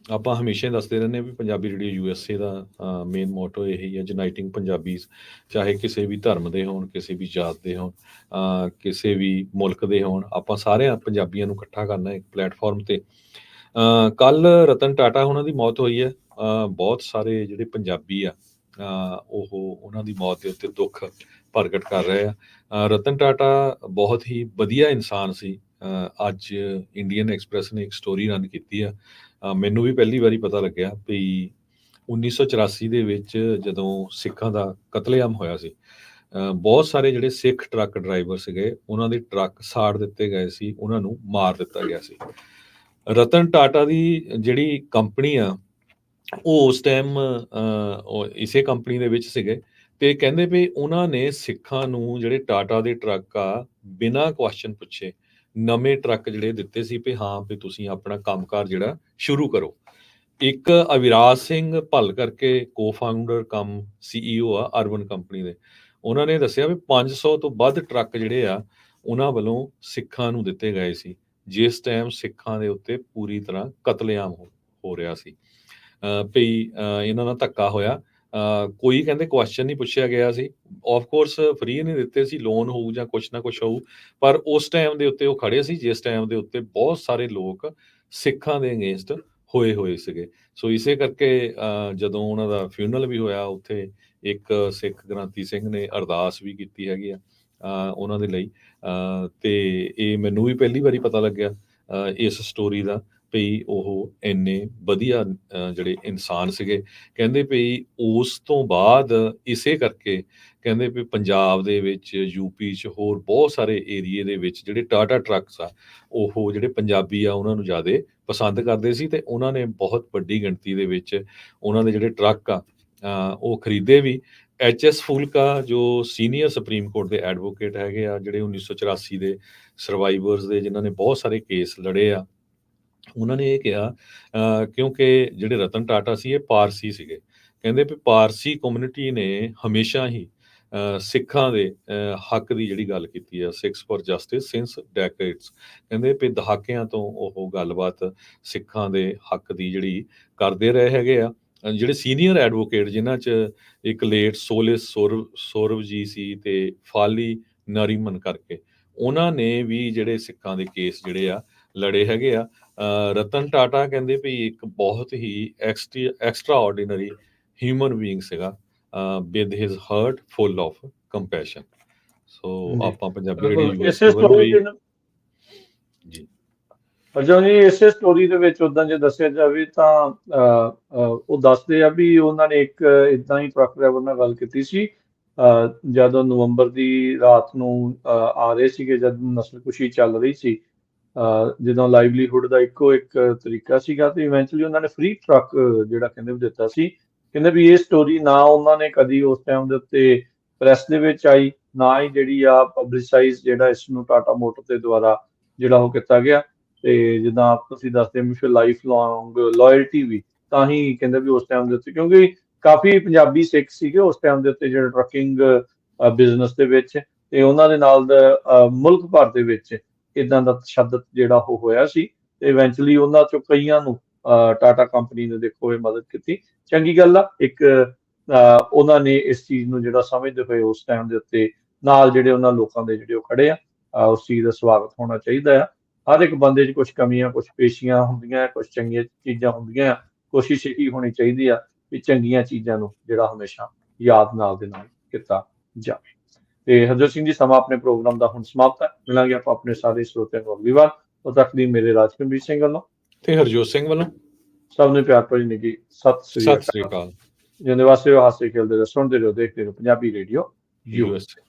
ਆਪਾਂ ਹਮੇਸ਼ਾ ਹੀ ਦੱਸਦੇ ਰਹਿੰਦੇ ਹਾਂ ਵੀ ਪੰਜਾਬੀ ਰੇਡੀਓ USA ਦਾ ਮੇਨ ਮੋਟੋ ਇਹੀ ਹੈ, ਯੂਨਾਈਟਿੰਗ ਪੰਜਾਬੀਜ਼, ਚਾਹੇ ਕਿਸੇ ਵੀ ਧਰਮ ਦੇ ਹੋਣ, ਕਿਸੇ ਵੀ ਜਾਤ ਦੇ ਹੋਣ, ਕਿਸੇ ਵੀ ਮੁਲਕ ਦੇ ਹੋਣ, ਆਪਾਂ ਸਾਰਿਆਂ ਪੰਜਾਬੀਆਂ ਨੂੰ ਇਕੱਠਾ ਕਰਨਾ ਇੱਕ ਪਲੇਟਫਾਰਮ ਤੇ। ਕੱਲ ਰਤਨ ਟਾਟਾ ਉਹਨਾਂ ਦੀ ਮੌਤ ਹੋਈ ਹੈ। ਬਹੁਤ ਸਾਰੇ ਜਿਹੜੇ ਪੰਜਾਬੀ ਆ ਉਹ ਉਹਨਾਂ ਦੀ ਮੌਤ ਦੇ ਉੱਤੇ ਦੁੱਖ ਪ੍ਰਗਟ ਕਰ ਰਹੇ ਆ। ਰਤਨ ਟਾਟਾ ਬਹੁਤ ਹੀ ਵਧੀਆ ਇਨਸਾਨ ਸੀ। ਅੱਜ ਇੰਡੀਅਨ ਐਕਸਪ੍ਰੈਸ ਨੇ ਇੱਕ ਸਟੋਰੀ ਰਨ ਕੀਤੀ ਆ, ਮੈਨੂੰ ਵੀ ਪਹਿਲੀ ਵਾਰੀ ਪਤਾ ਲੱਗਿਆ ਵੀ 1984 ਦੇ ਵਿੱਚ ਜਦੋਂ ਸਿੱਖਾਂ ਦਾ ਕਤਲੇਆਮ ਹੋਇਆ ਸੀ, ਬਹੁਤ ਸਾਰੇ ਜਿਹੜੇ ਸਿੱਖ ਟਰੱਕ ਡਰਾਈਵਰ ਸੀਗੇ ਉਹਨਾਂ ਦੇ ਟਰੱਕ ਸਾੜ ਦਿੱਤੇ ਗਏ ਸੀ, ਉਹਨਾਂ ਨੂੰ ਮਾਰ ਦਿੱਤਾ ਗਿਆ ਸੀ। ਰਤਨ ਟਾਟਾ ਦੀ ਜਿਹੜੀ ਕੰਪਨੀ ਆ ਉਹ ਉਸ ਟਾਈਮ ਇਸੇ ਕੰਪਨੀ ਦੇ ਵਿੱਚ ਸੀਗੇ, ਤੇ ਕਹਿੰਦੇ ਵੀ ਉਹਨਾਂ ਨੇ ਸਿੱਖਾਂ ਨੂੰ ਜਿਹੜੇ ਟਾਟਾ ਦੇ ਟਰੱਕ ਆ ਬਿਨਾਂ ਕੁਐਸਚਨ ਪੁੱਛੇ ਨਵੇਂ ਟਰੱਕ ਜਿਹੜੇ ਦਿੱਤੇ ਸੀ ਵੀ ਹਾਂ ਵੀ ਤੁਸੀਂ ਆਪਣਾ ਕੰਮਕਾਰ ਜਿਹੜਾ ਸ਼ੁਰੂ ਕਰੋ। ਇੱਕ ਅਵਿਰਾਜ ਸਿੰਘ ਭੱਲ ਕਰਕੇ ਕੋ-ਫਾਊਂਡਰ ਕਮ CEO ਆ ਅਰਬਨ ਕੰਪਨੀ ਦੇ, ਉਹਨਾਂ ਨੇ ਦੱਸਿਆ ਵੀ 500 ਤੋਂ ਵੱਧ ਟਰੱਕ ਜਿਹੜੇ ਆ ਉਹਨਾਂ ਵੱਲੋਂ ਸਿੱਖਾਂ ਨੂੰ ਦਿੱਤੇ ਗਏ ਸੀ, ਜਿਸ ਟਾਈਮ ਸਿੱਖਾਂ ਦੇ ਉੱਤੇ ਪੂਰੀ ਤਰ੍ਹਾਂ ਕਤਲੇਆਮ ਹੋ ਰਿਹਾ ਸੀ। ਵੀ ਇਹਨਾਂ ਨਾਲ ਧੱਕਾ ਹੋਇਆ। ਕੋਈ ਕਹਿੰਦੇ ਕੁਐਸਚਨ ਨਹੀਂ ਪੁੱਛਿਆ ਗਿਆ ਸੀ। ਆਫ ਕੋਰਸ ਫ੍ਰੀ ਨਹੀਂ ਦਿੱਤੇ ਸੀ, ਲੋਨ ਹੋਊ ਜਾਂ ਕੁਛ ਨਾ ਕੁਛ ਹੋਊ, ਪਰ ਉਸ ਟਾਈਮ ਦੇ ਉੱਤੇ ਉਹ ਖੜੇ ਸੀ ਜਿਸ ਟਾਈਮ ਦੇ ਉੱਤੇ ਬਹੁਤ ਸਾਰੇ ਲੋਕ ਸਿੱਖਾਂ ਦੇ ਅਗੇਂਸਟ ਹੋਏ ਸੀਗੇ। ਸੋ ਇਸੇ ਕਰਕੇ ਜਦੋਂ ਉਹਨਾਂ ਦਾ ਫਿਊਨਰਲ ਵੀ ਹੋਇਆ, ਉੱਥੇ ਇੱਕ ਸਿੱਖ ਗ੍ਰੰਥੀ ਸਿੰਘ ਨੇ ਅਰਦਾਸ ਵੀ ਕੀਤੀ ਹੈਗੀ ਆ ਉਹਨਾਂ ਦੇ ਲਈ। ਤੇ ਇਹ ਮੈਨੂੰ ਵੀ ਪਹਿਲੀ ਵਾਰੀ ਪਤਾ ਲੱਗਿਆ ਇਸ ਸਟੋਰੀ ਦਾ ਵੀ ਉਹ ਇੰਨੇ ਵਧੀਆ ਜਿਹੜੇ ਇਨਸਾਨ ਸੀਗੇ। ਕਹਿੰਦੇ ਵੀ ਉਸ ਤੋਂ ਬਾਅਦ ਇਸੇ ਕਰਕੇ ਕਹਿੰਦੇ ਵੀ ਪੰਜਾਬ ਦੇ ਵਿੱਚ, ਯੂਪੀ 'ਚ, ਹੋਰ ਬਹੁਤ ਸਾਰੇ ਏਰੀਏ ਦੇ ਵਿੱਚ ਜਿਹੜੇ ਟਾਟਾ ਟਰੱਕਸ ਆ ਉਹ ਜਿਹੜੇ ਪੰਜਾਬੀ ਆ ਉਹਨਾਂ ਨੂੰ ਜ਼ਿਆਦਾ ਪਸੰਦ ਕਰਦੇ ਸੀ, ਤੇ ਉਹਨਾਂ ਨੇ ਬਹੁਤ ਵੱਡੀ ਗਿਣਤੀ ਦੇ ਵਿੱਚ ਉਹਨਾਂ ਦੇ ਜਿਹੜੇ ਟਰੱਕ ਆ ਉਹ ਖਰੀਦੇ ਵੀ। HS ਫੂਲਕਾ ਜੋ ਸੀਨੀਅਰ ਸੁਪਰੀਮ ਕੋਰਟ ਦੇ ਐਡਵੋਕੇਟ ਹੈਗੇ ਆ, ਜਿਹੜੇ 1984 ਦੇ ਸਰਵਾਈਵਰਸ ਦੇ ਜਿਨ੍ਹਾਂ ਨੇ ਬਹੁਤ ਸਾਰੇ ਕੇਸ ਲੜੇ ਆ, ਉਹਨਾਂ ਨੇ ਇਹ ਕਿਹਾ ਕਿਉਂਕਿ ਜਿਹੜੇ ਰਤਨ ਟਾਟਾ ਸੀ ਇਹ ਪਾਰਸੀ ਸੀਗੇ, ਕਹਿੰਦੇ ਵੀ ਪਾਰਸੀ ਕਮਿਊਨਿਟੀ ਨੇ ਹਮੇਸ਼ਾ ਹੀ ਸਿੱਖਾਂ ਦੇ ਹੱਕ ਦੀ ਜਿਹੜੀ ਗੱਲ ਕੀਤੀ ਆ, ਸਿੱਖਸ ਫॉर ਜਸਟਿਸ ਸਿੰਸ ਡੈਕੇਡਸ, ਕਹਿੰਦੇ ਵੀ ਦਹਾਕਿਆਂ ਤੋਂ ਉਹ ਗੱਲਬਾਤ ਸਿੱਖਾਂ ਦੇ ਹੱਕ ਦੀ ਜਿਹੜੀ ਕਰਦੇ ਰਹੇ ਹੈਗੇ ਆ। ਜਿਹੜੇ ਸੀਨੀਅਰ ਐਡਵੋਕੇਟ ਜਿਨ੍ਹਾਂ 'ਚ ਇੱਕ ਲੇਟ ਸੋਲਿਸ ਸੌਰਵ ਜੀ ਸੀ ਤੇ ਫਾਲੀ ਨਰੀਮਨ ਕਰਕੇ, ਉਹਨਾਂ ਨੇ ਵੀ ਜਿਹੜੇ ਸਿੱਖਾਂ ਦੇ ਕੇਸ ਜਿਹੜੇ ਆ ਲੜੇ ਹੈਗੇ ਆ। ਰਤਨ ਟਾਟਾ ਕਹਿੰਦੇ ਵੀ ਇੱਕ ਬਹੁਤ ਹੀ ਐਕਸਟਰਾ ਆਰਡੀਨਰੀ ਹਿਊਮਨ ਬੀਇੰਗ ਸੀਗਾ, with his heart full of compassion. So ਆਪਾਂ ਪੰਜਾਬੀ ਰੇਡੀਓ ਇਸੇ USA ਵੱਲੋਂ ਸਟੋਰੀ ਵੀ ਜੀ ਅਜਾ ਜੀ ਇਸੇ ਸਟੋਰੀ ਦੇ ਵਿੱਚ ਉਦਾਂ ਜੇ ਦੱਸਿਆ ਜਾਵੇ ਤਾਂ ਉਹ ਦੱਸਦੇ ਆ ਵੀ ਉਹਨਾਂ ਨੇ ਇੱਕ ਇਦਾਂ ਹੀ ਟਰੱਕ ਡਰਾਈਵਰ ਨਾਲ ਗੱਲ ਕੀਤੀ ਸੀ ਜਦੋਂ ਨਵੰਬਰ ਦੀ ਰਾਤ ਨੂੰ ਆ ਰਹੇ ਸੀਗੇ, ਜਦ ਨਸਲਕੁਸ਼ੀ ਚੱਲ ਰਹੀ ਸੀ, ਜਦੋਂ ਲਾਈਵਲੀਹੁੱਡ ਦਾ ਇੱਕੋ ਇੱਕ ਤਰੀਕਾ ਸੀਗਾ, ਤੇ ਇਵੈਂਚੁਅਲੀ ਉਹਨਾਂ ਨੇ ਫ੍ਰੀ ਟਰੱਕ ਜਿਹੜਾ ਕਹਿੰਦੇ ਵੀ ਦਿੱਤਾ ਸੀ। ਕਹਿੰਦੇ ਵੀ ਇਹ ਸਟੋਰੀ ਨਾ ਉਹਨਾਂ ਨੇ ਕਦੀ ਉਸ ਟਾਈਮ ਦੇ ਉੱਤੇ ਪ੍ਰੈਸ ਦੇ ਵਿੱਚ ਆਈ, ਨਾ ਹੀ ਜਿਹੜੀ ਆ ਪਬਲਿਸਾਈਜ਼ ਜਿਹੜਾ ਇਸ ਨੂੰ ਟਾਟਾ ਮੋਟਰ ਦੇ ਦੁਆਰਾ ਜਿਹੜਾ ਉਹ ਕੀਤਾ ਗਿਆ। ਤੇ ਜਿੱਦਾਂ ਆਪ ਤੁਸੀਂ ਦੱਸਦੇ ਹੋ ਫਿਰ ਲਾਈਫ ਲੌਂਗ ਲਾਇਲਟੀ ਵੀ ਤਾਂ ਹੀ ਕਹਿੰਦੇ ਵੀ ਉਸ ਟਾਈਮ ਦੇ ਉੱਤੇ, ਕਿਉਂਕਿ ਕਾਫੀ ਪੰਜਾਬੀ ਸਿੱਖ ਸੀਗੇ ਉਸ ਟਾਈਮ ਦੇ ਉੱਤੇ ਜਿਹੜੇ ਟਰੱਕਿੰਗ ਬਿਜ਼ਨਸ ਦੇ ਵਿੱਚ, ਤੇ ਉਹਨਾਂ ਦੇ ਨਾਲ ਦਾ ਮੁਲਕ ਭਰ ਦੇ ਵਿੱਚ ਇਦਾਂ ਦਾ ਤਸ਼ੱਦਦ ਜਿਹੜਾ ਉਹ ਹੋਇਆ ਸੀ, ਤੇ ਇਵੈਂਚੁਅਲੀ ਉਹਨਾਂ ਚੋਂ ਕਈਆਂ ਨੂੰ ਟਾਟਾ ਕੰਪਨੀ ਨੇ ਦੇਖੋ ਇਹ ਮਦਦ ਕੀਤੀ। ਚੰਗੀ ਗੱਲ ਆ, ਇੱਕ ਉਹਨਾਂ ਨੇ ਇਸ ਚੀਜ਼ ਨੂੰ ਜਿਹੜਾ ਸਮਝਦੇ ਹੋਏ ਉਸ ਟਾਈਮ ਦੇ ਉੱਤੇ ਨਾਲ ਜਿਹੜੇ ਉਹਨਾਂ ਲੋਕਾਂ ਦੇ ਜਿਹੜੇ ਉਹ ਖੜੇ ਆ, ਉਸ ਚੀਜ਼ ਦਾ ਸਵਾਗਤ ਹੋਣਾ ਚਾਹੀਦਾ ਆ। ਹਰ ਇੱਕ ਬੰਦੇ 'ਚ ਕੁਝ ਕਮੀਆਂ, ਕੁਝ ਪੇਸ਼ੀਆਂ ਹੁੰਦੀਆਂ, ਕੁਝ ਚੰਗੀਆਂ ਚੀਜ਼ਾਂ ਹੁੰਦੀਆਂ। ਕੋਸ਼ਿਸ਼ ਇਹੀ ਹੋਣੀ ਚਾਹੀਦੀ ਆ ਵੀ ਚੰਗੀਆਂ ਚੀਜ਼ਾਂ ਨੂੰ ਜਿਹੜਾ ਹਮੇਸ਼ਾ ਯਾਦ ਨਾਲ ਦੇ ਨਾਲ ਕੀਤਾ ਜਾਵੇ। ਤੇ ਹਰਜੋਤ ਸਿੰਘ ਜੀ, ਸਮਾਂ ਆਪਣੇ ਪ੍ਰੋਗਰਾਮ ਦਾ ਹੁਣ ਸਮਾਪਤ ਹੈ। ਮਿਲਾਂਗੇ ਆਪਾਂ ਆਪਣੇ ਸਾਰੇ ਸਰੋਤਿਆਂ ਨੂੰ ਅਗਲੀ ਵਾਰ। ਉਦੋਂ ਤੱਕ ਲਈ ਮੇਰੇ ਰਾਜਕਮੀਰ ਸਿੰਘ ਵੱਲੋਂ ਤੇ ਹਰਜੋਤ ਸਿੰਘ ਵੱਲੋਂ ਸਭ ਨੂੰ ਪਿਆਰ ਭਰੀ ਨਿੱਘੀ ਸਤਿ ਸ੍ਰੀ ਅਕਾਲ। ਜਿਉਂਦੇ ਵਾਸਤੇ ਹਾਸੇ ਖੇਡਦੇ ਰਹੋ, ਸੁਣਦੇ ਰਹੋ, ਦੇਖਦੇ ਰਹੋ ਪੰਜਾਬੀ ਰੇਡੀਓ USA।